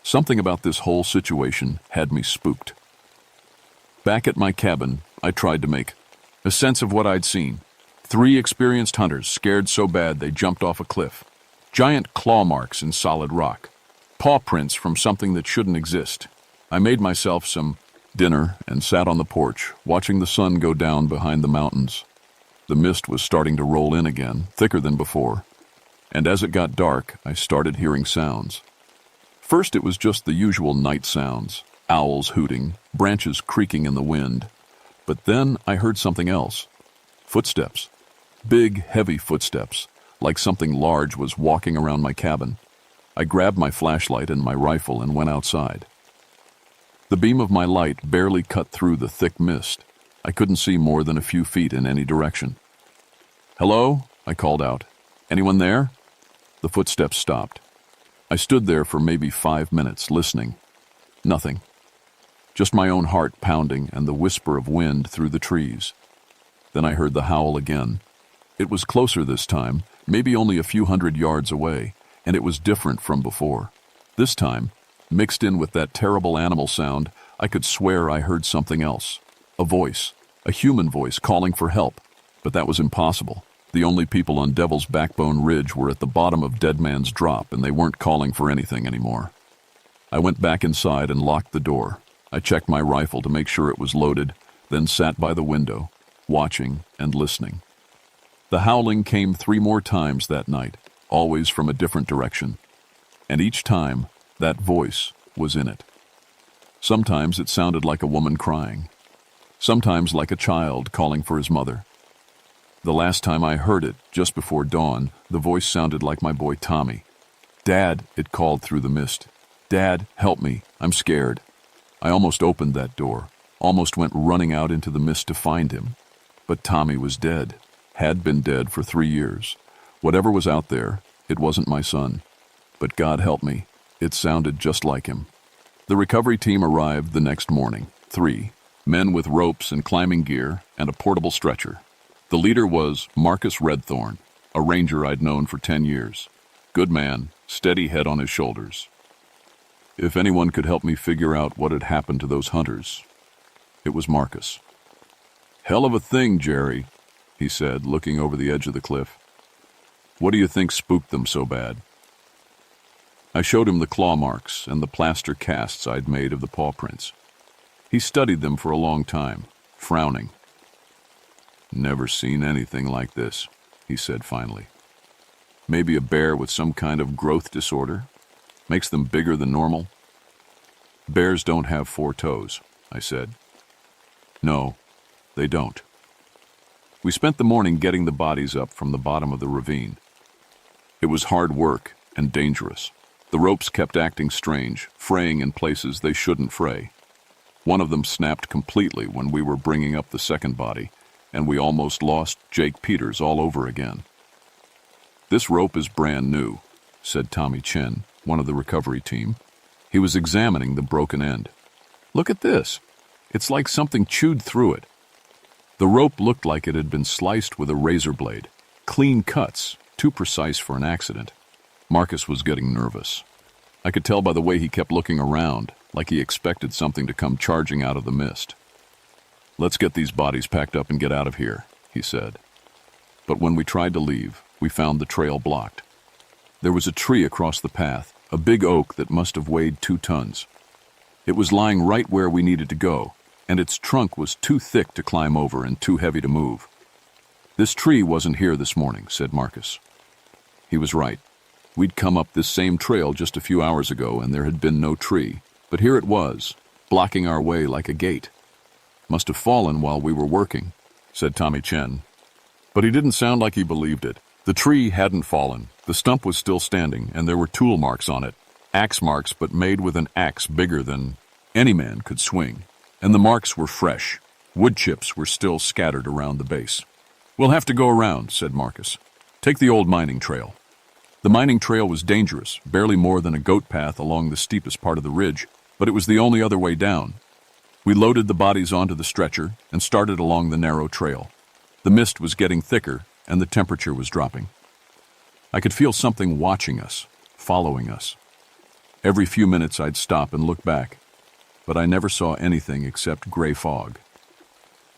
Something about this whole situation had me spooked. Back at my cabin, I tried to make a sense of what I'd seen. 3 experienced hunters scared so bad they jumped off a cliff. Giant claw marks in solid rock. Paw prints from something that shouldn't exist. I made myself some dinner and sat on the porch, watching the sun go down behind the mountains. The mist was starting to roll in again, thicker than before. And as it got dark, I started hearing sounds. First, it was just the usual night sounds, owls hooting, branches creaking in the wind. But then I heard something else. Footsteps. Big, heavy footsteps, like something large was walking around my cabin. I grabbed my flashlight and my rifle and went outside. The beam of my light barely cut through the thick mist. I couldn't see more than a few feet in any direction. "Hello?" I called out. "Anyone there?" The footsteps stopped. I stood there for maybe 5 minutes, listening. Nothing. Just my own heart pounding and the whisper of wind through the trees. Then I heard the howl again. It was closer this time, maybe only a few hundred yards away, and it was different from before. This time, mixed in with that terrible animal sound, I could swear I heard something else. A voice, a human voice calling for help. But that was impossible. The only people on Devil's Backbone Ridge were at the bottom of Dead Man's Drop, and they weren't calling for anything anymore. I went back inside and locked the door. I checked my rifle to make sure it was loaded, then sat by the window, watching and listening. The howling came 3 more times that night, always from a different direction. And each time, that voice was in it. Sometimes it sounded like a woman crying. Sometimes like a child calling for his mother. The last time I heard it, just before dawn, the voice sounded like my boy Tommy. "Dad," it called through the mist. "Dad, help me. I'm scared." I almost opened that door, almost went running out into the mist to find him. But Tommy was dead, had been dead for 3 years. Whatever was out there, it wasn't my son. But God help me, it sounded just like him. The recovery team arrived the next morning, 3 men with ropes and climbing gear and a portable stretcher. The leader was Marcus Redthorn, a ranger I'd known for 10 years. Good man, steady head on his shoulders. If anyone could help me figure out what had happened to those hunters, it was Marcus. "Hell of a thing, Jerry," he said, looking over the edge of the cliff. "What do you think spooked them so bad?" I showed him the claw marks and the plaster casts I'd made of the paw prints. He studied them for a long time, frowning. "Never seen anything like this," he said finally. "Maybe a bear with some kind of growth disorder? Makes them bigger than normal?" "Bears don't have 4 toes," I said. "No, they don't." We spent the morning getting the bodies up from the bottom of the ravine. It was hard work and dangerous. The ropes kept acting strange, fraying in places they shouldn't fray. One of them snapped completely when we were bringing up the second body, and we almost lost Jake Peters all over again. "This rope is brand new," said Tommy Chen, one of the recovery team. He was examining the broken end. "Look at this. It's like something chewed through it." The rope looked like it had been sliced with a razor blade. Clean cuts, too precise for an accident. Marcus was getting nervous. I could tell by the way he kept looking around, like he expected something to come charging out of the mist. "Let's get these bodies packed up and get out of here," he said. But when we tried to leave, we found the trail blocked. There was a tree across the path, a big oak that must have weighed 2 tons. It was lying right where we needed to go, and its trunk was too thick to climb over and too heavy to move. "This tree wasn't here this morning," said Marcus. He was right. We'd come up this same trail just a few hours ago and there had been no tree, but here it was, blocking our way like a gate. "Must have fallen while we were working," said Tommy Chen. But he didn't sound like he believed it. The tree hadn't fallen. The stump was still standing, and there were tool marks on it. Axe marks, but made with an axe bigger than any man could swing. And the marks were fresh. Wood chips were still scattered around the base. "We'll have to go around," said Marcus. "Take the old mining trail." The mining trail was dangerous, barely more than a goat path along the steepest part of the ridge, but it was the only other way down. We loaded the bodies onto the stretcher and started along the narrow trail. The mist was getting thicker, and the temperature was dropping. I could feel something watching us, following us. Every few minutes I'd stop and look back, but I never saw anything except gray fog.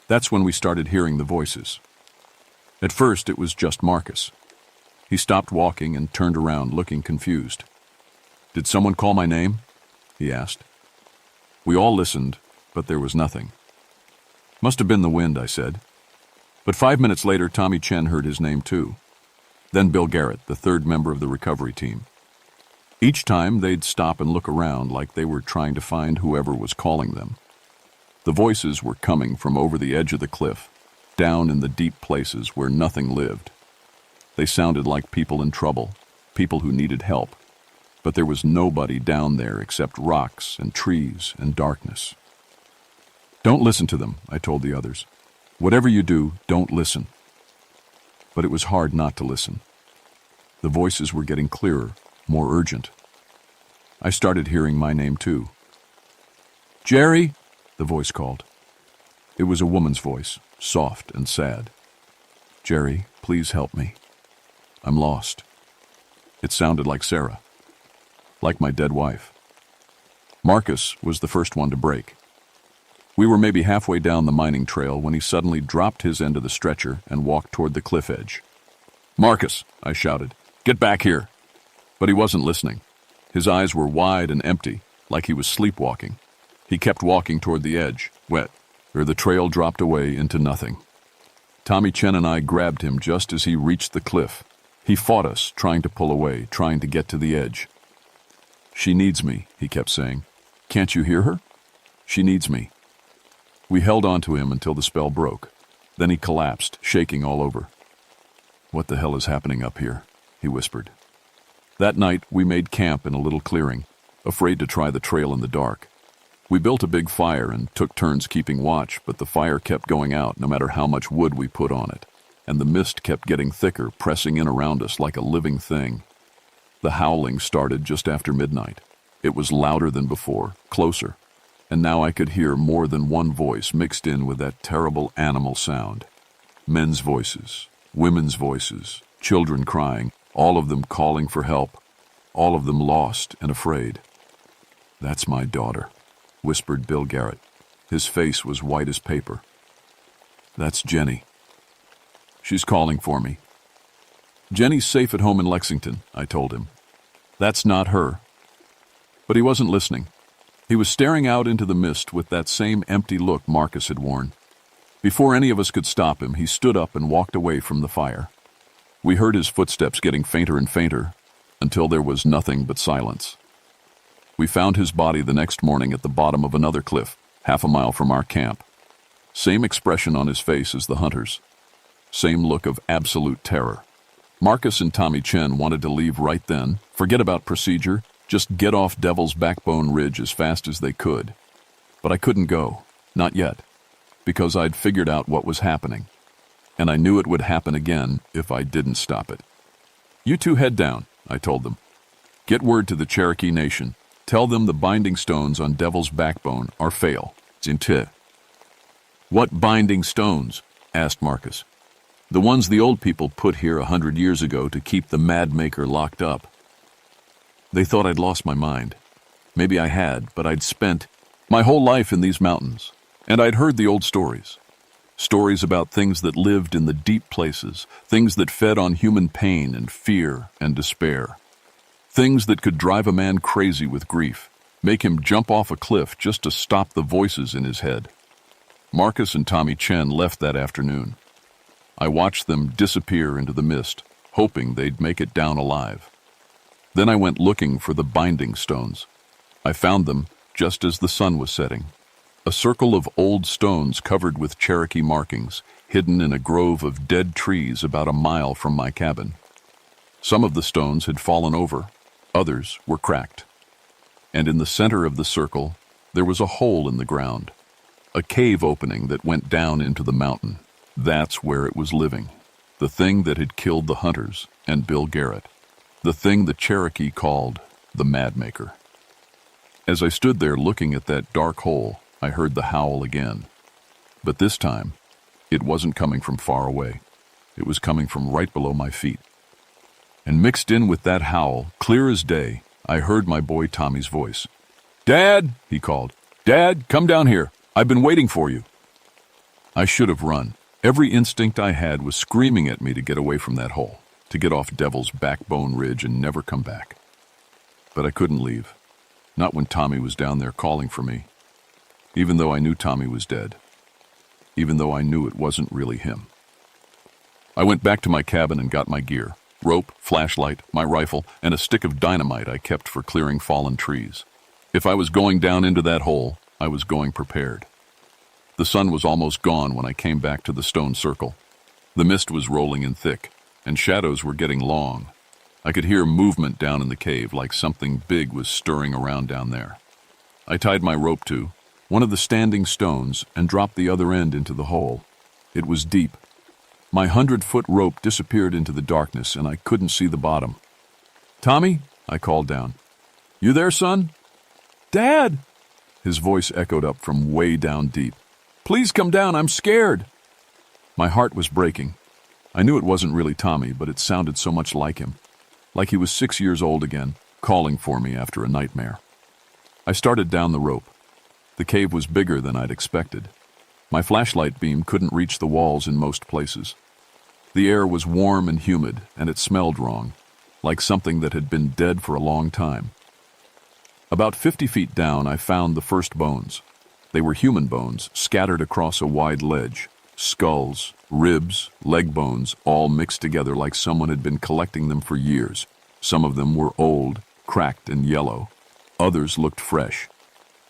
That's when we started hearing the voices. At first it was just Marcus. He stopped walking and turned around, looking confused. "Did someone call my name?" he asked. We all listened, but there was nothing. "Must have been the wind," I said. But 5 minutes later, Tommy Chen heard his name too. Then Bill Garrett, the 3rd member of the recovery team. Each time they'd stop and look around like they were trying to find whoever was calling them. The voices were coming from over the edge of the cliff, down in the deep places where nothing lived. They sounded like people in trouble, people who needed help. But there was nobody down there except rocks and trees and darkness. "Don't listen to them," I told the others. "Whatever you do, don't listen." But it was hard not to listen. The voices were getting clearer, more urgent. I started hearing my name too. "Jerry," the voice called. It was a woman's voice, soft and sad. "Jerry, please help me. I'm lost." It sounded like Sarah, like my dead wife. Marcus was the first one to break. We were maybe halfway down the mining trail when he suddenly dropped his end of the stretcher and walked toward the cliff edge. "Marcus," I shouted, "get back here." But he wasn't listening. His eyes were wide and empty, like he was sleepwalking. He kept walking toward the edge, where the trail dropped away into nothing. Tommy Chen and I grabbed him just as he reached the cliff. He fought us, trying to pull away, trying to get to the edge. "She needs me," he kept saying. "Can't you hear her? She needs me." We held on to him until the spell broke. Then he collapsed, shaking all over. "What the hell is happening up here?" he whispered. That night, we made camp in a little clearing, afraid to try the trail in the dark. We built a big fire and took turns keeping watch, but the fire kept going out no matter how much wood we put on it, and the mist kept getting thicker, pressing in around us like a living thing. The howling started just after midnight. It was louder than before, closer, and now I could hear more than one voice mixed in with that terrible animal sound. Men's voices, women's voices, children crying, all of them calling for help, all of them lost and afraid. "That's my daughter," whispered Bill Garrett. His face was white as paper. "That's Jenny. She's calling for me." "Jenny's safe at home in Lexington," I told him. "That's not her." But he wasn't listening. He was staring out into the mist with that same empty look Marcus had worn. Before any of us could stop him, he stood up and walked away from the fire. We heard his footsteps getting fainter and fainter until there was nothing but silence. We found his body the next morning at the bottom of another cliff, half a mile from our camp. Same expression on his face as the hunters. Same look of absolute terror. Marcus and Tommy Chen wanted to leave right then, forget about procedure, just get off Devil's Backbone Ridge as fast as they could. But I couldn't go, not yet, because I'd figured out what was happening. And I knew it would happen again if I didn't stop it. "You two head down," I told them. "Get word to the Cherokee Nation. Tell them the binding stones on Devil's Backbone are fail. Zinti." "What binding stones?" asked Marcus. "The ones the old people put here 100 years ago to keep the Mad Maker locked up." They thought I'd lost my mind. Maybe I had, but I'd spent my whole life in these mountains, and I'd heard the old stories. Stories about things that lived in the deep places, things that fed on human pain and fear and despair. Things that could drive a man crazy with grief, make him jump off a cliff just to stop the voices in his head. Marcus and Tommy Chen left that afternoon. I watched them disappear into the mist, hoping they'd make it down alive. Then I went looking for the binding stones. I found them just as the sun was setting. A circle of old stones covered with Cherokee markings, hidden in a grove of dead trees about a mile from my cabin. Some of the stones had fallen over, others were cracked. And in the center of the circle, there was a hole in the ground, a cave opening that went down into the mountain. That's where it was living, the thing that had killed the hunters and Bill Garrett, the thing the Cherokee called the Mad Maker. As I stood there looking at that dark hole, I heard the howl again. But this time, it wasn't coming from far away. It was coming from right below my feet. And mixed in with that howl, clear as day, I heard my boy Tommy's voice. "Dad," he called. "Dad, come down here. I've been waiting for you." I should have run. Every instinct I had was screaming at me to get away from that hole, to get off Devil's Backbone Ridge and never come back. But I couldn't leave. Not when Tommy was down there calling for me. Even though I knew Tommy was dead. Even though I knew it wasn't really him. I went back to my cabin and got my gear. Rope, flashlight, my rifle, and a stick of dynamite I kept for clearing fallen trees. If I was going down into that hole, I was going prepared. The sun was almost gone when I came back to the stone circle. The mist was rolling in thick, and shadows were getting long. I could hear movement down in the cave, like something big was stirring around down there. I tied my rope to one of the standing stones and dropped the other end into the hole. It was deep. My 100-foot rope disappeared into the darkness, and I couldn't see the bottom. "Tommy," I called down. "You there, son?" "Dad!" His voice echoed up from way down deep. "Please come down, I'm scared." My heart was breaking. I knew it wasn't really Tommy, but it sounded so much like him. Like he was 6 years old again, calling for me after a nightmare. I started down the rope. The cave was bigger than I'd expected. My flashlight beam couldn't reach the walls in most places. The air was warm and humid, and it smelled wrong, like something that had been dead for a long time. About 50 feet down, I found the first bones. They were human bones, scattered across a wide ledge. Skulls, ribs, leg bones, all mixed together like someone had been collecting them for years. Some of them were old, cracked and yellow. Others looked fresh.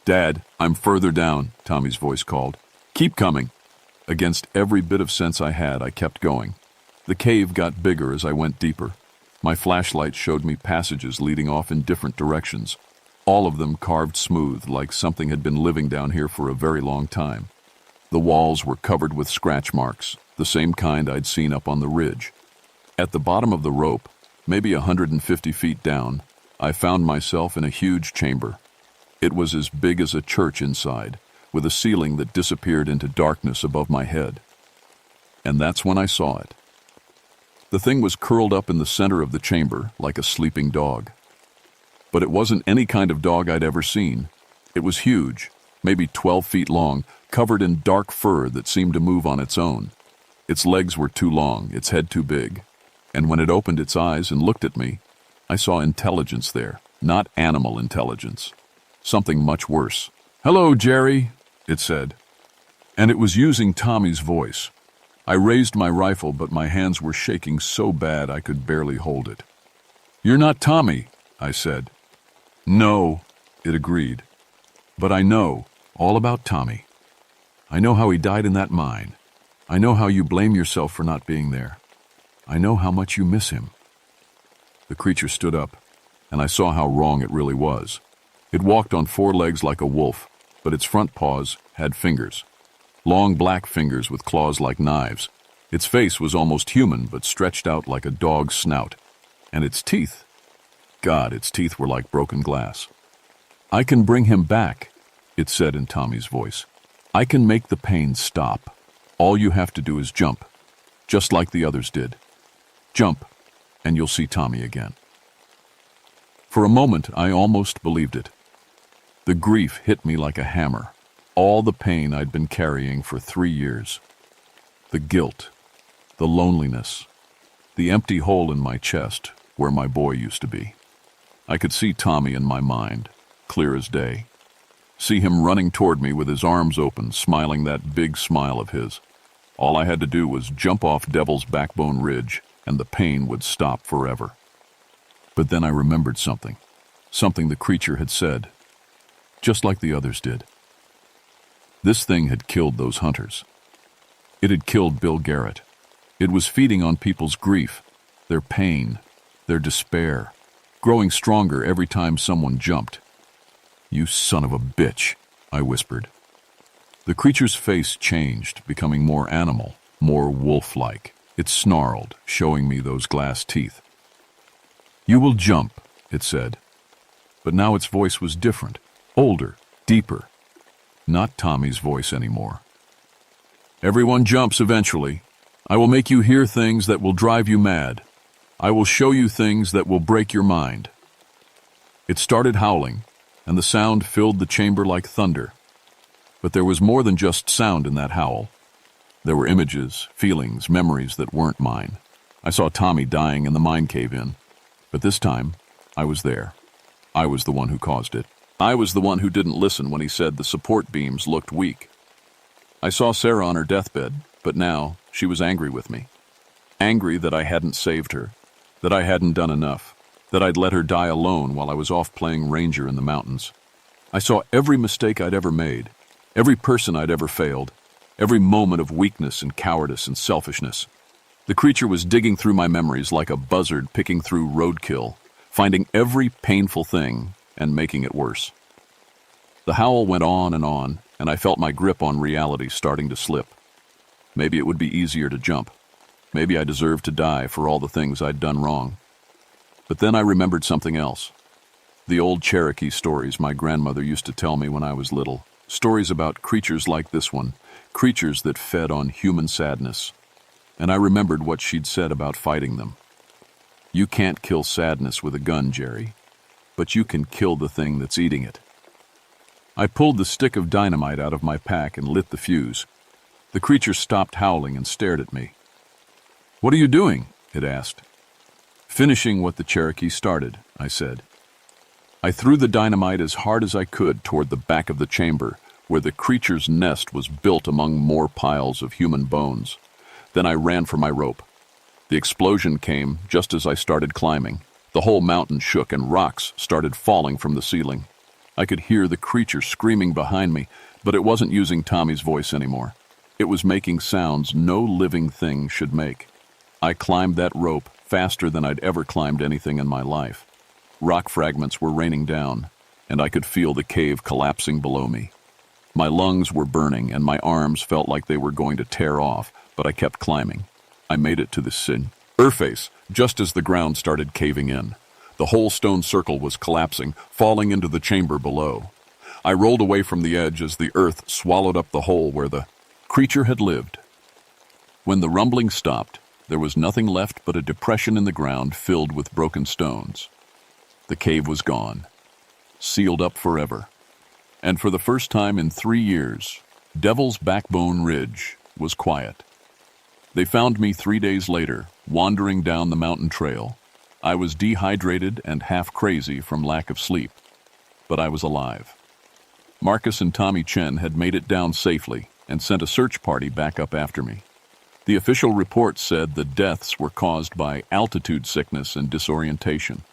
"Dad, I'm further down," Tommy's voice called. "Keep coming." Against every bit of sense I had, I kept going. The cave got bigger as I went deeper. My flashlight showed me passages leading off in different directions, all of them carved smooth like something had been living down here for a very long time. The walls were covered with scratch marks, the same kind I'd seen up on the ridge. At the bottom of the rope, maybe 150 feet down, I found myself in a huge chamber. It was as big as a church inside, with a ceiling that disappeared into darkness above my head. And that's when I saw it. The thing was curled up in the center of the chamber like a sleeping dog. But it wasn't any kind of dog I'd ever seen. It was huge, maybe 12 feet long, covered in dark fur that seemed to move on its own. Its legs were too long, its head too big. And when it opened its eyes and looked at me, I saw intelligence there, not animal intelligence. Something much worse. "Hello, Jerry," it said. And it was using Tommy's voice. I raised my rifle, but my hands were shaking so bad I could barely hold it. "You're not Tommy," I said. "No," it agreed. "But I know all about Tommy. I know how he died in that mine. I know how you blame yourself for not being there. I know how much you miss him." The creature stood up, and I saw how wrong it really was. It walked on 4 legs like a wolf, but its front paws had fingers. Long black fingers with claws like knives. Its face was almost human, but stretched out like a dog's snout. And its teeth, God, its teeth were like broken glass. "I can bring him back," it said in Tommy's voice. "I can make the pain stop. All you have to do is jump, just like the others did. Jump, and you'll see Tommy again." For a moment, I almost believed it. The grief hit me like a hammer. All the pain I'd been carrying for 3 years. The guilt, the loneliness, the empty hole in my chest where my boy used to be. I could see Tommy in my mind, clear as day. See him running toward me with his arms open, smiling that big smile of his. All I had to do was jump off Devil's Backbone Ridge, and the pain would stop forever. But then I remembered something the creature had said, just like the others did. This thing had killed those hunters. It had killed Bill Garrett. It was feeding on people's grief, their pain, their despair, growing stronger every time someone jumped. "You son of a bitch," I whispered. The creature's face changed, becoming more animal, more wolf-like. It snarled, showing me those glass teeth. "You will jump," it said. But now its voice was different, older, deeper. Not Tommy's voice anymore. "Everyone jumps eventually. I will make you hear things that will drive you mad. I will show you things that will break your mind." It started howling, and the sound filled the chamber like thunder. But there was more than just sound in that howl. There were images, feelings, memories that weren't mine. I saw Tommy dying in the mine cave-in. But this time, I was there. I was the one who caused it. I was the one who didn't listen when he said the support beams looked weak. I saw Sarah on her deathbed, but now she was angry with me. Angry that I hadn't saved her, that I hadn't done enough, that I'd let her die alone while I was off playing ranger in the mountains. I saw every mistake I'd ever made, every person I'd ever failed, every moment of weakness and cowardice and selfishness. The creature was digging through my memories like a buzzard picking through roadkill, finding every painful thing and making it worse. The howl went on, and I felt my grip on reality starting to slip. Maybe it would be easier to jump. Maybe I deserved to die for all the things I'd done wrong. But then I remembered something else. The old Cherokee stories my grandmother used to tell me when I was little. Stories about creatures like this one, creatures that fed on human sadness. And I remembered what she'd said about fighting them. "You can't kill sadness with a gun, Jerry, but you can kill the thing that's eating it." I pulled the stick of dynamite out of my pack and lit the fuse. The creature stopped howling and stared at me. "What are you doing?" it asked. "Finishing what the Cherokee started," I said. I threw the dynamite as hard as I could toward the back of the chamber, where the creature's nest was built among more piles of human bones. Then I ran for my rope. The explosion came just as I started climbing. The whole mountain shook and rocks started falling from the ceiling. I could hear the creature screaming behind me, but it wasn't using Tommy's voice anymore. It was making sounds no living thing should make. I climbed that rope, faster than I'd ever climbed anything in my life. Rock fragments were raining down, and I could feel the cave collapsing below me. My lungs were burning, and my arms felt like they were going to tear off, but I kept climbing. I made it to the surface just as the ground started caving in. The whole stone circle was collapsing, falling into the chamber below. I rolled away from the edge as the earth swallowed up the hole where the creature had lived. When the rumbling stopped, there was nothing left but a depression in the ground filled with broken stones. The cave was gone, sealed up forever. And for the first time in 3 years, Devil's Backbone Ridge was quiet. They found me 3 days later, wandering down the mountain trail. I was dehydrated and half crazy from lack of sleep, but I was alive. Marcus and Tommy Chen had made it down safely and sent a search party back up after me. The official report said the deaths were caused by altitude sickness and disorientation.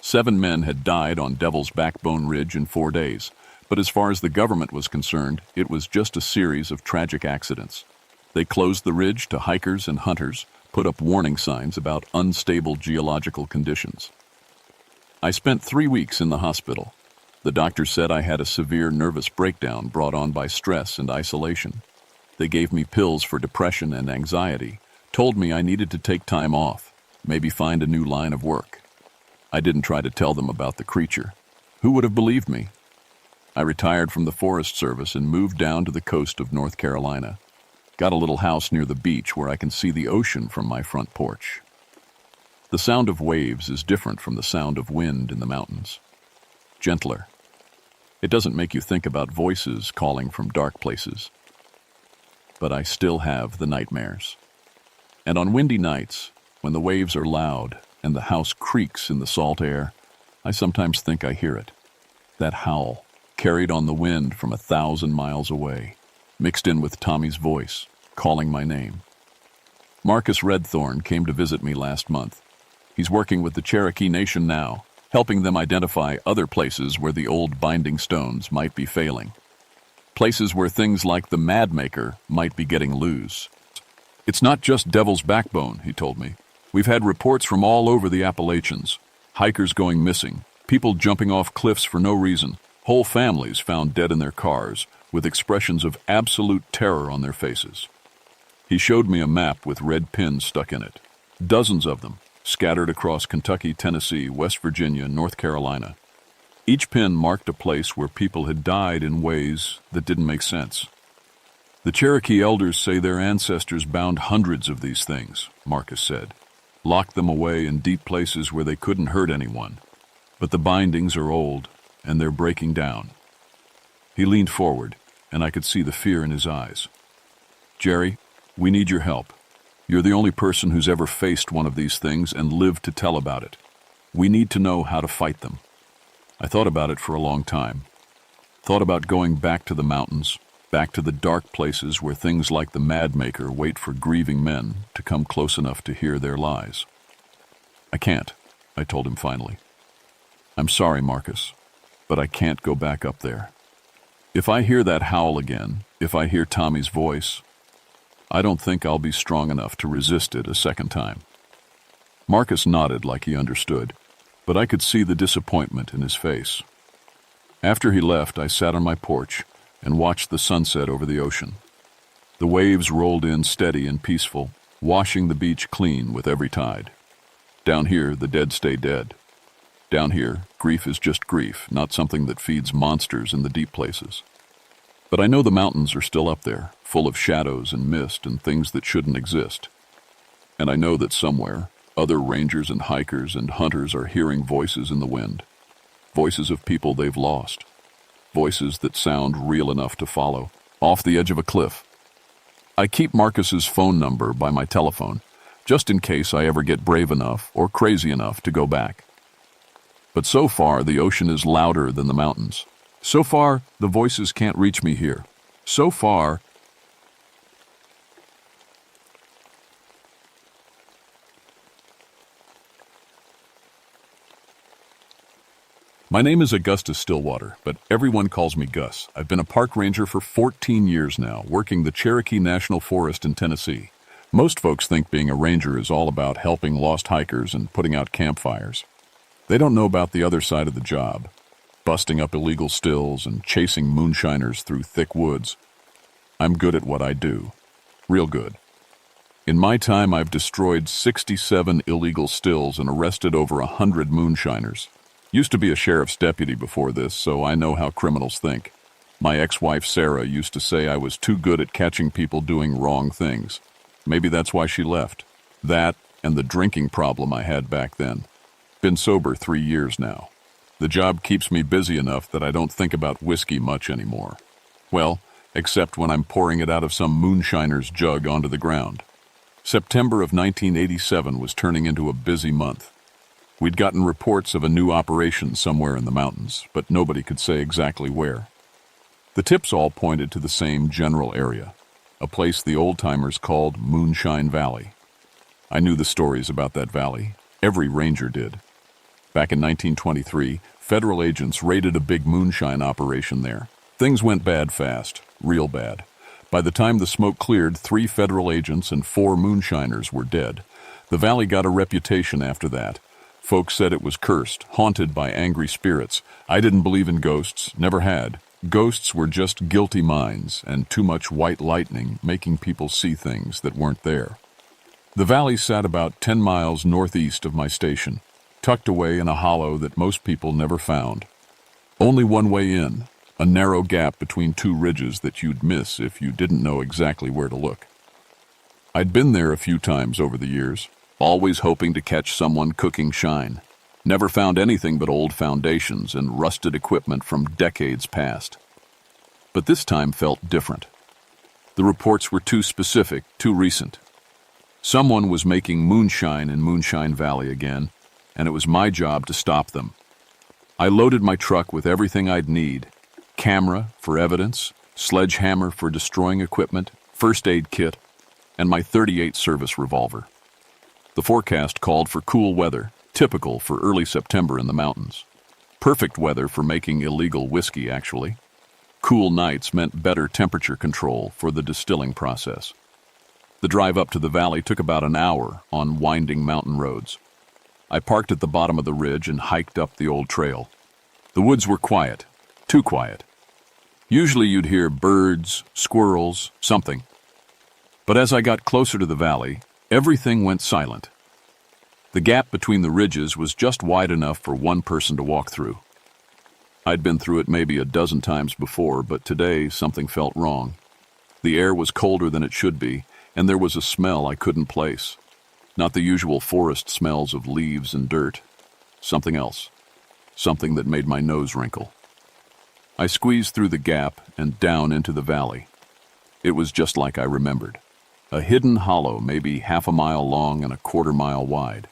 7 men had died on Devil's Backbone Ridge in 4 days, but as far as the government was concerned, it was just a series of tragic accidents. They closed the ridge to hikers and hunters, put up warning signs about unstable geological conditions. I spent 3 weeks in the hospital. The doctor said I had a severe nervous breakdown brought on by stress and isolation. They gave me pills for depression and anxiety, told me I needed to take time off, maybe find a new line of work. I didn't try to tell them about the creature. Who would have believed me? I retired from the Forest Service and moved down to the coast of North Carolina. Got a little house near the beach where I can see the ocean from my front porch. The sound of waves is different from the sound of wind in the mountains. Gentler. It doesn't make you think about voices calling from dark places. But I still have the nightmares. And on windy nights, when the waves are loud and the house creaks in the salt air, I sometimes think I hear it. That howl, carried on the wind from 1,000 miles away, mixed in with Tommy's voice, calling my name. Marcus Redthorn came to visit me last month. He's working with the Cherokee Nation now, helping them identify other places where the old binding stones might be failing. Places where things like the Mad Maker might be getting loose. It's not just Devil's Backbone, he told me. We've had reports from all over the Appalachians. Hikers going missing, people jumping off cliffs for no reason, whole families found dead in their cars, with expressions of absolute terror on their faces. He showed me a map with red pins stuck in it. Dozens of them, scattered across Kentucky, Tennessee, West Virginia, North Carolina. Each pin marked a place where people had died in ways that didn't make sense. The Cherokee elders say their ancestors bound hundreds of these things, Marcus said, locked them away in deep places where they couldn't hurt anyone. But the bindings are old, and they're breaking down. He leaned forward, and I could see the fear in his eyes. Jerry, we need your help. You're the only person who's ever faced one of these things and lived to tell about it. We need to know how to fight them. I thought about it for a long time. Thought about going back to the mountains, back to the dark places where things like the Mad Maker wait for grieving men to come close enough to hear their lies. I can't, I told him finally. I'm sorry, Marcus, but I can't go back up there. If I hear that howl again, if I hear Tommy's voice, I don't think I'll be strong enough to resist it a second time. Marcus nodded like he understood, but I could see the disappointment in his face. After he left, I sat on my porch and watched the sunset over the ocean. The waves rolled in steady and peaceful, washing the beach clean with every tide. Down here, the dead stay dead. Down here, grief is just grief, not something that feeds monsters in the deep places. But I know the mountains are still up there, full of shadows and mist and things that shouldn't exist. And I know that somewhere, other rangers and hikers and hunters are hearing voices in the wind. Voices of people they've lost. Voices that sound real enough to follow, off the edge of a cliff. I keep Marcus's phone number by my telephone, just in case I ever get brave enough or crazy enough to go back. But so far, the ocean is louder than the mountains. So far, the voices can't reach me here. So far, my name is Augustus Stillwater, but everyone calls me Gus. I've been a park ranger for 14 years now, working the Cherokee National Forest in Tennessee. Most folks think being a ranger is all about helping lost hikers and putting out campfires. They don't know about the other side of the job, busting up illegal stills and chasing moonshiners through thick woods. I'm good at what I do. Real good. In my time, I've destroyed 67 illegal stills and arrested over 100 moonshiners. Used to be a sheriff's deputy before this, so I know how criminals think. My ex-wife Sarah used to say I was too good at catching people doing wrong things. Maybe that's why she left. That and the drinking problem I had back then. Been sober 3 years now. The job keeps me busy enough that I don't think about whiskey much anymore. Well, except when I'm pouring it out of some moonshiner's jug onto the ground. September of 1987 was turning into a busy month. We'd gotten reports of a new operation somewhere in the mountains, but nobody could say exactly where. The tips all pointed to the same general area, a place the old-timers called Moonshine Valley. I knew the stories about that valley. Every ranger did. Back in 1923, federal agents raided a big moonshine operation there. Things went bad fast, real bad. By the time the smoke cleared, 3 federal agents and 4 moonshiners were dead. The valley got a reputation after that. Folks said it was cursed, haunted by angry spirits. I didn't believe in ghosts, never had. Ghosts were just guilty minds and too much white lightning making people see things that weren't there. The valley sat about 10 miles northeast of my station, tucked away in a hollow that most people never found. Only one way in, a narrow gap between 2 ridges that you'd miss if you didn't know exactly where to look. I'd been there a few times over the years, always hoping to catch someone cooking shine. Never found anything but old foundations and rusted equipment from decades past. But this time felt different. The reports were too specific, too recent. Someone was making moonshine in Moonshine Valley again, and it was my job to stop them. I loaded my truck with everything I'd need: camera for evidence, sledgehammer for destroying equipment, first aid kit, and my .38 service revolver. The forecast called for cool weather, typical for early September in the mountains. Perfect weather for making illegal whiskey, actually. Cool nights meant better temperature control for the distilling process. The drive up to the valley took about an hour on winding mountain roads. I parked at the bottom of the ridge and hiked up the old trail. The woods were quiet, too quiet. Usually you'd hear birds, squirrels, something. But as I got closer to the valley, everything went silent. The gap between the ridges was just wide enough for one person to walk through. I'd been through it maybe a dozen times before, but today something felt wrong. The air was colder than it should be, and there was a smell I couldn't place. Not the usual forest smells of leaves and dirt. Something else. Something that made my nose wrinkle. I squeezed through the gap and down into the valley. It was just like I remembered. A hidden hollow, maybe half a mile long and a quarter-mile wide.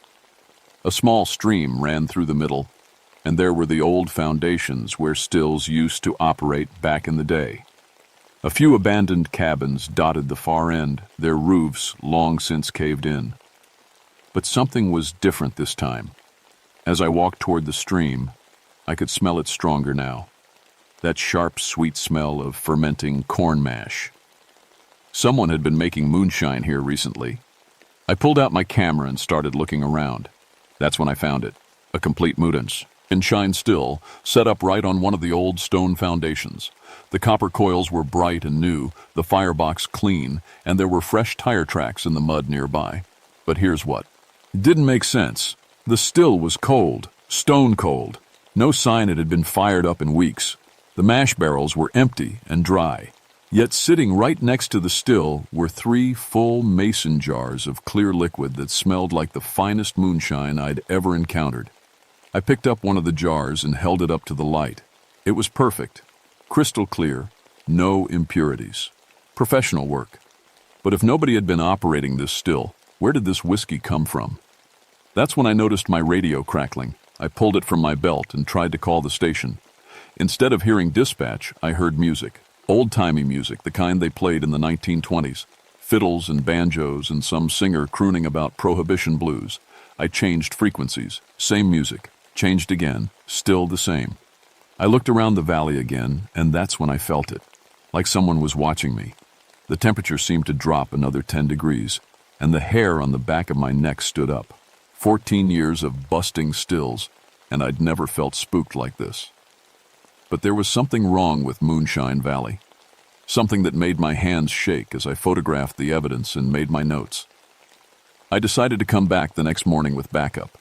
A small stream ran through the middle, and there were the old foundations where stills used to operate back in the day. A few abandoned cabins dotted the far end, their roofs long since caved in. But something was different this time. As I walked toward the stream, I could smell it stronger now. That sharp, sweet smell of fermenting corn mash. Someone had been making moonshine here recently. I pulled out my camera and started looking around. That's when I found it, a complete moonshine. Shine still, set up right on one of the old stone foundations. The copper coils were bright and new, the firebox clean, and there were fresh tire tracks in the mud nearby. But here's what. It didn't make sense. The still was cold, stone cold. No sign it had been fired up in weeks. The mash barrels were empty and dry. Yet sitting right next to the still were 3 full mason jars of clear liquid that smelled like the finest moonshine I'd ever encountered. I picked up one of the jars and held it up to the light. It was perfect, crystal clear, no impurities. Professional work. But if nobody had been operating this still, where did this whiskey come from? That's when I noticed my radio crackling. I pulled it from my belt and tried to call the station. Instead of hearing dispatch, I heard music. Old-timey music, the kind they played in the 1920s. Fiddles and banjos and some singer crooning about Prohibition blues. I changed frequencies. Same music. Changed again. Still the same. I looked around the valley again, and that's when I felt it. Like someone was watching me. The temperature seemed to drop another 10 degrees. and the hair on the back of my neck stood up. 14 years of busting stills, and I'd never felt spooked like this. But there was something wrong with Moonshine Valley. Something that made my hands shake as I photographed the evidence and made my notes. I decided to come back the next morning with backup.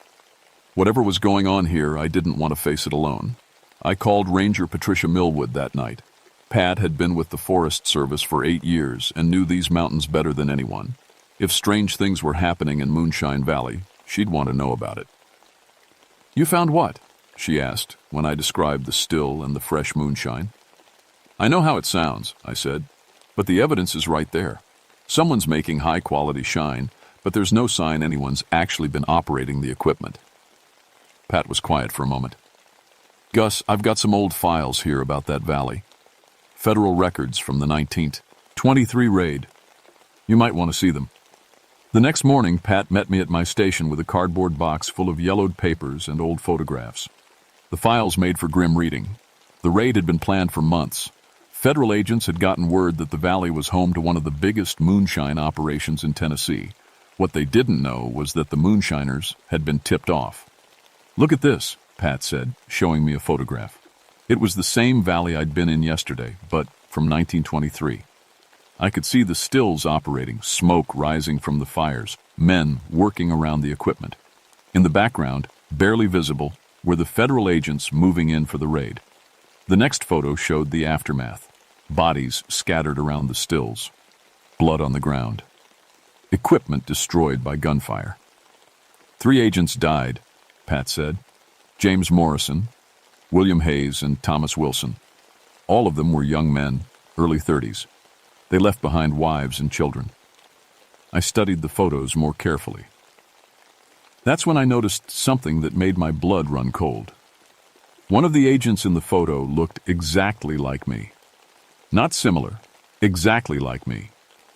Whatever was going on here, I didn't want to face it alone. I called Ranger Patricia Millwood that night. Pat had been with the Forest Service for 8 years and knew these mountains better than anyone. If strange things were happening in Moonshine Valley, she'd want to know about it. "You found what?" she asked when I described the still and the fresh moonshine. "I know how it sounds," I said, "but the evidence is right there. Someone's making high-quality shine, but there's no sign anyone's actually been operating the equipment." Pat was quiet for a moment. "Gus, I've got some old files here about that valley. Federal records from the 1923 raid. You might want to see them." The next morning, Pat met me at my station with a cardboard box full of yellowed papers and old photographs. The files made for grim reading. The raid had been planned for months. Federal agents had gotten word that the valley was home to one of the biggest moonshine operations in Tennessee. What they didn't know was that the moonshiners had been tipped off. "Look at this," Pat said, showing me a photograph. It was the same valley I'd been in yesterday, but from 1923. I could see the stills operating, smoke rising from the fires, men working around the equipment. In the background, barely visible, were the federal agents moving in for the raid. The next photo showed the aftermath. Bodies scattered around the stills. Blood on the ground. Equipment destroyed by gunfire. 3 agents died, Pat said. James Morrison, William Hayes, and Thomas Wilson. All of them were young men, early 30s. They left behind wives and children. I studied the photos more carefully. That's when I noticed something that made my blood run cold. One of the agents in the photo looked exactly like me. Not similar, exactly like me.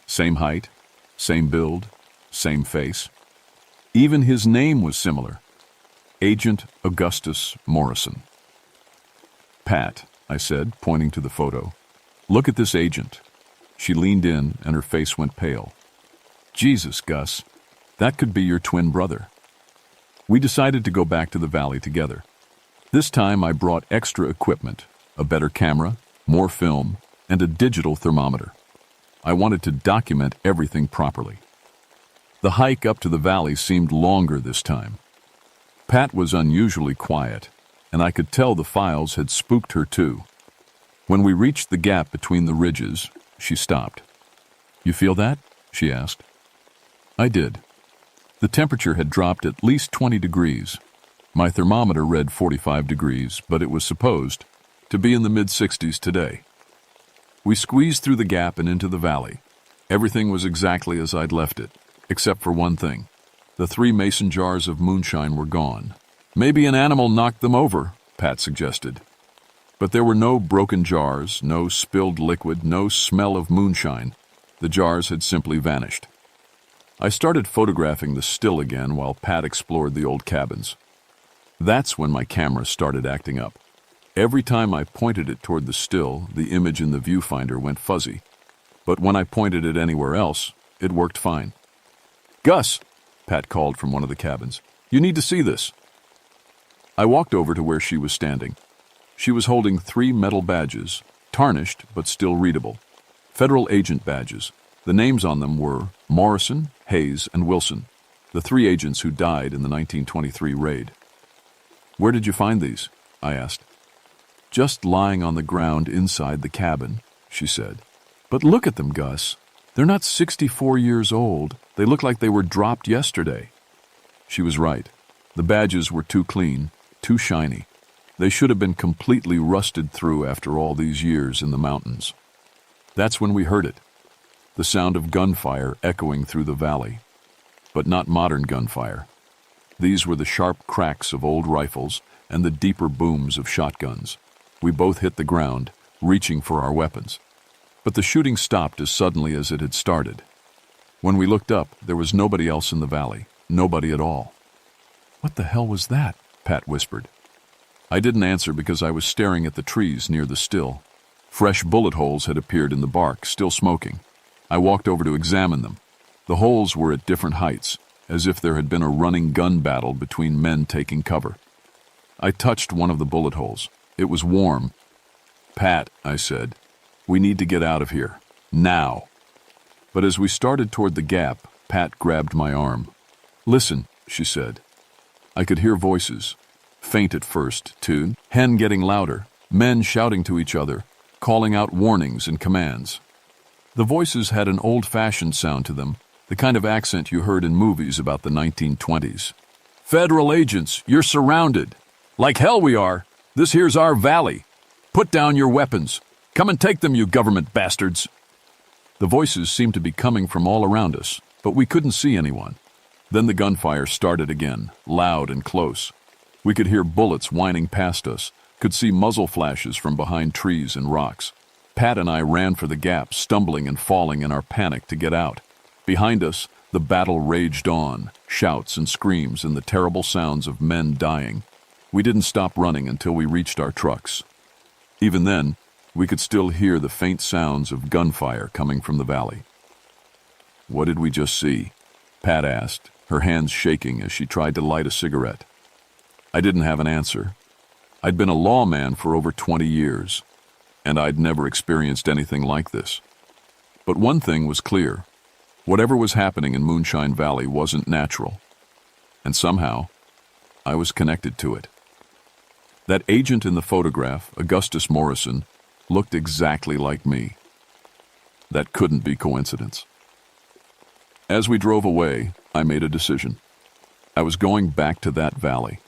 Same height, same build, same face. Even his name was similar. Agent Augustus Morrison. "Pat," I said, pointing to the photo, "look at this agent." She leaned in and her face went pale. "Jesus, Gus, that could be your twin brother." We decided to go back to the valley together. This time I brought extra equipment, a better camera, more film, and a digital thermometer. I wanted to document everything properly. The hike up to the valley seemed longer this time. Pat was unusually quiet, and I could tell the files had spooked her too. When we reached the gap between the ridges, she stopped. "You feel that?" she asked. I did. The temperature had dropped at least 20 degrees. My thermometer read 45 degrees, but it was supposed to be in the mid-60s today. We squeezed through the gap and into the valley. Everything was exactly as I'd left it, except for one thing. The 3 mason jars of moonshine were gone. "Maybe an animal knocked them over," Pat suggested. But there were no broken jars, no spilled liquid, no smell of moonshine. The jars had simply vanished. I started photographing the still again while Pat explored the old cabins. That's when my camera started acting up. Every time I pointed it toward the still, the image in the viewfinder went fuzzy. But when I pointed it anywhere else, it worked fine. "Gus," Pat called from one of the cabins, "you need to see this." I walked over to where she was standing. She was holding 3 metal badges, tarnished but still readable. Federal agent badges. The names on them were Morrison, Hayes, and Wilson, the 3 agents who died in the 1923 raid. "Where did you find these?" I asked. "Just lying on the ground inside the cabin," she said. "But look at them, Gus. They're not 64 years old. They look like they were dropped yesterday." She was right. The badges were too clean, too shiny. They should have been completely rusted through after all these years in the mountains. That's when we heard it. The sound of gunfire echoing through the valley. But not modern gunfire. These were the sharp cracks of old rifles and the deeper booms of shotguns. We both hit the ground, reaching for our weapons. But the shooting stopped as suddenly as it had started. When we looked up, there was nobody else in the valley. Nobody at all. "What the hell was that?" Pat whispered. I didn't answer because I was staring at the trees near the still. Fresh bullet holes had appeared in the bark, still smoking. I walked over to examine them. The holes were at different heights, as if there had been a running gun battle between men taking cover. I touched one of the bullet holes. It was warm. "Pat," I said, "we need to get out of here. Now." But as we started toward the gap, Pat grabbed my arm. "Listen," she said. I could hear voices, faint at first, too, hen getting louder, men shouting to each other, calling out warnings and commands. The voices had an old-fashioned sound to them, the kind of accent you heard in movies about the 1920s. "Federal agents, you're surrounded. Like hell we are. This here's our valley. Put down your weapons. Come and take them, you government bastards." The voices seemed to be coming from all around us, but we couldn't see anyone. Then the gunfire started again, loud and close. We could hear bullets whining past us, could see muzzle flashes from behind trees and rocks. Pat and I ran for the gap, stumbling and falling in our panic to get out. Behind us, the battle raged on, shouts and screams and the terrible sounds of men dying. We didn't stop running until we reached our trucks. Even then, we could still hear the faint sounds of gunfire coming from the valley. "What did we just see?" Pat asked, her hands shaking as she tried to light a cigarette. I didn't have an answer. I'd been a lawman for over 20 years, and I'd never experienced anything like this. But one thing was clear. Whatever was happening in Moonshine Valley wasn't natural. And somehow, I was connected to it. That agent in the photograph, Augustus Morrison, looked exactly like me. That couldn't be coincidence. As we drove away, I made a decision. I was going back to that valley.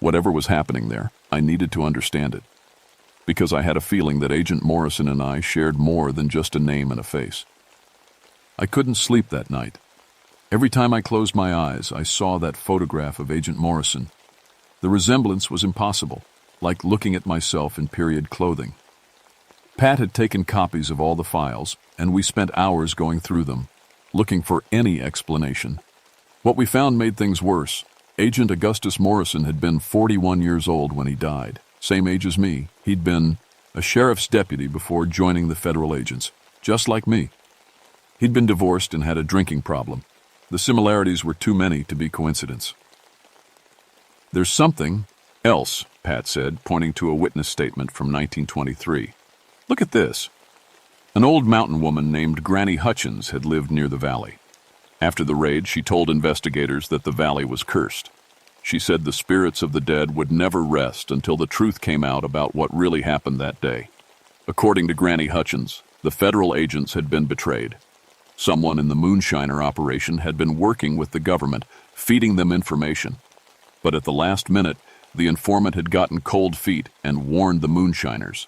Whatever was happening there, I needed to understand it. Because I had a feeling that Agent Morrison and I shared more than just a name and a face. I couldn't sleep that night. Every time I closed my eyes, I saw that photograph of Agent Morrison. The resemblance was impossible, like looking at myself in period clothing. Pat had taken copies of all the files, and we spent hours going through them, looking for any explanation. What we found made things worse. Agent Augustus Morrison had been 41 years old when he died, same age as me. He'd been a sheriff's deputy before joining the federal agents, just like me. He'd been divorced and had a drinking problem. The similarities were too many to be coincidence. "There's something else," Pat said, pointing to a witness statement from 1923. "Look at this." An old mountain woman named Granny Hutchins had lived near the valley. After the raid, she told investigators that the valley was cursed. She said the spirits of the dead would never rest until the truth came out about what really happened that day. According to Granny Hutchins, the federal agents had been betrayed. Someone in the Moonshiner operation had been working with the government, feeding them information. But at the last minute, the informant had gotten cold feet and warned the Moonshiners.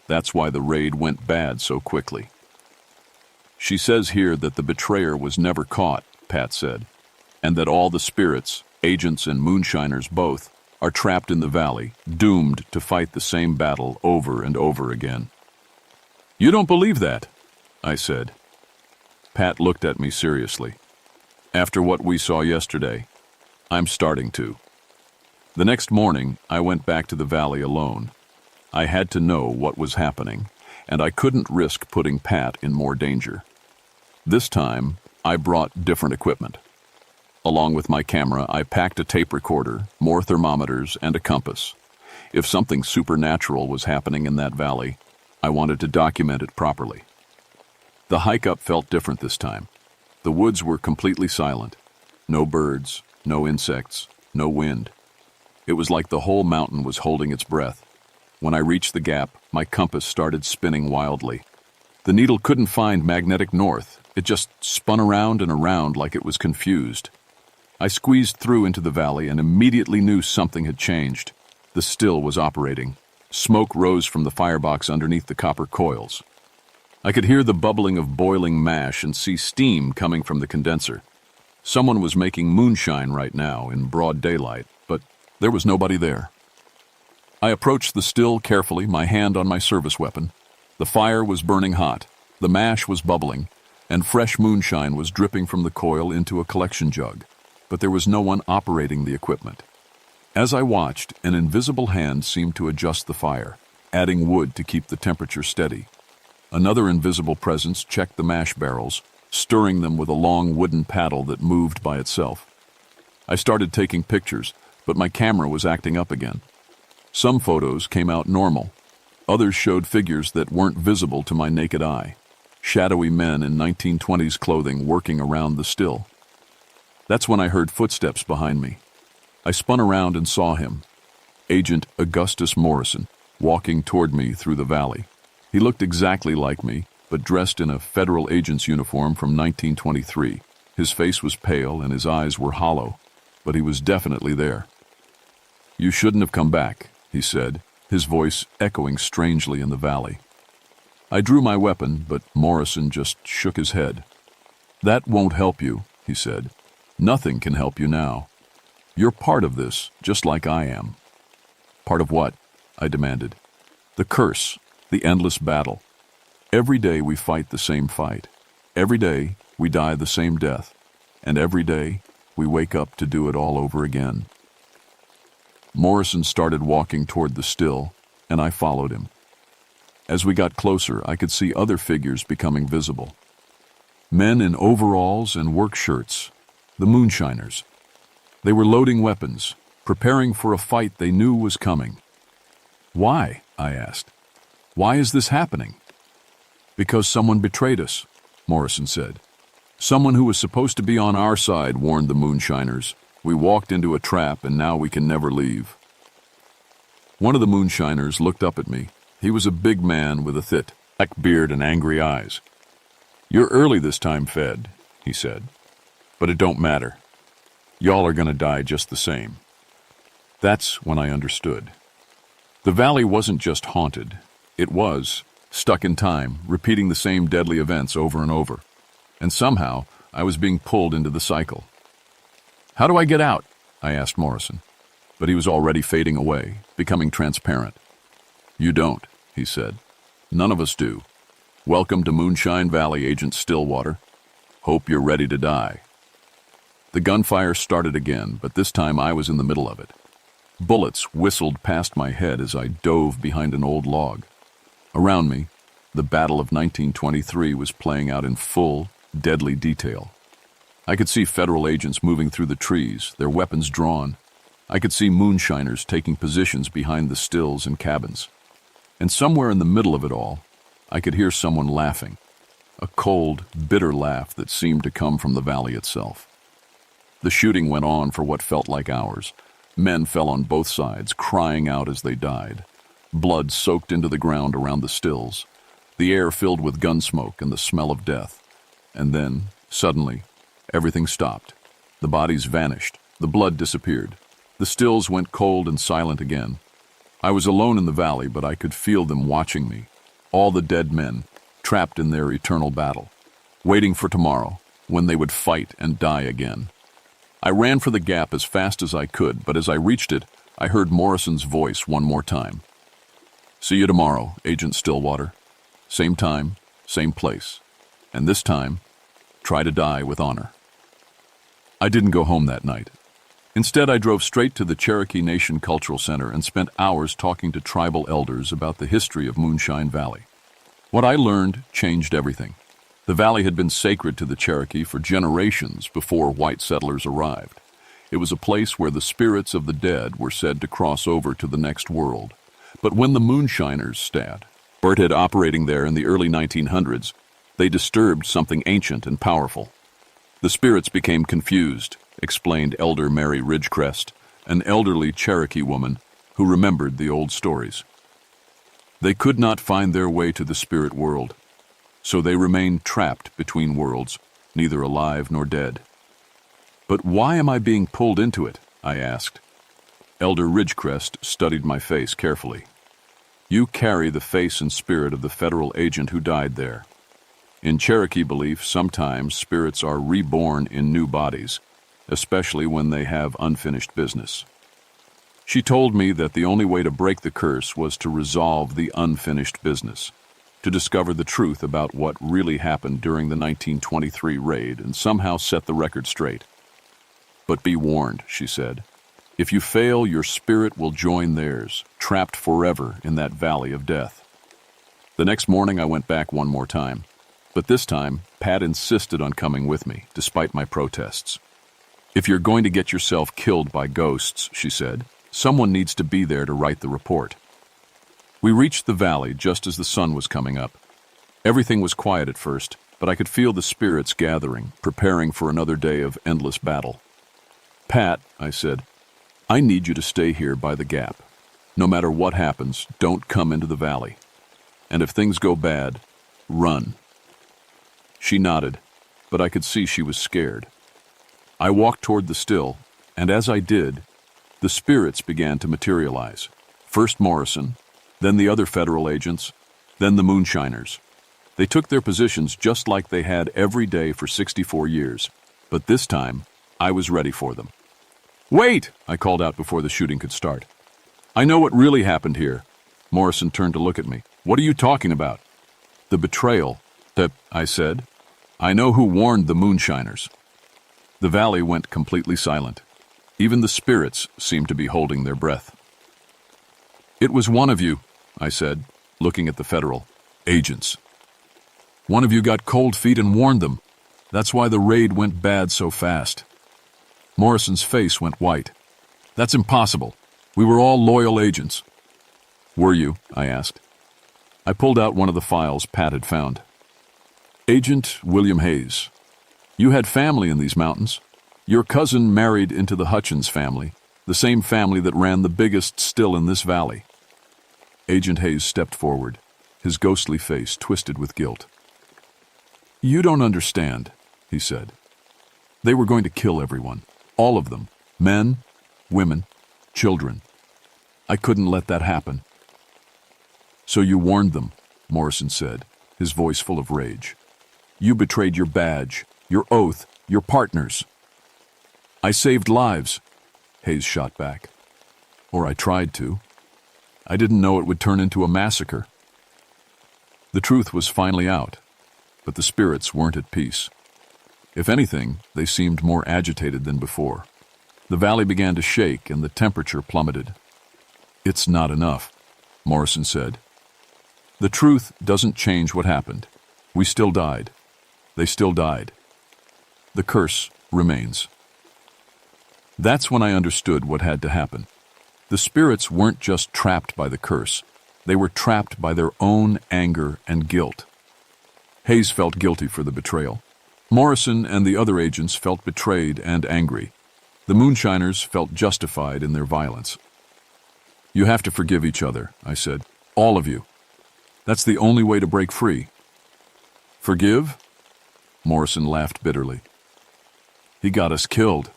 That's why the raid went bad so quickly. She says here that the betrayer was never caught, Pat said, and that all the spirits, agents and Moonshiners both, are trapped in the valley, doomed to fight the same battle over and over again. "You don't believe that?" I said. Pat looked at me seriously. "After what we saw yesterday, I'm starting to." The next morning, I went back to the valley alone. I had to know what was happening, and I couldn't risk putting Pat in more danger. This time, I brought different equipment. Along with my camera, I packed a tape recorder, more thermometers, and a compass. If something supernatural was happening in that valley, I wanted to document it properly. The hike up felt different this time. The woods were completely silent. No birds, no insects, no wind. It was like the whole mountain was holding its breath. When I reached the gap, my compass started spinning wildly. The needle couldn't find magnetic north. It just spun around and around like it was confused. I squeezed through into the valley and immediately knew something had changed. The still was operating. Smoke rose from the firebox underneath the copper coils. I could hear the bubbling of boiling mash and see steam coming from the condenser. Someone was making moonshine right now in broad daylight, but there was nobody there. I approached the still carefully, my hand on my service weapon. The fire was burning hot, the mash was bubbling, and fresh moonshine was dripping from the coil into a collection jug, but there was no one operating the equipment. As I watched, an invisible hand seemed to adjust the fire, adding wood to keep the temperature steady. Another invisible presence checked the mash barrels, stirring them with a long wooden paddle that moved by itself. I started taking pictures, but my camera was acting up again. Some photos came out normal. Others showed figures that weren't visible to my naked eye. Shadowy men in 1920s clothing working around the still. That's when I heard footsteps behind me. I spun around and saw him, Agent Augustus Morrison, walking toward me through the valley. He looked exactly like me, but dressed in a federal agent's uniform from 1923. His face was pale and his eyes were hollow, but he was definitely there. "You shouldn't have come back," he said, his voice echoing strangely in the valley. I drew my weapon, but Morrison just shook his head. "That won't help you," he said. "Nothing can help you now. You're part of this, just like I am." "Part of what?" I demanded. "The curse, the endless battle. Every day we fight the same fight. Every day we die the same death. And every day we wake up to do it all over again." Morrison started walking toward the still, and I followed him. As we got closer, I could see other figures becoming visible. Men in overalls and work shirts, the moonshiners. They were loading weapons, preparing for a fight they knew was coming. "Why?" I asked. "Why is this happening?" "Because someone betrayed us," Morrison said. "Someone who was supposed to be on our side warned the moonshiners. We walked into a trap and now we can never leave." One of the moonshiners looked up at me. He was a big man with a thick black beard and angry eyes. "You're early this time, Fed," he said. "But it don't matter. Y'all are gonna die just the same." That's when I understood. The valley wasn't just haunted. It was stuck in time, repeating the same deadly events over and over. And somehow, I was being pulled into the cycle. "How do I get out?" I asked Morrison. But he was already fading away, becoming transparent. "You don't," he said. "None of us do. Welcome to Moonshine Valley, Agent Stillwater. Hope you're ready to die." The gunfire started again, but this time I was in the middle of it. Bullets whistled past my head as I dove behind an old log. Around me, the Battle of 1923 was playing out in full, deadly detail. I could see federal agents moving through the trees, their weapons drawn. I could see moonshiners taking positions behind the stills and cabins. And somewhere in the middle of it all, I could hear someone laughing, a cold, bitter laugh that seemed to come from the valley itself. The shooting went on for what felt like hours. Men fell on both sides, crying out as they died. Blood soaked into the ground around the stills, the air filled with gun smoke and the smell of death. And then, suddenly, everything stopped. The bodies vanished. The blood disappeared. The stills went cold and silent again. I was alone in the valley, but I could feel them watching me. All the dead men, trapped in their eternal battle, waiting for tomorrow, when they would fight and die again. I ran for the gap as fast as I could, but as I reached it, I heard Morrison's voice one more time. "See you tomorrow, Agent Stillwater. Same time, same place. And this time, try to die with honor." I didn't go home that night. Instead, I drove straight to the Cherokee Nation Cultural Center and spent hours talking to tribal elders about the history of Moonshine Valley. What I learned changed everything. The valley had been sacred to the Cherokee for generations before white settlers arrived. It was a place where the spirits of the dead were said to cross over to the next world. But when the moonshiners started operating there in the early 1900s, they disturbed something ancient and powerful. The spirits became confused, explained Elder Mary Ridgecrest, an elderly Cherokee woman who remembered the old stories. They could not find their way to the spirit world, so they remained trapped between worlds, neither alive nor dead. "But why am I being pulled into it?" I asked. Elder Ridgecrest studied my face carefully. "You carry the face and spirit of the federal agent who died there. In Cherokee belief, sometimes spirits are reborn in new bodies, especially when they have unfinished business." She told me that the only way to break the curse was to resolve the unfinished business, to discover the truth about what really happened during the 1923 raid and somehow set the record straight. "But be warned," she said. "If you fail, your spirit will join theirs, trapped forever in that valley of death." The next morning I went back one more time. But this time, Pat insisted on coming with me, despite my protests. "If you're going to get yourself killed by ghosts," she said, "someone needs to be there to write the report." We reached the valley just as the sun was coming up. Everything was quiet at first, but I could feel the spirits gathering, preparing for another day of endless battle. "Pat," I said, "I need you to stay here by the gap. No matter what happens, don't come into the valley. And if things go bad, run." She nodded, but I could see she was scared. I walked toward the still, and as I did, the spirits began to materialize. First Morrison, then the other federal agents, then the moonshiners. They took their positions just like they had every day for 64 years, but this time, I was ready for them. "Wait!" I called out before the shooting could start. "I know what really happened here." Morrison turned to look at me. "What are you talking about?" "The betrayal," I said. "I know who warned the moonshiners." The valley went completely silent. Even the spirits seemed to be holding their breath. "It was one of you," I said, looking at the federal agents. "One of you got cold feet and warned them. That's why the raid went bad so fast." Morrison's face went white. "That's impossible. We were all loyal agents." "Were you?" I asked. I pulled out one of the files Pat had found. "Agent William Hayes, you had family in these mountains. Your cousin married into the Hutchins family, the same family that ran the biggest still in this valley." Agent Hayes stepped forward, his ghostly face twisted with guilt. "You don't understand," he said. "They were going to kill everyone, all of them, men, women, children. I couldn't let that happen." "So you warned them," Morrison said, his voice full of rage. "You betrayed your badge, your oath, your partners." "I saved lives," Hayes shot back. "Or I tried to. I didn't know it would turn into a massacre." The truth was finally out, but the spirits weren't at peace. If anything, they seemed more agitated than before. The valley began to shake and the temperature plummeted. "It's not enough," Morrison said. "The truth doesn't change what happened. We still died. They still died. The curse remains." That's when I understood what had to happen. The spirits weren't just trapped by the curse. They were trapped by their own anger and guilt. Hayes felt guilty for the betrayal. Morrison and the other agents felt betrayed and angry. The moonshiners felt justified in their violence. "You have to forgive each other," I said. "All of you. That's the only way to break free." "Forgive?" Morrison laughed bitterly. "He got us killed."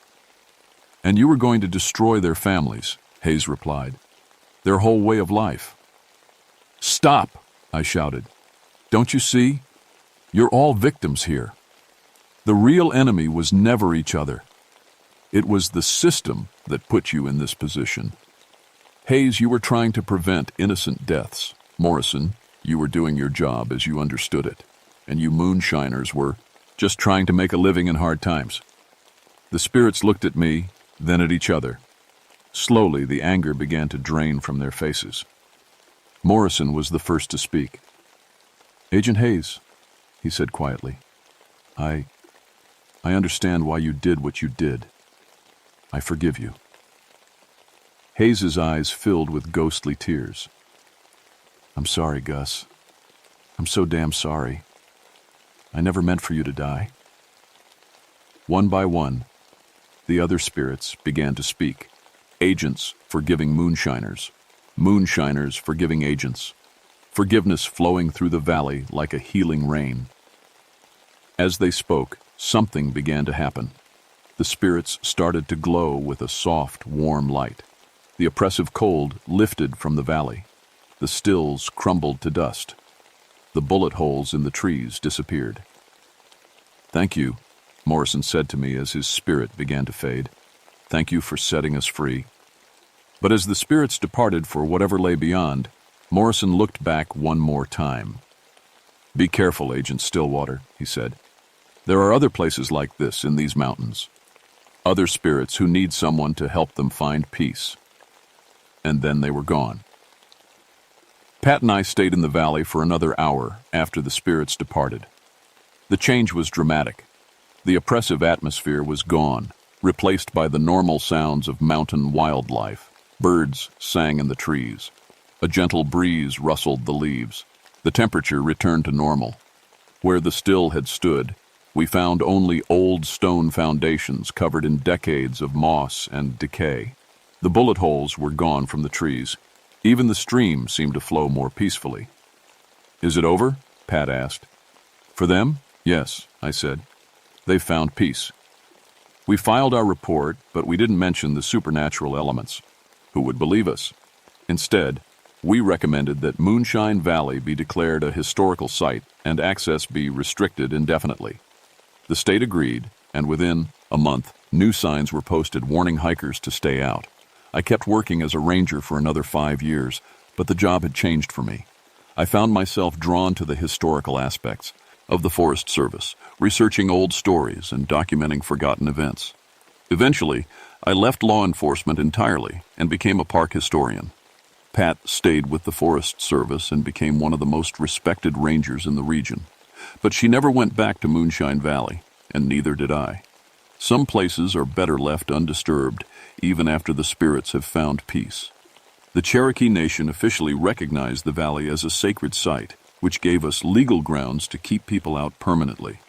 "And you were going to destroy their families," Hayes replied. "Their whole way of life." "Stop!" I shouted. "Don't you see? You're all victims here. The real enemy was never each other. It was the system that put you in this position. Hayes, you were trying to prevent innocent deaths. Morrison, you were doing your job as you understood it. And you moonshiners were just trying to make a living in hard times." The spirits looked at me, then at each other. Slowly, the anger began to drain from their faces. Morrison was the first to speak. "Agent Hayes," he said quietly, I understand why you did what you did. I forgive you." Hayes's eyes filled with ghostly tears. "I'm sorry, Gus. I'm so damn sorry. I never meant for you to die." One by one, the other spirits began to speak. Agents forgiving moonshiners. Moonshiners forgiving agents. Forgiveness flowing through the valley like a healing rain. As they spoke, something began to happen. The spirits started to glow with a soft, warm light. The oppressive cold lifted from the valley. The stills crumbled to dust. The bullet holes in the trees disappeared. "Thank you," Morrison said to me as his spirit began to fade. "Thank you for setting us free." But as the spirits departed for whatever lay beyond, Morrison looked back one more time. "Be careful, Agent Stillwater," he said. "There are other places like this in these mountains. Other spirits who need someone to help them find peace." And then they were gone. Pat and I stayed in the valley for another hour after the spirits departed. The change was dramatic. The oppressive atmosphere was gone, replaced by the normal sounds of mountain wildlife. Birds sang in the trees. A gentle breeze rustled the leaves. The temperature returned to normal. Where the still had stood, we found only old stone foundations covered in decades of moss and decay. The bullet holes were gone from the trees. Even the stream seemed to flow more peacefully. "Is it over?" Pat asked. "For them? Yes," I said. "They've found peace." We filed our report, but we didn't mention the supernatural elements. Who would believe us? Instead, we recommended that Moonshine Valley be declared a historical site and access be restricted indefinitely. The state agreed, and within a month, new signs were posted warning hikers to stay out. I kept working as a ranger for another 5 years, but the job had changed for me. I found myself drawn to the historical aspects of the Forest Service, researching old stories and documenting forgotten events. Eventually, I left law enforcement entirely and became a park historian. Pat stayed with the Forest Service and became one of the most respected rangers in the region. But she never went back to Moonshine Valley, and neither did I. Some places are better left undisturbed, even after the spirits have found peace. The Cherokee Nation officially recognized the valley as a sacred site, which gave us legal grounds to keep people out permanently.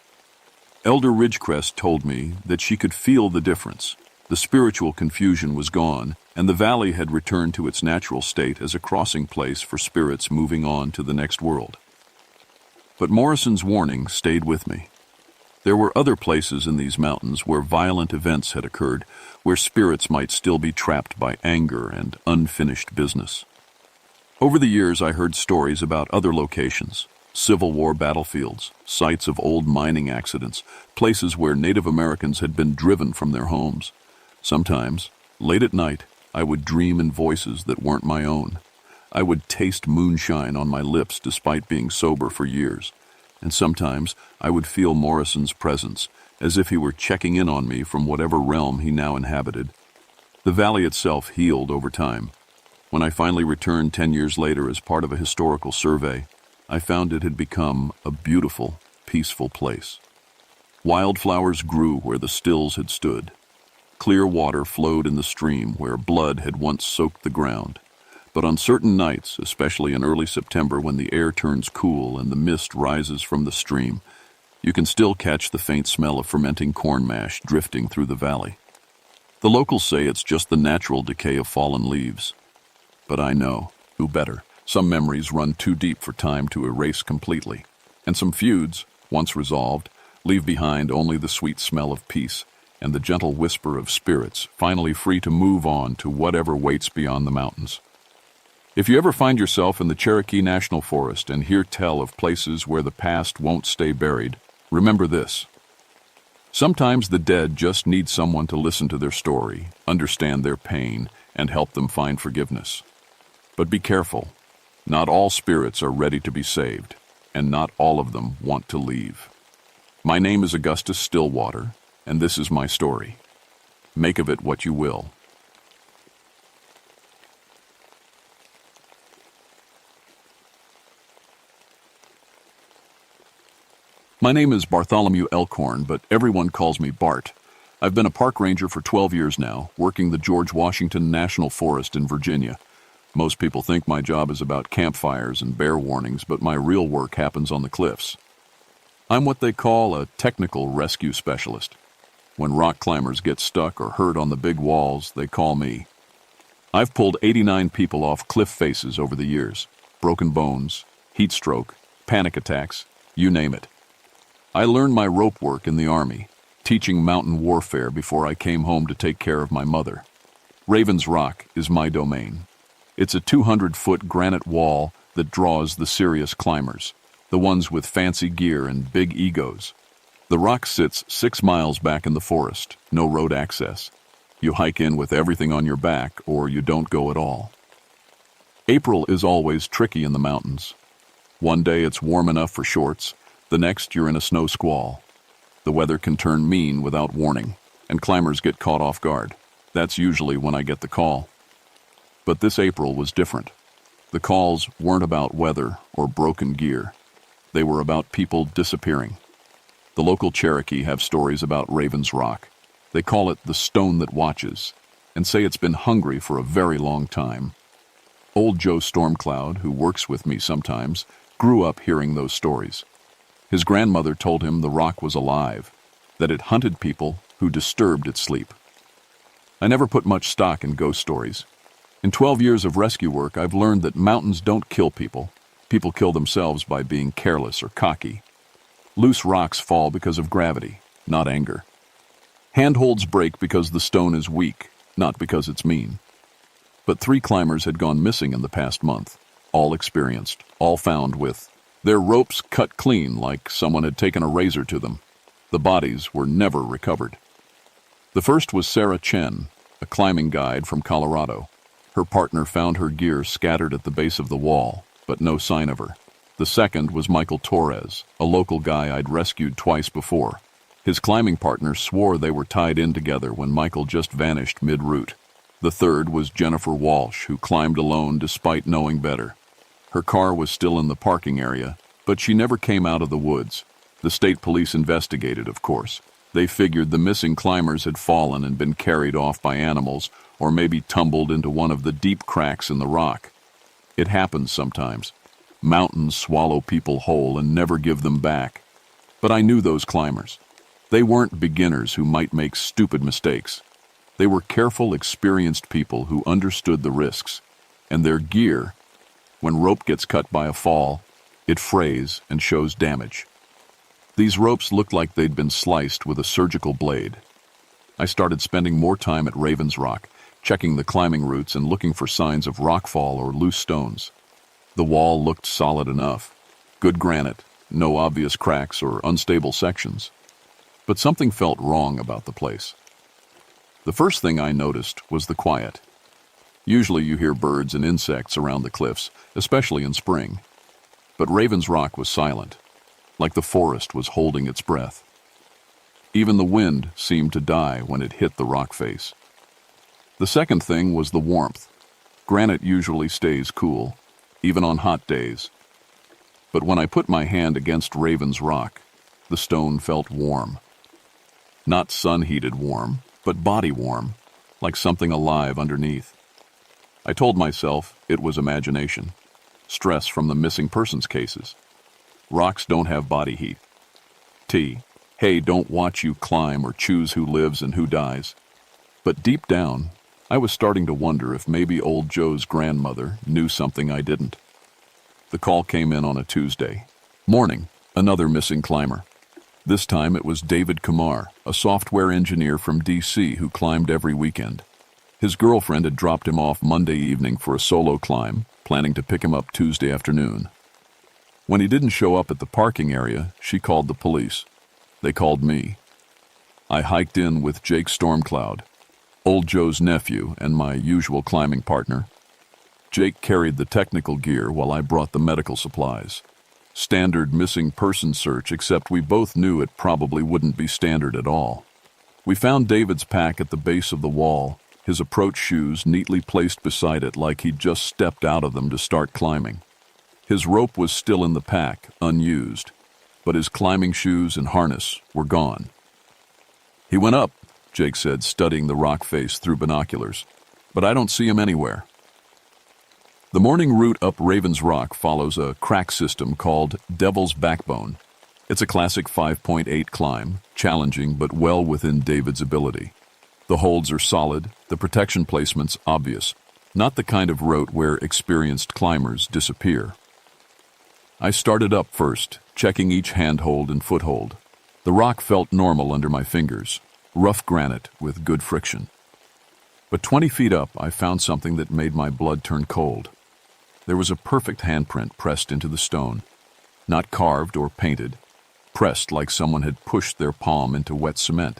Elder Ridgecrest told me that she could feel the difference. The spiritual confusion was gone, and the valley had returned to its natural state as a crossing place for spirits moving on to the next world. But Morrison's warning stayed with me. There were other places in these mountains where violent events had occurred, where spirits might still be trapped by anger and unfinished business. Over the years, I heard stories about other locations, Civil War battlefields, sites of old mining accidents, places where Native Americans had been driven from their homes. Sometimes, late at night, I would dream in voices that weren't my own. I would taste moonshine on my lips despite being sober for years. And sometimes I would feel Morrison's presence, as if he were checking in on me from whatever realm he now inhabited. The valley itself healed over time. When I finally returned 10 years later as part of a historical survey, I found it had become a beautiful, peaceful place. Wildflowers grew where the stills had stood. Clear water flowed in the stream where blood had once soaked the ground. But on certain nights, especially in early September when the air turns cool and the mist rises from the stream, you can still catch the faint smell of fermenting corn mash drifting through the valley. The locals say it's just the natural decay of fallen leaves. But I know, who better? Some memories run too deep for time to erase completely, and some feuds, once resolved, leave behind only the sweet smell of peace and the gentle whisper of spirits finally free to move on to whatever waits beyond the mountains. If you ever find yourself in the Cherokee National Forest and hear tell of places where the past won't stay buried, remember this. Sometimes the dead just need someone to listen to their story, understand their pain, and help them find forgiveness. But be careful. Not all spirits are ready to be saved, and not all of them want to leave. My name is Augustus Stillwater, and this is my story. Make of it what you will. My name is Bartholomew Elkhorn, but everyone calls me Bart. I've been a park ranger for 12 years now, working the George Washington National Forest in Virginia. Most people think my job is about campfires and bear warnings, but my real work happens on the cliffs. I'm what they call a technical rescue specialist. When rock climbers get stuck or hurt on the big walls, they call me. I've pulled 89 people off cliff faces over the years. Broken bones, heat stroke, panic attacks, you name it. I learned my rope work in the Army, teaching mountain warfare before I came home to take care of my mother. Raven's Rock is my domain. It's a 200-foot granite wall that draws the serious climbers, the ones with fancy gear and big egos. The rock sits 6 miles back in the forest, no road access. You hike in with everything on your back, or you don't go at all. April is always tricky in the mountains. One day it's warm enough for shorts, the next you're in a snow squall. The weather can turn mean without warning, and climbers get caught off guard. That's usually when I get the call. But this April was different. The calls weren't about weather or broken gear. They were about people disappearing. The local Cherokee have stories about Raven's Rock. They call it the stone that watches, and say it's been hungry for a very long time. Old Joe Stormcloud, who works with me sometimes, grew up hearing those stories. His grandmother told him the rock was alive, that it hunted people who disturbed its sleep. I never put much stock in ghost stories. In 12 years of rescue work, I've learned that mountains don't kill people. People kill themselves by being careless or cocky. Loose rocks fall because of gravity, not anger. Handholds break because the stone is weak, not because it's mean. But 3 climbers had gone missing in the past month, all experienced, all found with their ropes cut clean like someone had taken a razor to them. The bodies were never recovered. The first was Sarah Chen, a climbing guide from Colorado. Her partner found her gear scattered at the base of the wall, but no sign of her. The second was Michael Torres, a local guy I'd rescued twice before. His climbing partner swore they were tied in together when Michael just vanished mid-route. The third was Jennifer Walsh, who climbed alone despite knowing better. Her car was still in the parking area, but she never came out of the woods. The state police investigated, of course. They figured the missing climbers had fallen and been carried off by animals, or maybe tumbled into one of the deep cracks in the rock. It happens sometimes. Mountains swallow people whole and never give them back. But I knew those climbers. They weren't beginners who might make stupid mistakes. They were careful, experienced people who understood the risks. And their gear, when rope gets cut by a fall, it frays and shows damage. These ropes looked like they'd been sliced with a surgical blade. I started spending more time at Raven's Rock, checking the climbing routes and looking for signs of rockfall or loose stones. The wall looked solid enough. Good granite, no obvious cracks or unstable sections. But something felt wrong about the place. The first thing I noticed was the quiet. Usually you hear birds and insects around the cliffs, especially in spring. But Raven's Rock was silent, like the forest was holding its breath. Even the wind seemed to die when it hit the rock face. The second thing was the warmth. Granite usually stays cool, even on hot days. But when I put my hand against Raven's Rock, the stone felt warm. Not sun-heated warm, but body warm, like something alive underneath. I told myself it was imagination, stress from the missing persons cases. Rocks don't have body heat. Hey, don't watch you climb or choose who lives and who dies. But deep down, I was starting to wonder if maybe old Joe's grandmother knew something I didn't. The call came in on a Tuesday. Morning, another missing climber. This time it was David Kumar, a software engineer from D.C. who climbed every weekend. His girlfriend had dropped him off Monday evening for a solo climb, planning to pick him up Tuesday afternoon. When he didn't show up at the parking area, she called the police. They called me. I hiked in with Jake Stormcloud, old Joe's nephew and my usual climbing partner. Jake carried the technical gear while I brought the medical supplies. Standard missing person search, except we both knew it probably wouldn't be standard at all. We found David's pack at the base of the wall, his approach shoes neatly placed beside it like he'd just stepped out of them to start climbing. His rope was still in the pack, unused, but his climbing shoes and harness were gone. He went up, Jake said, studying the rock face through binoculars, but I don't see him anywhere. The morning route up Raven's Rock follows a crack system called Devil's Backbone. It's a classic 5.8 climb, challenging but well within David's ability. The holds are solid, the protection placement's obvious, not the kind of route where experienced climbers disappear. I started up first, checking each handhold and foothold. The rock felt normal under my fingers, rough granite with good friction. But 20 feet up, I found something that made my blood turn cold. There was a perfect handprint pressed into the stone, not carved or painted, pressed like someone had pushed their palm into wet cement.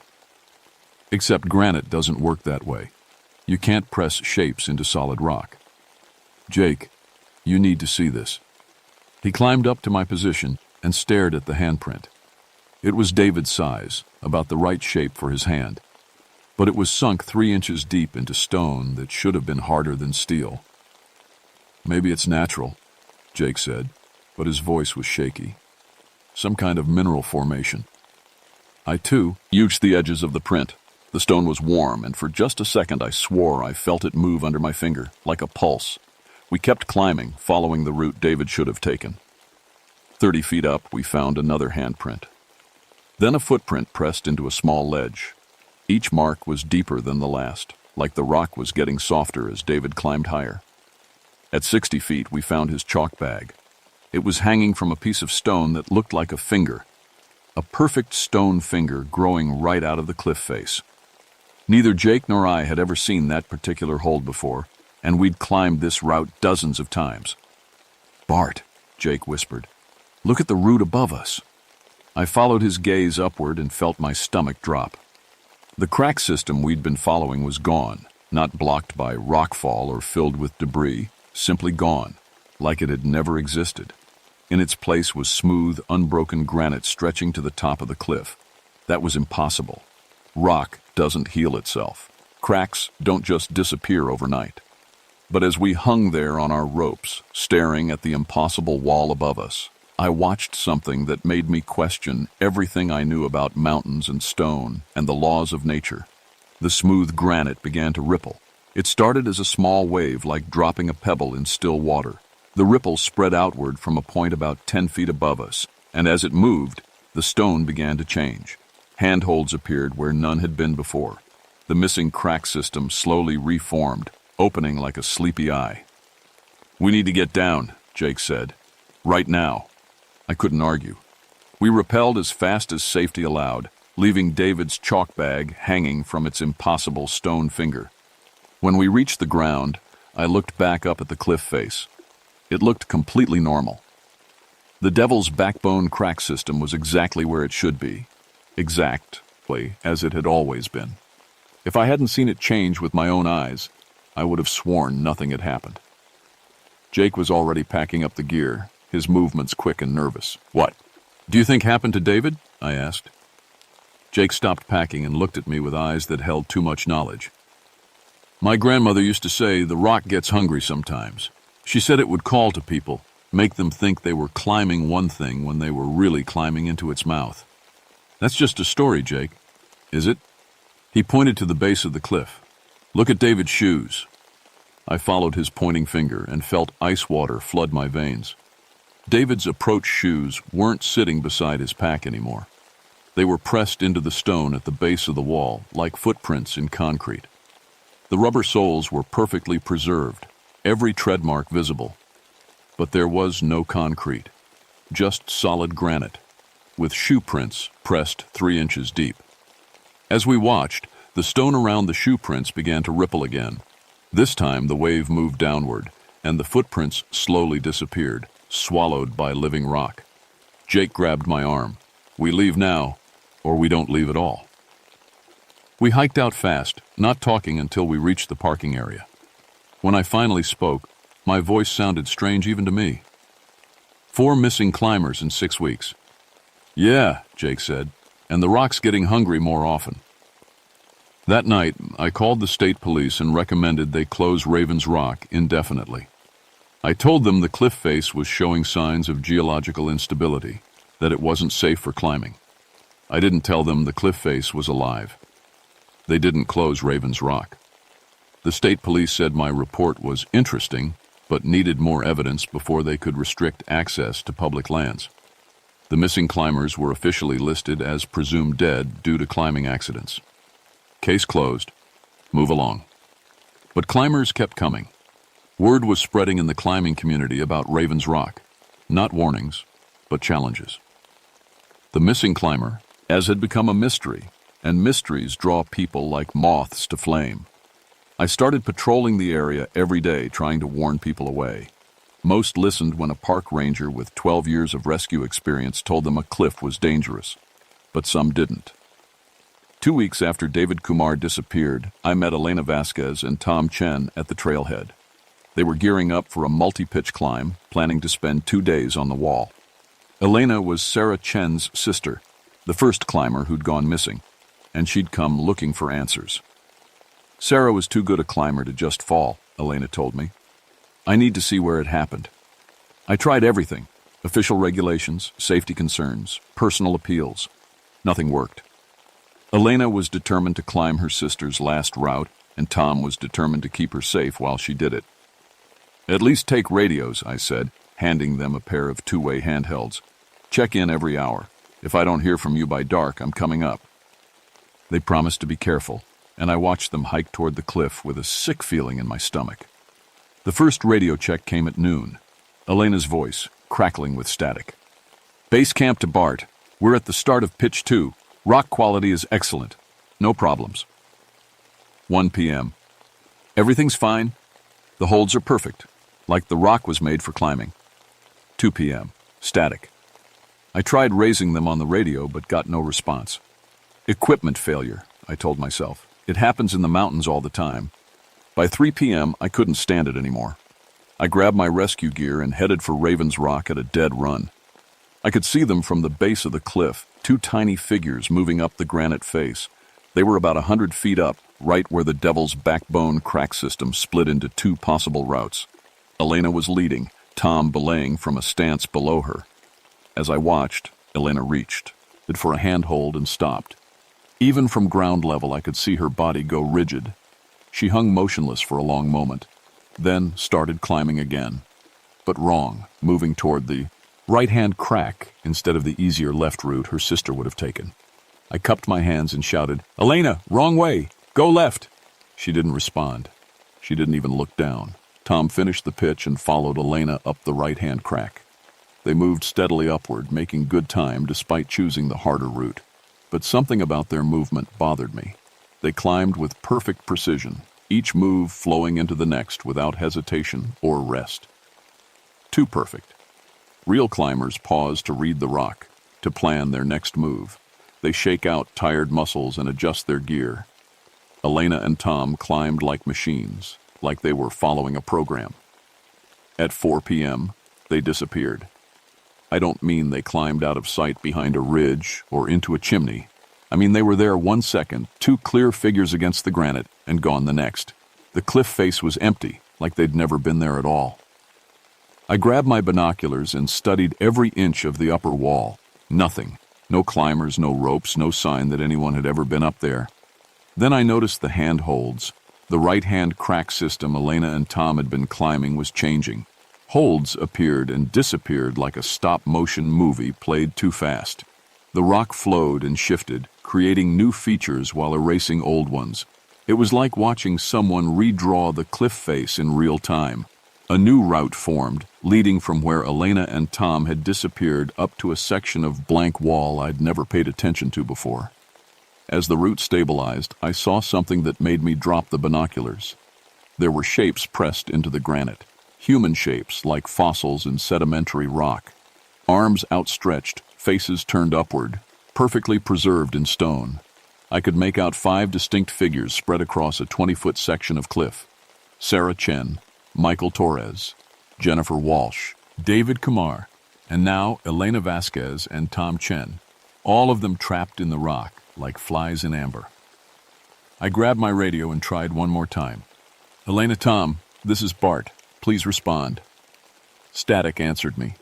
Except granite doesn't work that way. You can't press shapes into solid rock. Jake, you need to see this. He climbed up to my position and stared at the handprint. It was David's size, about the right shape for his hand, but it was sunk 3 inches deep into stone that should have been harder than steel. Maybe it's natural, Jake said, but his voice was shaky. Some kind of mineral formation. I, too, used the edges of the print. The stone was warm, and for just a second I swore I felt it move under my finger, like a pulse. We kept climbing, following the route David should have taken. 30 feet up, we found another handprint. Then a footprint pressed into a small ledge. Each mark was deeper than the last, like the rock was getting softer as David climbed higher. At 60 feet, we found his chalk bag. It was hanging from a piece of stone that looked like a finger. A perfect stone finger growing right out of the cliff face. Neither Jake nor I had ever seen that particular hold before, and we'd climbed this route dozens of times. "Bart," Jake whispered, "look at the root above us." I followed his gaze upward and felt my stomach drop. The crack system we'd been following was gone, not blocked by rockfall or filled with debris, simply gone, like it had never existed. In its place was smooth, unbroken granite stretching to the top of the cliff. That was impossible. Rock doesn't heal itself. Cracks don't just disappear overnight. But as we hung there on our ropes, staring at the impossible wall above us, I watched something that made me question everything I knew about mountains and stone and the laws of nature. The smooth granite began to ripple. It started as a small wave, like dropping a pebble in still water. The ripple spread outward from a point about 10 feet above us, and as it moved, the stone began to change. Handholds appeared where none had been before. The missing crack system slowly reformed, opening like a sleepy eye. "We need to get down," Jake said. "Right now." I couldn't argue. We rappelled as fast as safety allowed, leaving David's chalk bag hanging from its impossible stone finger. When we reached the ground, I looked back up at the cliff face. It looked completely normal. The Devil's Backbone crack system was exactly where it should be, exactly as it had always been. If I hadn't seen it change with my own eyes, I would have sworn nothing had happened. Jake was already packing up the gear, his movements quick and nervous. "What do you think happened to David?" I asked. Jake stopped packing and looked at me with eyes that held too much knowledge. "My grandmother used to say the rock gets hungry sometimes. She said it would call to people, make them think they were climbing one thing when they were really climbing into its mouth." "That's just a story, Jake." "Is it?" He pointed to the base of the cliff. "Look at David's shoes." I followed his pointing finger and felt ice water flood my veins. David's approach shoes weren't sitting beside his pack anymore. They were pressed into the stone at the base of the wall, like footprints in concrete. The rubber soles were perfectly preserved, every tread mark visible. But there was no concrete, just solid granite, with shoe prints pressed 3 inches deep. As we watched, the stone around the shoe prints began to ripple again. This time the wave moved downward, and the footprints slowly disappeared, swallowed by living rock. Jake grabbed my arm. "We leave now, or we don't leave at all." We hiked out fast, not talking until we reached the parking area. When I finally spoke, my voice sounded strange even to me. 4 missing climbers in 6 weeks. "Yeah," Jake said, "and the rock's getting hungry more often." That night, I called the state police and recommended they close Raven's Rock indefinitely. I told them the cliff face was showing signs of geological instability, that it wasn't safe for climbing. I didn't tell them the cliff face was alive. They didn't close Raven's Rock. The state police said my report was interesting, but needed more evidence before they could restrict access to public lands. The missing climbers were officially listed as presumed dead due to climbing accidents. Case closed. Move along. But climbers kept coming. Word was spreading in the climbing community about Raven's Rock. Not warnings, but challenges. The missing climber, as had become a mystery, and mysteries draw people like moths to flame. I started patrolling the area every day, trying to warn people away. Most listened when a park ranger with 12 years of rescue experience told them a cliff was dangerous, but some didn't. 2 weeks after David Kumar disappeared, I met Elena Vasquez and Tom Chen at the trailhead. They were gearing up for a multi-pitch climb, planning to spend 2 days on the wall. Elena was Sarah Chen's sister, the first climber who'd gone missing, and she'd come looking for answers. Sarah was too good a climber to just fall, Elena told me. I need to see where it happened. I tried everything, official regulations, safety concerns, personal appeals. Nothing worked. Elena was determined to climb her sister's last route, and Tom was determined to keep her safe while she did it. "At least take radios," I said, handing them a pair of two-way handhelds. "Check in every hour. If I don't hear from you by dark, I'm coming up." They promised to be careful, and I watched them hike toward the cliff with a sick feeling in my stomach. The first radio check came at noon. Elena's voice, crackling with static. "Base camp to Bart. We're at the start of pitch 2. Rock quality is excellent. No problems." 1 p.m. "Everything's fine. The holds are perfect, like the rock was made for climbing." 2 p.m. Static. I tried raising them on the radio, but got no response. "Equipment failure," I told myself. "It happens in the mountains all the time." By 3 p.m., I couldn't stand it anymore. I grabbed my rescue gear and headed for Raven's Rock at a dead run. I could see them from the base of the cliff, 2 tiny figures moving up the granite face. They were about 100 feet up, right where the Devil's Backbone crack system split into 2 possible routes. Elena was leading, Tom belaying from a stance below her. As I watched, Elena reached it for a handhold and stopped. Even from ground level, I could see her body go rigid. She hung motionless for a long moment, then started climbing again. But wrong, moving toward the right-hand crack instead of the easier left route her sister would have taken. I cupped my hands and shouted, "Elena, wrong way! Go left!" She didn't respond. She didn't even look down. Tom finished the pitch and followed Elena up the right-hand crack. They moved steadily upward, making good time despite choosing the harder route. But something about their movement bothered me. They climbed with perfect precision, each move flowing into the next without hesitation or rest. Too perfect. Real climbers pause to read the rock, to plan their next move. They shake out tired muscles and adjust their gear. Elena and Tom climbed like machines, like they were following a program. At 4 p.m., they disappeared. I don't mean they climbed out of sight behind a ridge or into a chimney. I mean they were there 1 second, 2 clear figures against the granite, and gone the next. The cliff face was empty, like they'd never been there at all. I grabbed my binoculars and studied every inch of the upper wall. Nothing. No climbers, no ropes, no sign that anyone had ever been up there. Then I noticed the handholds. The right-hand crack system Elena and Tom had been climbing was changing. Holds appeared and disappeared like a stop-motion movie played too fast. The rock flowed and shifted, creating new features while erasing old ones. It was like watching someone redraw the cliff face in real time. A new route formed, leading from where Elena and Tom had disappeared up to a section of blank wall I'd never paid attention to before. As the route stabilized, I saw something that made me drop the binoculars. There were shapes pressed into the granite, human shapes like fossils in sedimentary rock. Arms outstretched, faces turned upward, perfectly preserved in stone. I could make out 5 distinct figures spread across a 20-foot section of cliff. Sarah Chen, Michael Torres, Jennifer Walsh, David Kumar, and now Elena Vasquez and Tom Chen, all of them trapped in the rock like flies in amber. I grabbed my radio and tried one more time. "Elena, Tom, this is Bart. Please respond." Static answered me.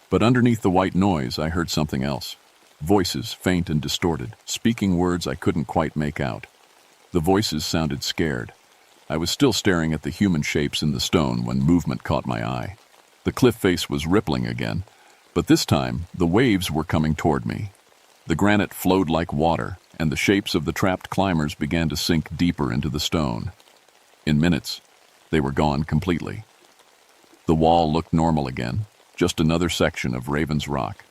But underneath the white noise, I heard something else. Voices, faint and distorted, speaking words I couldn't quite make out. The voices sounded scared. I was still staring at the human shapes in the stone when movement caught my eye. The cliff face was rippling again, but this time the waves were coming toward me. The granite flowed like water, and the shapes of the trapped climbers began to sink deeper into the stone. In minutes, they were gone completely. The wall looked normal again, just another section of Raven's Rock.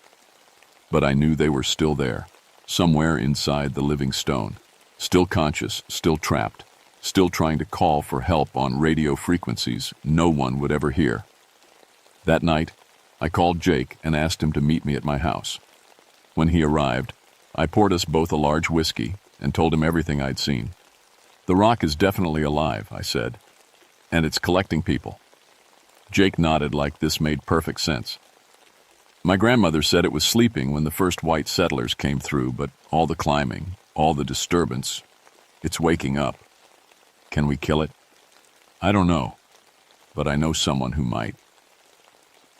But I knew they were still there, somewhere inside the living stone, still conscious, still trapped, still trying to call for help on radio frequencies no one would ever hear. That night, I called Jake and asked him to meet me at my house. When he arrived, I poured us both a large whiskey and told him everything I'd seen. "The rock is definitely alive," I said, "and it's collecting people." Jake nodded like this made perfect sense. "My grandmother said it was sleeping when the first white settlers came through, but all the climbing, all the disturbance, it's waking up. Can we kill it? I don't know, but I know someone who might."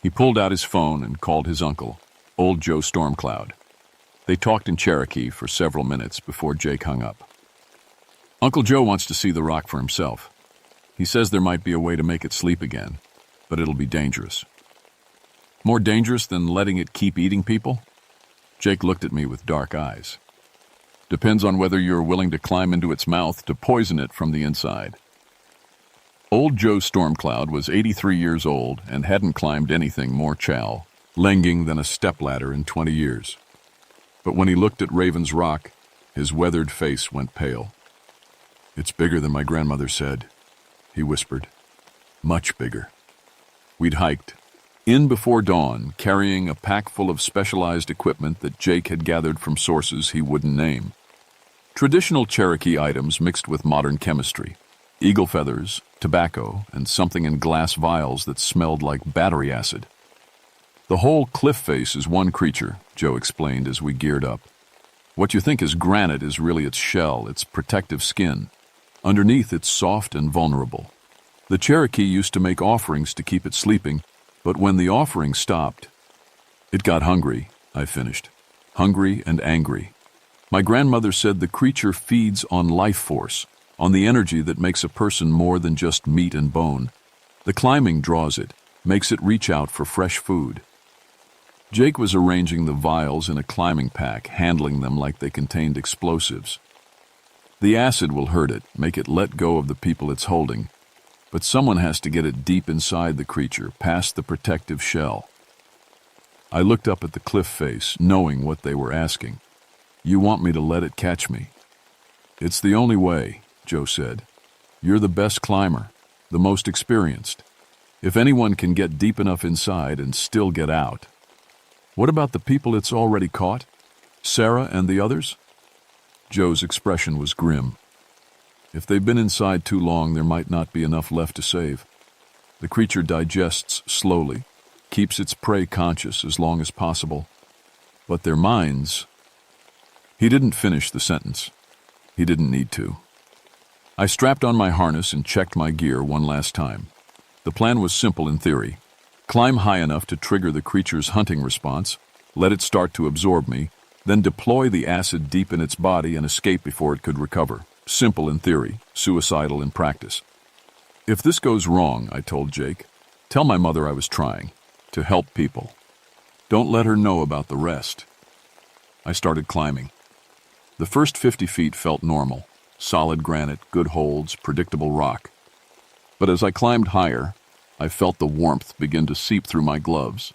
He pulled out his phone and called his uncle, old Joe Stormcloud. They talked in Cherokee for several minutes before Jake hung up. Uncle Joe wants to see the rock for himself. He says there might be a way to make it sleep again, but it'll be dangerous. More dangerous than letting it keep eating people? Jake looked at me with dark eyes. Depends on whether you're willing to climb into its mouth to poison it from the inside. Old Joe Stormcloud was 83 years old and hadn't climbed anything more challenging than a stepladder in 20 years. But when he looked at Raven's Rock, his weathered face went pale. It's bigger than my grandmother said, he whispered. Much bigger. We'd hiked in before dawn, carrying a pack full of specialized equipment that Jake had gathered from sources he wouldn't name. Traditional Cherokee items mixed with modern chemistry. Eagle feathers, tobacco, and something in glass vials that smelled like battery acid. The whole cliff face is one creature, Joe explained as we geared up. What you think is granite is really its shell, its protective skin. Underneath, it's soft and vulnerable. The Cherokee used to make offerings to keep it sleeping, but when the offering stopped, it got hungry, I finished. Hungry and angry. My grandmother said the creature feeds on life force, on the energy that makes a person more than just meat and bone. The climbing draws it, makes it reach out for fresh food. Jake was arranging the vials in a climbing pack, handling them like they contained explosives. The acid will hurt it, make it let go of the people it's holding, but someone has to get it deep inside the creature, past the protective shell. I looked up at the cliff face, knowing what they were asking. You want me to let it catch me? It's the only way, Joe said. You're the best climber, the most experienced. If anyone can get deep enough inside and still get out. What about the people it's already caught? Sarah and the others? Joe's expression was grim. If they've been inside too long, there might not be enough left to save. The creature digests slowly, keeps its prey conscious as long as possible. But their minds... He didn't finish the sentence. He didn't need to. I strapped on my harness and checked my gear one last time. The plan was simple in theory. Climb high enough to trigger the creature's hunting response, let it start to absorb me, then deploy the acid deep in its body and escape before it could recover. Simple in theory, suicidal in practice. If this goes wrong, I told Jake, tell my mother I was trying to help people. Don't let her know about the rest. I started climbing. The first 50 feet felt normal. Solid granite, good holds, predictable rock. But as I climbed higher, I felt the warmth begin to seep through my gloves.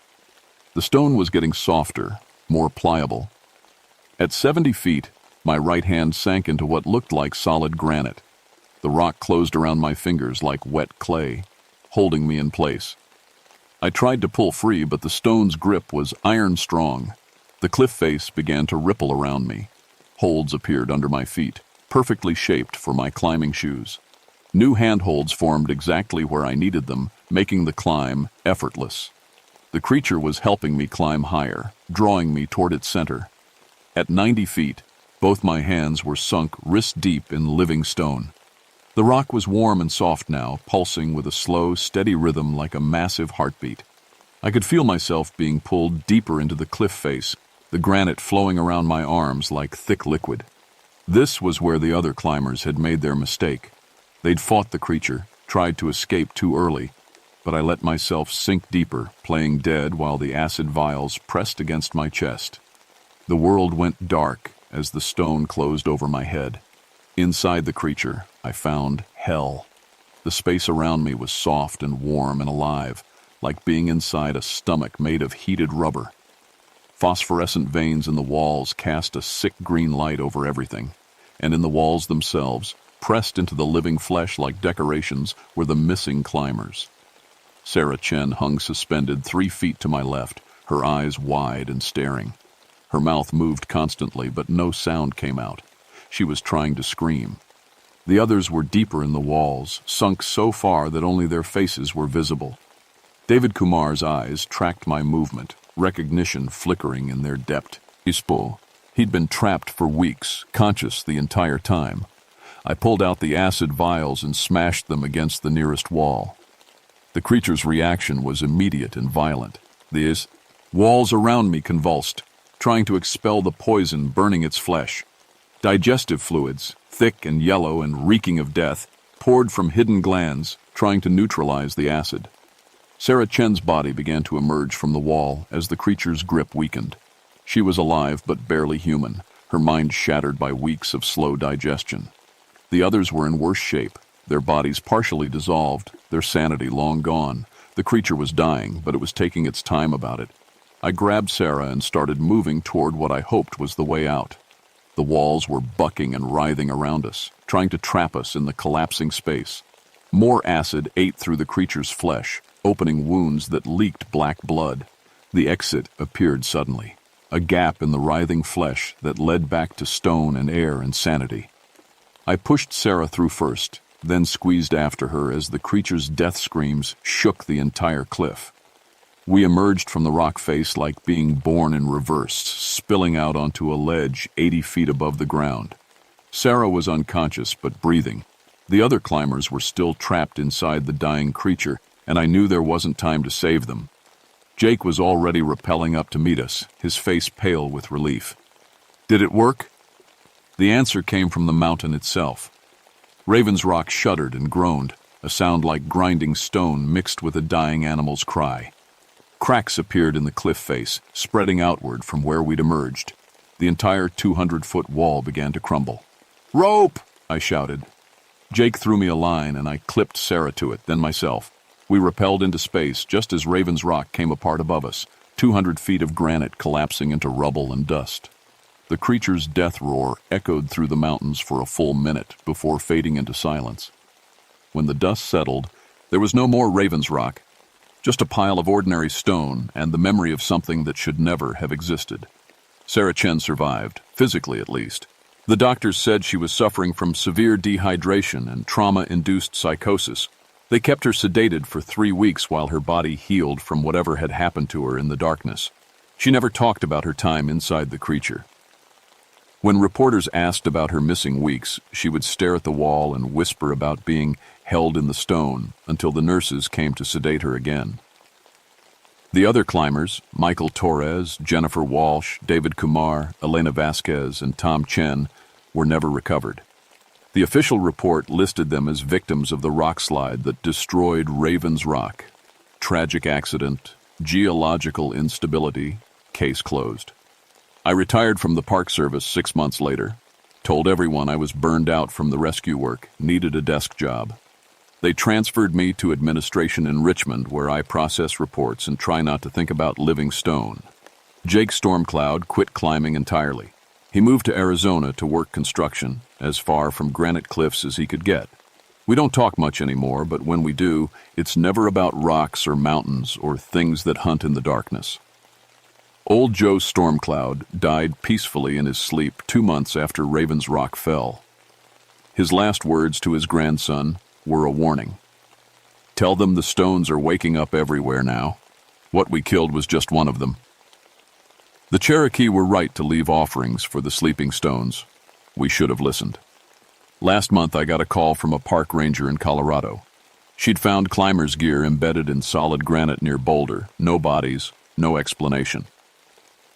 The stone was getting softer, more pliable. At 70 feet, my right hand sank into what looked like solid granite. The rock closed around my fingers like wet clay, holding me in place. I tried to pull free, but the stone's grip was iron strong. The cliff face began to ripple around me. Holds appeared under my feet, perfectly shaped for my climbing shoes. New handholds formed exactly where I needed them, making the climb effortless. The creature was helping me climb higher, drawing me toward its center. At 90 feet, both my hands were sunk wrist-deep in living stone. The rock was warm and soft now, pulsing with a slow, steady rhythm like a massive heartbeat. I could feel myself being pulled deeper into the cliff face, the granite flowing around my arms like thick liquid. This was where the other climbers had made their mistake. They'd fought the creature, tried to escape too early, but I let myself sink deeper, playing dead while the acid vials pressed against my chest. The world went dark as the stone closed over my head. Inside the creature, I found hell. The space around me was soft and warm and alive, like being inside a stomach made of heated rubber. Phosphorescent veins in the walls cast a sick green light over everything, and in the walls themselves, pressed into the living flesh like decorations, were the missing climbers. Sarah Chen hung suspended 3 feet to my left, her eyes wide and staring. Her mouth moved constantly, but no sound came out. She was trying to scream. The others were deeper in the walls, sunk so far that only their faces were visible. David Kumar's eyes tracked my movement, recognition flickering in their depth. He'd been trapped for weeks, conscious the entire time. I pulled out the acid vials and smashed them against the nearest wall. The creature's reaction was immediate and violent. The walls around me convulsed, trying to expel the poison burning its flesh. Digestive fluids, thick and yellow and reeking of death, poured from hidden glands, trying to neutralize the acid. Sarah Chen's body began to emerge from the wall as the creature's grip weakened. She was alive but barely human, her mind shattered by weeks of slow digestion. The others were in worse shape, their bodies partially dissolved, their sanity long gone. The creature was dying, but it was taking its time about it. I grabbed Sarah and started moving toward what I hoped was the way out. The walls were bucking and writhing around us, trying to trap us in the collapsing space. More acid ate through the creature's flesh, opening wounds that leaked black blood. The exit appeared suddenly, a gap in the writhing flesh that led back to stone and air and sanity. I pushed Sarah through first, then squeezed after her as the creature's death screams shook the entire cliff. We emerged from the rock face like being born in reverse, spilling out onto a ledge 80 feet above the ground. Sarah was unconscious but breathing. The other climbers were still trapped inside the dying creature, and I knew there wasn't time to save them. Jake was already rappelling up to meet us, his face pale with relief. Did it work? The answer came from the mountain itself. Raven's Rock shuddered and groaned, a sound like grinding stone mixed with a dying animal's cry. Cracks appeared in the cliff face, spreading outward from where we'd emerged. The entire 200-foot wall began to crumble. "Rope!" I shouted. Jake threw me a line and I clipped Sarah to it, then myself. We rappelled into space just as Raven's Rock came apart above us, 200 feet of granite collapsing into rubble and dust. The creature's death roar echoed through the mountains for a full minute before fading into silence. When the dust settled, there was no more Raven's Rock, just a pile of ordinary stone and the memory of something that should never have existed. Sarah Chen survived, physically at least. The doctors said she was suffering from severe dehydration and trauma-induced psychosis. They kept her sedated for 3 weeks while her body healed from whatever had happened to her in the darkness. She never talked about her time inside the creature. When reporters asked about her missing weeks, she would stare at the wall and whisper about being held in the stone until the nurses came to sedate her again. The other climbers, Michael Torres, Jennifer Walsh, David Kumar, Elena Vasquez, and Tom Chen, were never recovered. The official report listed them as victims of the rock slide that destroyed Raven's Rock. Tragic accident, geological instability, case closed. I retired from the Park Service 6 months later, told everyone I was burned out from the rescue work, needed a desk job. They transferred me to administration in Richmond, where I process reports and try not to think about living stone. Jake Stormcloud quit climbing entirely. He moved to Arizona to work construction, as far from granite cliffs as he could get. We don't talk much anymore, but when we do, it's never about rocks or mountains or things that hunt in the darkness. Old Joe Stormcloud died peacefully in his sleep 2 months after Raven's Rock fell. His last words to his grandson were a warning. "Tell them the stones are waking up everywhere now. What we killed was just one of them." The Cherokee were right to leave offerings for the sleeping stones. We should have listened. Last month I got a call from a park ranger in Colorado. She'd found climbers' gear embedded in solid granite near Boulder, no bodies, no explanation.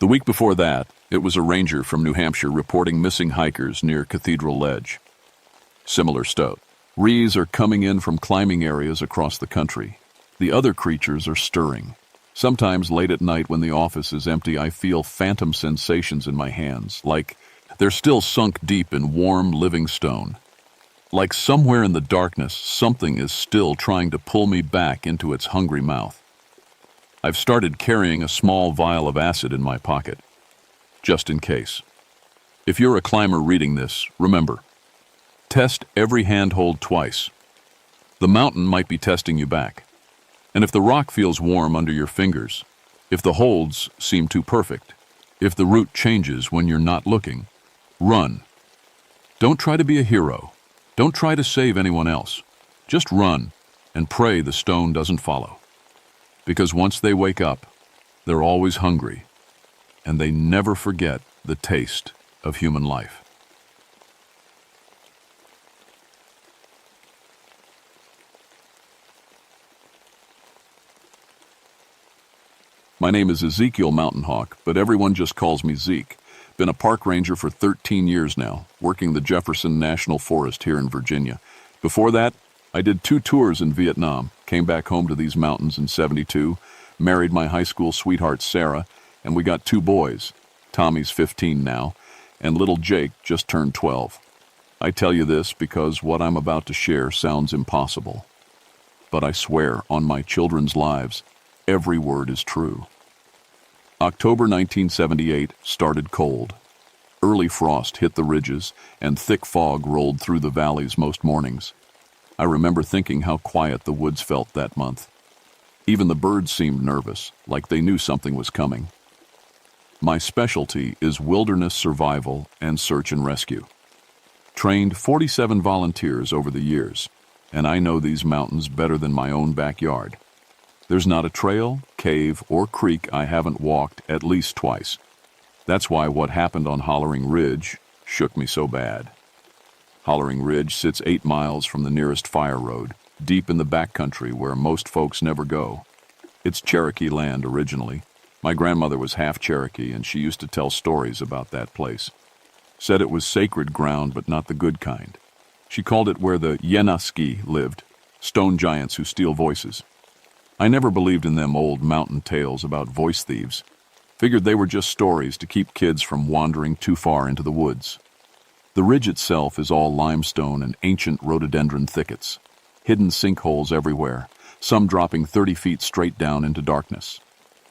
The week before that, it was a ranger from New Hampshire reporting missing hikers near Cathedral Ledge. Similar stuff. Rees are coming in from climbing areas across the country. The other creatures are stirring. Sometimes late at night when the office is empty, I feel phantom sensations in my hands, like they're still sunk deep in warm, living stone. Like somewhere in the darkness, something is still trying to pull me back into its hungry mouth. I've started carrying a small vial of acid in my pocket, just in case. If you're a climber reading this, remember, test every handhold twice. The mountain might be testing you back. And if the rock feels warm under your fingers, if the holds seem too perfect, if the route changes when you're not looking, run. Don't try to be a hero. Don't try to save anyone else. Just run and pray the stone doesn't follow. Because once they wake up, they're always hungry, and they never forget the taste of human life. My My name is Ezekiel Mountain Hawk, but everyone just calls me Zeke. Been a park ranger for 13 years now, working the Jefferson National Forest here in Virginia. Before that, I did 2 tours in Vietnam, came back home to these mountains in '72, married my high school sweetheart Sarah, and we got 2 boys. Tommy's 15 now, and little Jake just turned 12. I tell you this because what I'm about to share sounds impossible. But I swear on my children's lives, every word is true. October 1978 started cold. Early frost hit the ridges, and thick fog rolled through the valleys most mornings. I remember thinking how quiet the woods felt that month. Even the birds seemed nervous, like they knew something was coming. My specialty is wilderness survival and search and rescue. Trained 47 volunteers over the years, and I know these mountains better than my own backyard. There's not a trail, cave, or creek I haven't walked at least twice. That's why what happened on Hollering Ridge shook me so bad. Hollering Ridge sits 8 miles from the nearest fire road, deep in the backcountry where most folks never go. It's Cherokee land originally. My grandmother was half Cherokee, and she used to tell stories about that place. Said it was sacred ground, but not the good kind. She called it where the Yenaski lived, stone giants who steal voices. I never believed in them old mountain tales about voice thieves. Figured they were just stories to keep kids from wandering too far into the woods. The ridge itself is all limestone and ancient rhododendron thickets. Hidden sinkholes everywhere, some dropping 30 feet straight down into darkness.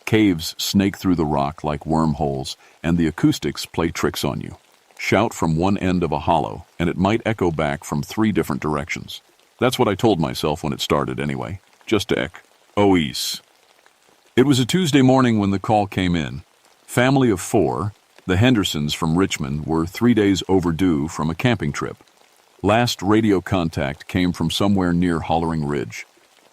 Caves snake through the rock like wormholes, and the acoustics play tricks on you. Shout from one end of a hollow, and it might echo back from 3 different directions. That's what I told myself when it started anyway, just to ois. It was a Tuesday morning when the call came in. Family of 4, the Hendersons from Richmond, were 3 days overdue from a camping trip. Last radio contact came from somewhere near Hollering Ridge.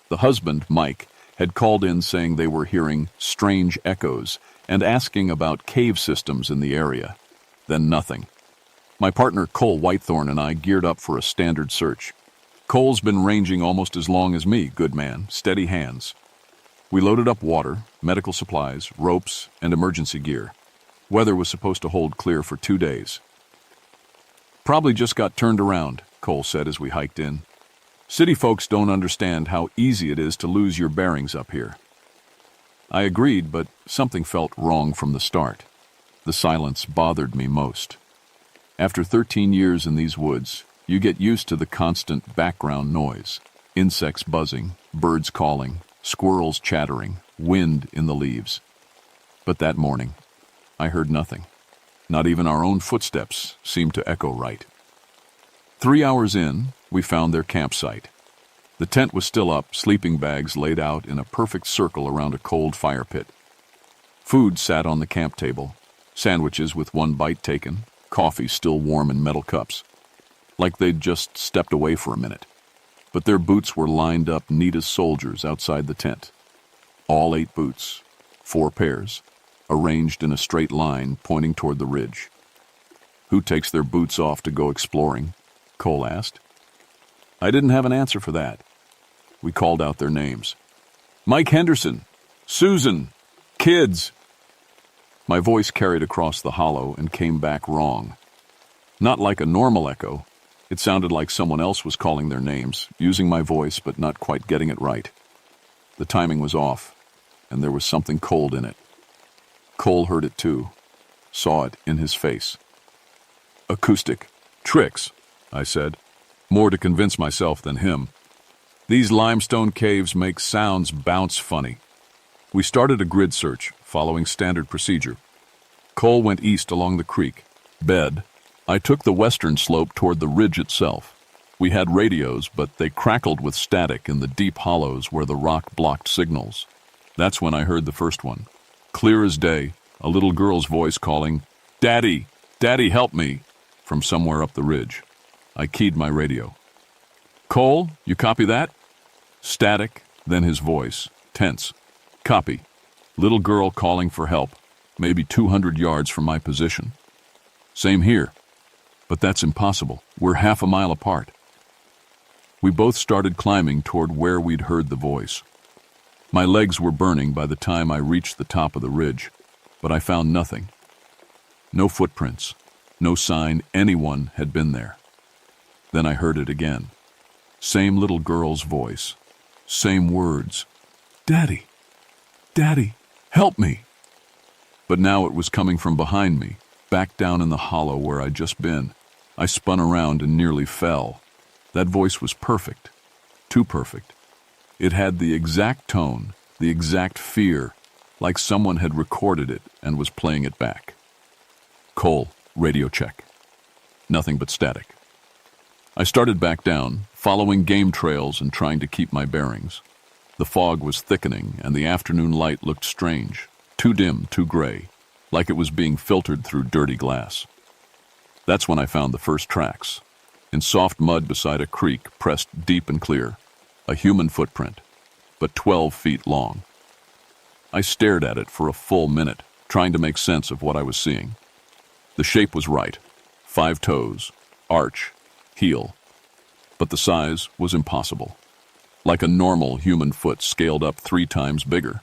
The husband, Mike, had called in saying they were hearing strange echoes and asking about cave systems in the area. Then nothing. My partner Cole Whitethorn and I geared up for a standard search. Cole's been ranging almost as long as me, good man, steady hands. We loaded up water, medical supplies, ropes, and emergency gear. Weather was supposed to hold clear for 2 days. Probably just got turned around, Cole said as we hiked in. City folks don't understand how easy it is to lose your bearings up here. I agreed, but something felt wrong from the start. The silence bothered me most. After 13 years in these woods, you get used to the constant background noise. Insects buzzing, birds calling, squirrels chattering, wind in the leaves. But that morning, I heard nothing. Not even our own footsteps seemed to echo right. 3 hours in, we found their campsite. The tent was still up, sleeping bags laid out in a perfect circle around a cold fire pit. Food sat on the camp table, sandwiches with 1 bite taken, coffee still warm in metal cups. Like they'd just stepped away for a minute. But their boots were lined up neat as soldiers outside the tent. All 8 boots, 4 pairs, arranged in a straight line pointing toward the ridge. Who takes their boots off to go exploring? Cole asked. I didn't have an answer for that. We called out their names. Mike Henderson, Susan, kids. My voice carried across the hollow and came back wrong. Not like a normal echo. It sounded like someone else was calling their names, using my voice but not quite getting it right. The timing was off, and there was something cold in it. Cole heard it too, saw it in his face. Acoustic tricks, I said, more to convince myself than him. These limestone caves make sounds bounce funny. We started a grid search, following standard procedure. Cole went east along the creek. Bed. I took the western slope toward the ridge itself. We had radios, but they crackled with static in the deep hollows where the rock blocked signals. That's when I heard the first one. Clear as day, a little girl's voice calling, "Daddy! Daddy, help me!" from somewhere up the ridge. I keyed my radio. Cole, you copy that? Static, then his voice, tense. Copy. Little girl calling for help, maybe 200 yards from my position. Same here. But that's impossible. We're half a mile apart. We both started climbing toward where we'd heard the voice. My legs were burning by the time I reached the top of the ridge, but I found nothing. No footprints, no sign anyone had been there. Then I heard it again. Same little girl's voice, same words. "Daddy, Daddy, help me." But now it was coming from behind me, back down in the hollow where I'd just been. I spun around and nearly fell. That voice was perfect, too perfect. It had the exact tone, the exact fear, like someone had recorded it and was playing it back. "Cole, radio check." Nothing but static. I started back down, following game trails and trying to keep my bearings. The fog was thickening and the afternoon light looked strange, too dim, too gray, like it was being filtered through dirty glass. That's when I found the first tracks, in soft mud beside a creek pressed deep and clear, a human footprint, but 12 feet long. I stared at it for a full minute, trying to make sense of what I was seeing. The shape was right, 5 toes, arch, heel, but the size was impossible, like a normal human foot scaled up 3 times bigger.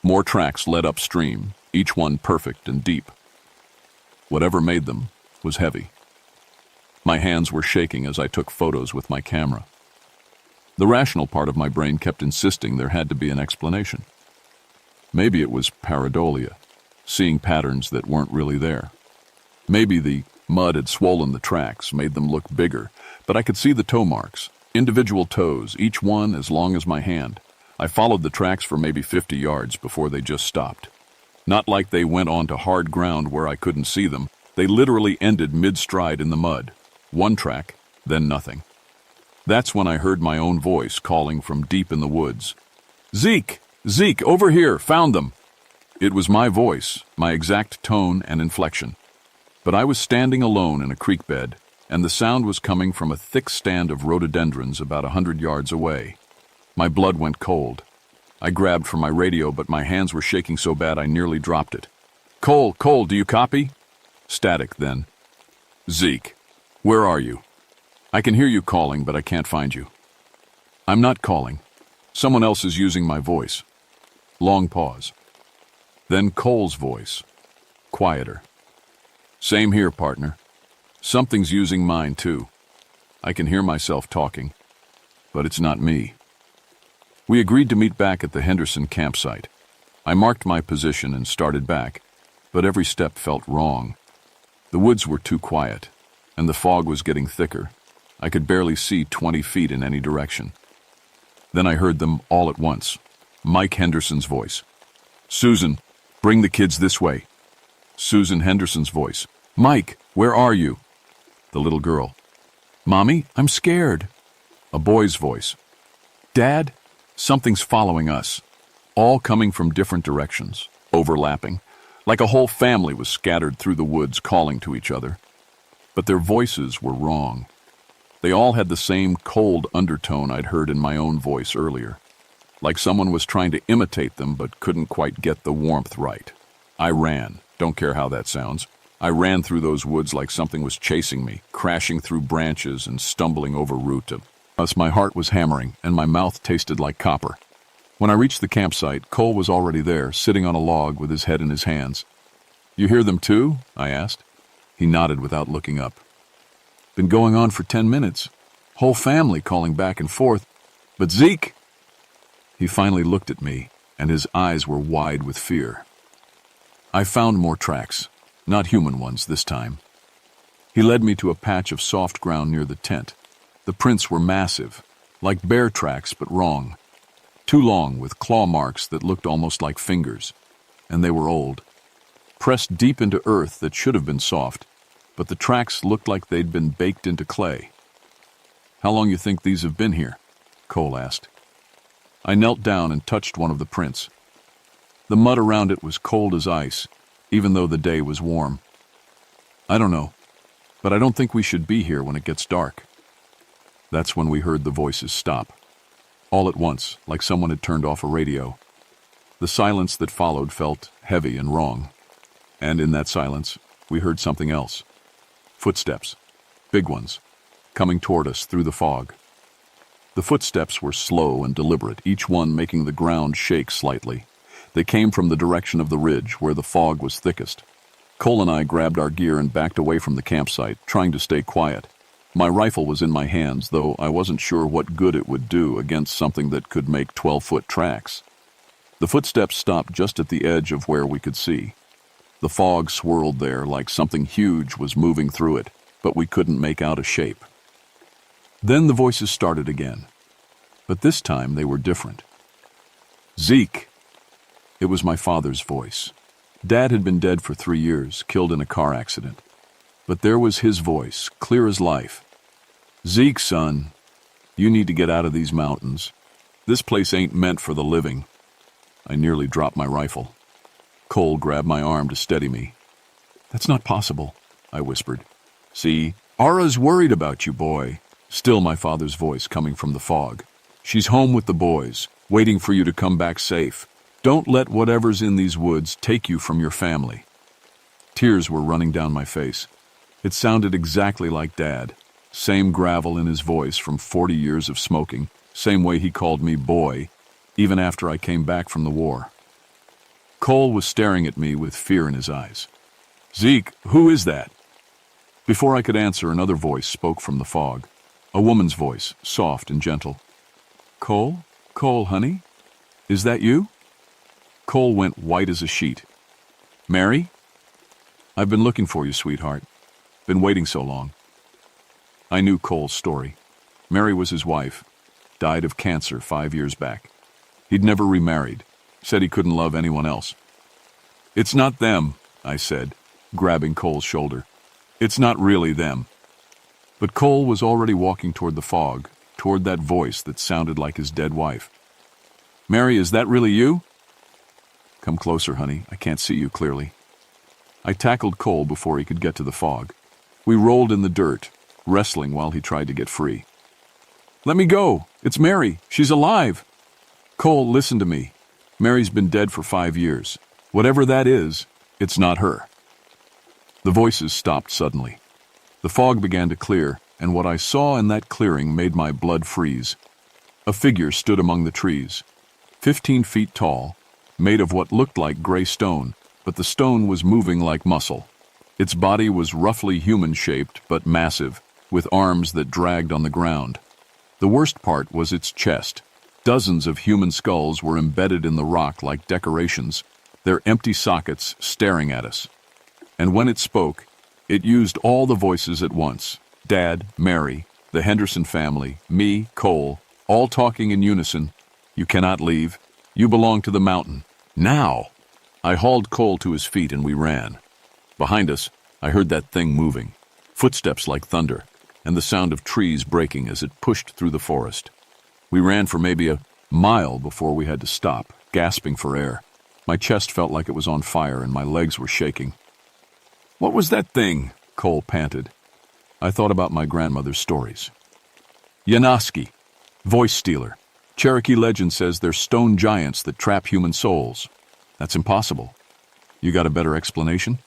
More tracks led upstream, each one perfect and deep. Whatever made them was heavy. My hands were shaking as I took photos with my camera. The rational part of my brain kept insisting there had to be an explanation. Maybe it was pareidolia, seeing patterns that weren't really there. Maybe the mud had swollen the tracks, made them look bigger, but I could see the toe marks, individual toes, each one as long as my hand. I followed the tracks for maybe 50 yards before they just stopped. Not like they went onto hard ground where I couldn't see them. They literally ended mid-stride in the mud. One track, then nothing. That's when I heard my own voice calling from deep in the woods. "Zeke! Zeke, over here! Found them!" It was my voice, my exact tone and inflection. But I was standing alone in a creek bed, and the sound was coming from a thick stand of rhododendrons about 100 yards away. My blood went cold. I grabbed for my radio, but my hands were shaking so bad I nearly dropped it. "Cole, do you copy?" Static then. "Zeke, where are you? I can hear you calling, but I can't find you." "I'm not calling. Someone else is using my voice." Long pause. Then Cole's voice. Quieter. "Same here, partner. Something's using mine, too. I can hear myself talking, but it's not me." We agreed to meet back at the Henderson campsite. I marked my position and started back, but every step felt wrong. The woods were too quiet, and the fog was getting thicker. I could barely see 20 feet in any direction. Then I heard them all at once. Mike Henderson's voice. "Susan, bring the kids this way." Susan Henderson's voice. "Mike, where are you?" The little girl. "Mommy, I'm scared." A boy's voice. "Dad, something's following us." All coming from different directions, overlapping, like a whole family was scattered through the woods calling to each other. But their voices were wrong. They all had the same cold undertone I'd heard in my own voice earlier, like someone was trying to imitate them but couldn't quite get the warmth right. I ran, don't care how that sounds. I ran through those woods like something was chasing me, crashing through branches and stumbling over root. Thus my heart was hammering and my mouth tasted like copper. When I reached the campsite, Cole was already there, sitting on a log with his head in his hands. "You hear them too?" I asked. He nodded without looking up. "Been going on for 10 minutes. Whole family calling back and forth. But Zeke..." He finally looked at me, and his eyes were wide with fear. I found more tracks, not human ones this time. He led me to a patch of soft ground near the tent. The prints were massive, like bear tracks but wrong. Too long, with claw marks that looked almost like fingers. And they were old. Pressed deep into earth that should have been soft, but the tracks looked like they'd been baked into clay. "How long you think these have been here?" Cole asked. I knelt down and touched one of the prints. The mud around it was cold as ice, even though the day was warm. "I don't know, but I don't think we should be here when it gets dark." That's when we heard the voices stop. All at once, like someone had turned off a radio. The silence that followed felt heavy and wrong. And in that silence, we heard something else. Footsteps, big ones, coming toward us through the fog. The footsteps were slow and deliberate, each one making the ground shake slightly. They came from the direction of the ridge, where the fog was thickest. Cole and I grabbed our gear and backed away from the campsite, trying to stay quiet. My rifle was in my hands, though I wasn't sure what good it would do against something that could make 12-foot tracks. The footsteps stopped just at the edge of where we could see. The fog swirled there like something huge was moving through it, but we couldn't make out a shape. Then the voices started again, but this time they were different. "Zeke!" It was my father's voice. Dad had been dead for 3 years, killed in a car accident. But there was his voice, clear as life. "Zeke, son, you need to get out of these mountains. This place ain't meant for the living." I nearly dropped my rifle. Cole grabbed my arm to steady me. "That's not possible," I whispered. "See, Ara's worried about you, boy." Still my father's voice coming from the fog. "She's home with the boys, waiting for you to come back safe. Don't let whatever's in these woods take you from your family." Tears were running down my face. It sounded exactly like Dad. Same gravel in his voice from 40 years of smoking, same way he called me boy, even after I came back from the war. Cole was staring at me with fear in his eyes. "Zeke, who is that?" Before I could answer, another voice spoke from the fog. A woman's voice, soft and gentle. "Cole? Cole, honey? Is that you?" Cole went white as a sheet. "Mary? I've been looking for you, sweetheart. Been waiting so long." I knew Cole's story. Mary was his wife. Died of cancer 5 years back. He'd never remarried. Said he couldn't love anyone else. "It's not them," I said, grabbing Cole's shoulder. "It's not really them." But Cole was already walking toward the fog, toward that voice that sounded like his dead wife. "Mary, is that really you?" "Come closer, honey. I can't see you clearly." I tackled Cole before he could get to the fog. We rolled in the dirt, wrestling while he tried to get free. "Let me go! It's Mary! She's alive!" "Cole, listen to me. Mary's been dead for 5 years. Whatever that is, it's not her." The voices stopped suddenly. The fog began to clear, and what I saw in that clearing made my blood freeze. A figure stood among the trees, 15 feet tall, made of what looked like gray stone, but the stone was moving like muscle. Its body was roughly human-shaped but massive, with arms that dragged on the ground. The worst part was its chest. Dozens of human skulls were embedded in the rock like decorations, their empty sockets staring at us. And when it spoke, it used all the voices at once. Dad, Mary, the Henderson family, me, Cole, all talking in unison. "You cannot leave. You belong to the mountain. Now!" I hauled Cole to his feet and we ran. Behind us, I heard that thing moving, footsteps like thunder, and the sound of trees breaking as it pushed through the forest. We ran for maybe a mile before we had to stop, gasping for air. My chest felt like it was on fire and my legs were shaking. "What was that thing?" Cole panted. I thought about my grandmother's stories. Yanoski, voice stealer. Cherokee legend says they're stone giants that trap human souls. That's impossible. You got a better explanation?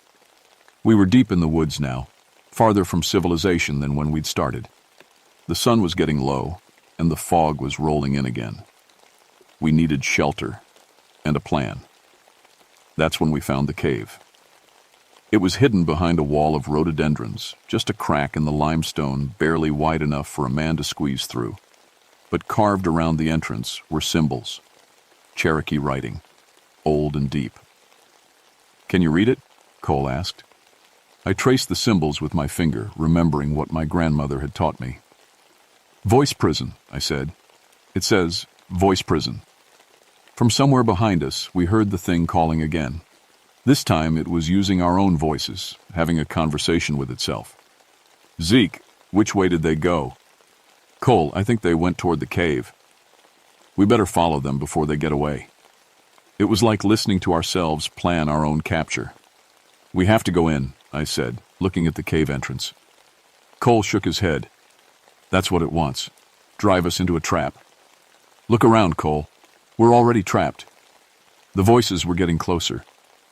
We were deep in the woods now, farther from civilization than when we'd started. The sun was getting low, and the fog was rolling in again. We needed shelter and a plan. That's when we found the cave. It was hidden behind a wall of rhododendrons, just a crack in the limestone barely wide enough for a man to squeeze through. But carved around the entrance were symbols. Cherokee writing, old and deep. "Can you read it?" Cole asked. I traced the symbols with my finger, remembering what my grandmother had taught me. "Voice prison," I said. "It says, voice prison." From somewhere behind us, we heard the thing calling again. This time it was using our own voices, having a conversation with itself. "Zeke, which way did they go?" "Cole, I think they went toward the cave. We better follow them before they get away." It was like listening to ourselves plan our own capture. "We have to go in," I said, looking at the cave entrance. Cole shook his head. "That's what it wants. Drive us into a trap." "Look around, Cole. We're already trapped." The voices were getting closer.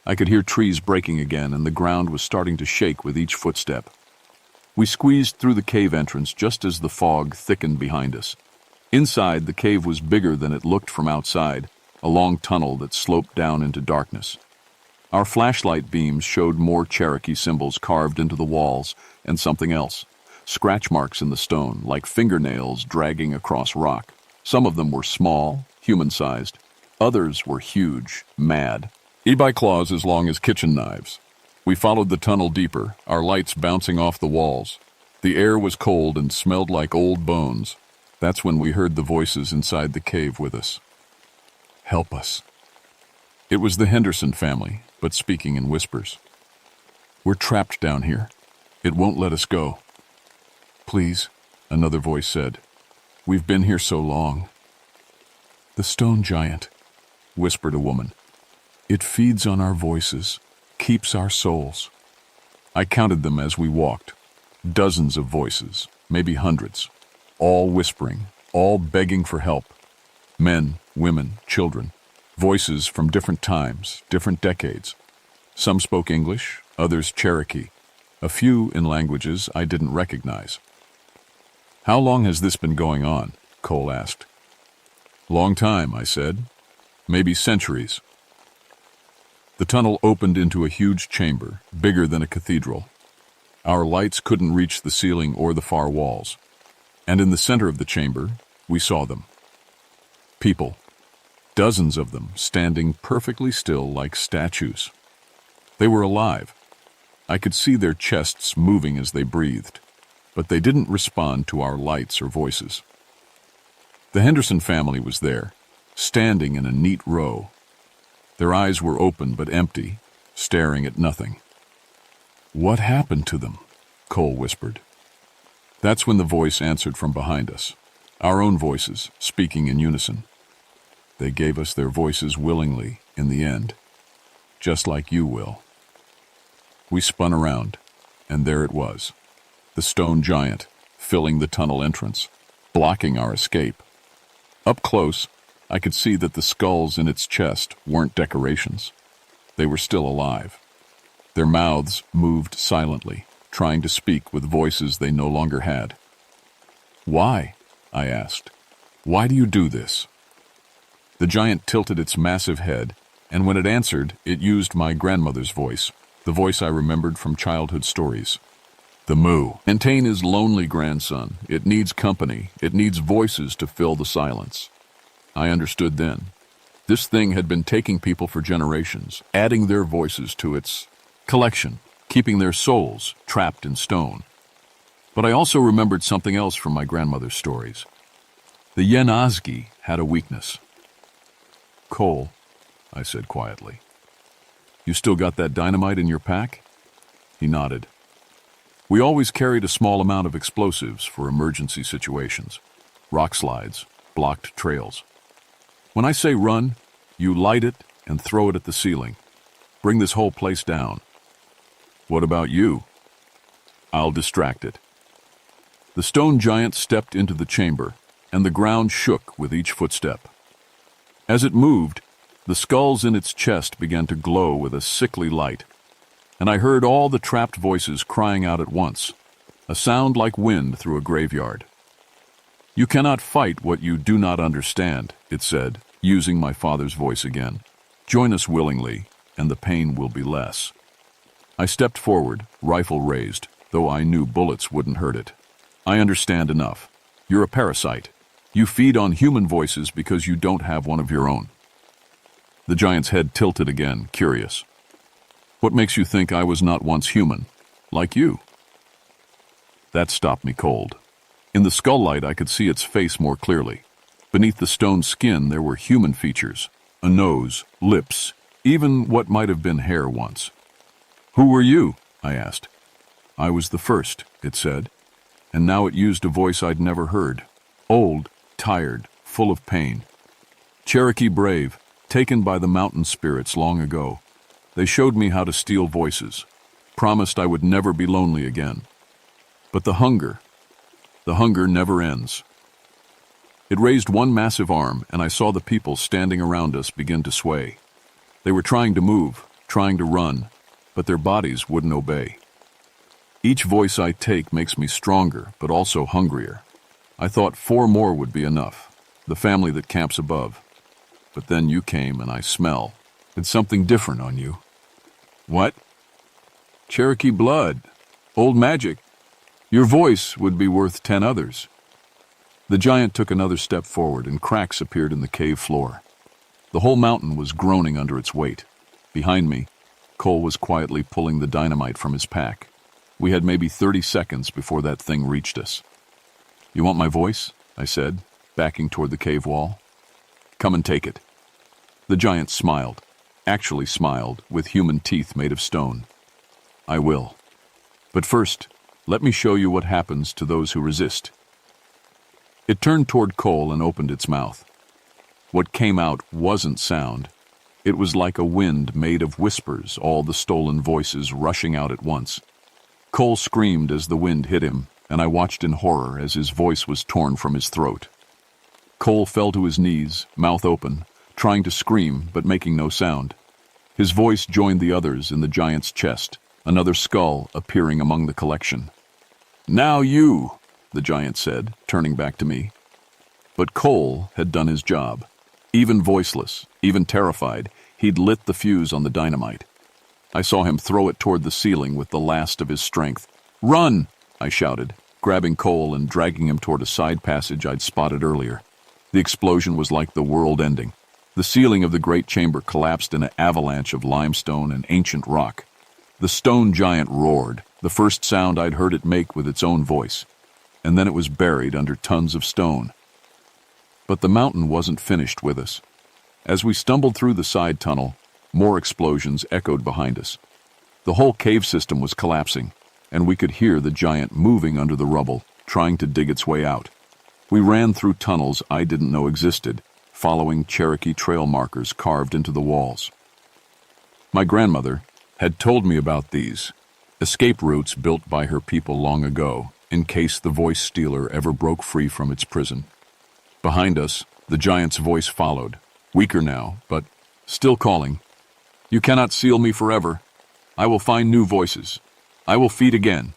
I could hear trees breaking again, and the ground was starting to shake with each footstep. We squeezed through the cave entrance just as the fog thickened behind us. Inside, the cave was bigger than it looked from outside, a long tunnel that sloped down into darkness. Our flashlight beams showed more Cherokee symbols carved into the walls and something else. Scratch marks in the stone, like fingernails dragging across rock. Some of them were small, human-sized. Others were huge, mad. E-by claws as long as kitchen knives. We followed the tunnel deeper, our lights bouncing off the walls. The air was cold and smelled like old bones. That's when we heard the voices inside the cave with us. Help us. It was the Henderson family, but speaking in whispers. We're trapped down here. It won't let us go. Please, another voice said. We've been here so long. The stone giant, whispered a woman. It feeds on our voices, keeps our souls. I counted them as we walked. Dozens of voices, maybe hundreds, all whispering, all begging for help. Men, women, children. Voices from different times, different decades. Some spoke English, others Cherokee. A few in languages I didn't recognize. How long has this been going on? Cole asked. Long time, I said. Maybe centuries. The tunnel opened into a huge chamber, bigger than a cathedral. Our lights couldn't reach the ceiling or the far walls. And in the center of the chamber, we saw them. People. Dozens of them, standing perfectly still like statues. They were alive. I could see their chests moving as they breathed, but they didn't respond to our lights or voices. The Henderson family was there, standing in a neat row. Their eyes were open but empty, staring at nothing. What happened to them? Cole whispered. That's when the voice answered from behind us, our own voices, speaking in unison. They gave us their voices willingly in the end, just like you will. We spun around, and there it was, the stone giant, filling the tunnel entrance, blocking our escape. Up close, I could see that the skulls in its chest weren't decorations. They were still alive. Their mouths moved silently, trying to speak with voices they no longer had. Why? I asked. Why do you do this? The giant tilted its massive head, and when it answered, it used my grandmother's voice, the voice I remembered from childhood stories. The moo. Maintain his lonely grandson. It needs company. It needs voices to fill the silence. I understood then. This thing had been taking people for generations, adding their voices to its collection, keeping their souls trapped in stone. But I also remembered something else from my grandmother's stories. The Yenazgi had a weakness. Cole, I said quietly. You still got that dynamite in your pack? He nodded. We always carried a small amount of explosives for emergency situations. Rock slides, blocked trails. When I say run, you light it and throw it at the ceiling. Bring this whole place down. What about you? I'll distract it. The stone giant stepped into the chamber, and the ground shook with each footstep. As it moved, the skulls in its chest began to glow with a sickly light, and I heard all the trapped voices crying out at once, a sound like wind through a graveyard. You cannot fight what you do not understand, it said, using my father's voice again. Join us willingly, and the pain will be less. I stepped forward, rifle raised, though I knew bullets wouldn't hurt it. I understand enough. You're a parasite. You feed on human voices because you don't have one of your own. The giant's head tilted again, curious. What makes you think I was not once human, like you? That stopped me cold. In the skull light, I could see its face more clearly. Beneath the stone skin, there were human features, a nose, lips, even what might have been hair once. Who were you? I asked. I was the first, it said, and now it used a voice I'd never heard. Old, tired, full of pain. Cherokee brave, taken by the mountain spirits long ago. They showed me how to steal voices, promised I would never be lonely again. But the hunger never ends. It raised one massive arm, and I saw the people standing around us begin to sway. They were trying to move, trying to run, but their bodies wouldn't obey. Each voice I take makes me stronger, but also hungrier. I thought 4 more would be enough, the family that camps above. But then you came and I smell. It's something different on you. What? Cherokee blood. Old magic. Your voice would be worth 10 others. The giant took another step forward and cracks appeared in the cave floor. The whole mountain was groaning under its weight. Behind me, Cole was quietly pulling the dynamite from his pack. We had maybe 30 seconds before that thing reached us. You want my voice? I said, backing toward the cave wall. Come and take it. The giant smiled, actually smiled, with human teeth made of stone. I will. But first, let me show you what happens to those who resist. It turned toward Cole and opened its mouth. What came out wasn't sound. It was like a wind made of whispers, all the stolen voices rushing out at once. Cole screamed as the wind hit him, and I watched in horror as his voice was torn from his throat. Cole fell to his knees, mouth open, trying to scream but making no sound. His voice joined the others in the giant's chest, another skull appearing among the collection. Now you, the giant said, turning back to me. But Cole had done his job. Even voiceless, even terrified, he'd lit the fuse on the dynamite. I saw him throw it toward the ceiling with the last of his strength. Run! I shouted, grabbing Cole and dragging him toward a side passage I'd spotted earlier. The explosion was like the world ending. The ceiling of the great chamber collapsed in an avalanche of limestone and ancient rock. The stone giant roared, the first sound I'd heard it make with its own voice. And then it was buried under tons of stone. But the mountain wasn't finished with us. As we stumbled through the side tunnel, more explosions echoed behind us. The whole cave system was collapsing, and we could hear the giant moving under the rubble, trying to dig its way out. We ran through tunnels I didn't know existed, following Cherokee Trail markers carved into the walls. My grandmother had told me about these, escape routes built by her people long ago, in case the voice stealer ever broke free from its prison. Behind us, the giant's voice followed, weaker now, but still calling. You cannot seal me forever. I will find new voices. I will feed again.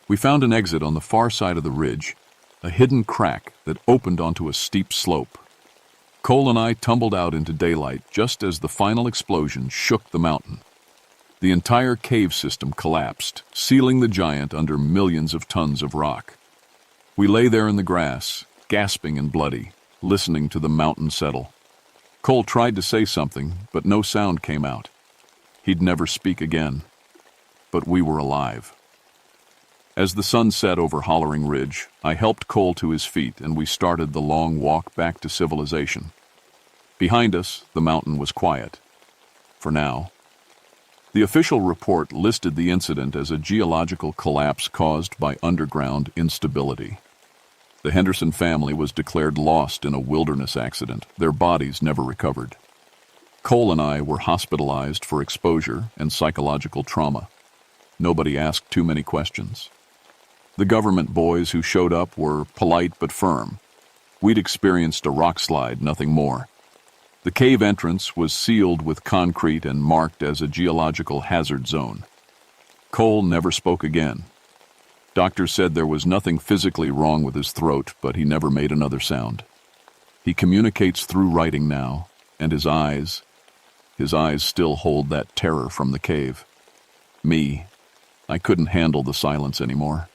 We found an exit on the far side of the ridge, a hidden crack that opened onto a steep slope. Cole and I tumbled out into daylight just as the final explosion shook the mountain. The entire cave system collapsed, sealing the giant under millions of tons of rock. We lay there in the grass, gasping and bloody, listening to the mountain settle. Cole tried to say something, but no sound came out. He'd never speak again. But we were alive. As the sun set over Hollering Ridge, I helped Cole to his feet and we started the long walk back to civilization. Behind us, the mountain was quiet. For now. The official report listed the incident as a geological collapse caused by underground instability. The Henderson family was declared lost in a wilderness accident. Their bodies never recovered. Cole and I were hospitalized for exposure and psychological trauma. Nobody asked too many questions. The government boys who showed up were polite but firm. We'd experienced a rock slide, nothing more. The cave entrance was sealed with concrete and marked as a geological hazard zone. Cole never spoke again. Doctors said there was nothing physically wrong with his throat, but he never made another sound. He communicates through writing now, and his eyes still hold that terror from the cave. Me, I couldn't handle the silence anymore.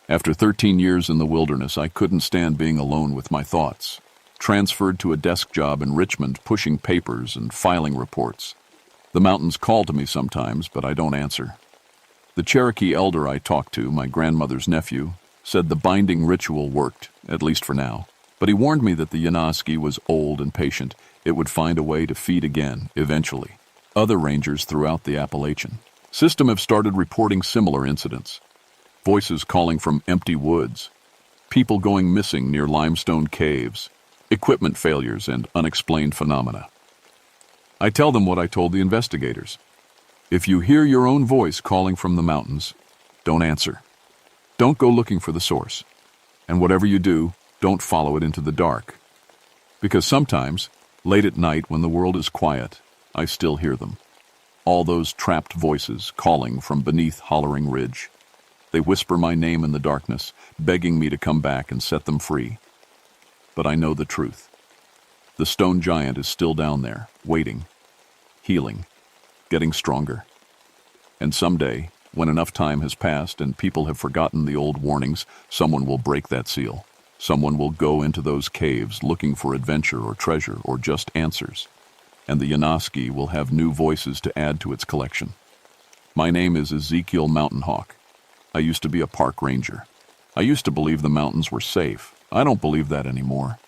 After 13 years in the wilderness, I couldn't stand being alone with my thoughts. Transferred to a desk job in Richmond, pushing papers and filing reports. The mountains call to me sometimes, but I don't answer. The Cherokee elder I talked to, my grandmother's nephew, said the binding ritual worked, at least for now. But he warned me that the Yanoski was old and patient. It would find a way to feed again, eventually. Other rangers throughout the Appalachian system have started reporting similar incidents. Voices calling from empty woods, people going missing near limestone caves, equipment failures, and unexplained phenomena. I tell them what I told the investigators. If you hear your own voice calling from the mountains, don't answer. Don't go looking for the source. And whatever you do, don't follow it into the dark. Because sometimes, late at night when the world is quiet, I still hear them. All those trapped voices calling from beneath Hollering Ridge. They whisper my name in the darkness, begging me to come back and set them free. But I know the truth. The stone giant is still down there, waiting, healing, getting stronger. And someday, when enough time has passed and people have forgotten the old warnings, someone will break that seal. Someone will go into those caves looking for adventure or treasure or just answers. And the Yanoski will have new voices to add to its collection. My name is Ezekiel Mountain Hawk. I used to be a park ranger. I used to believe the mountains were safe. I don't believe that anymore.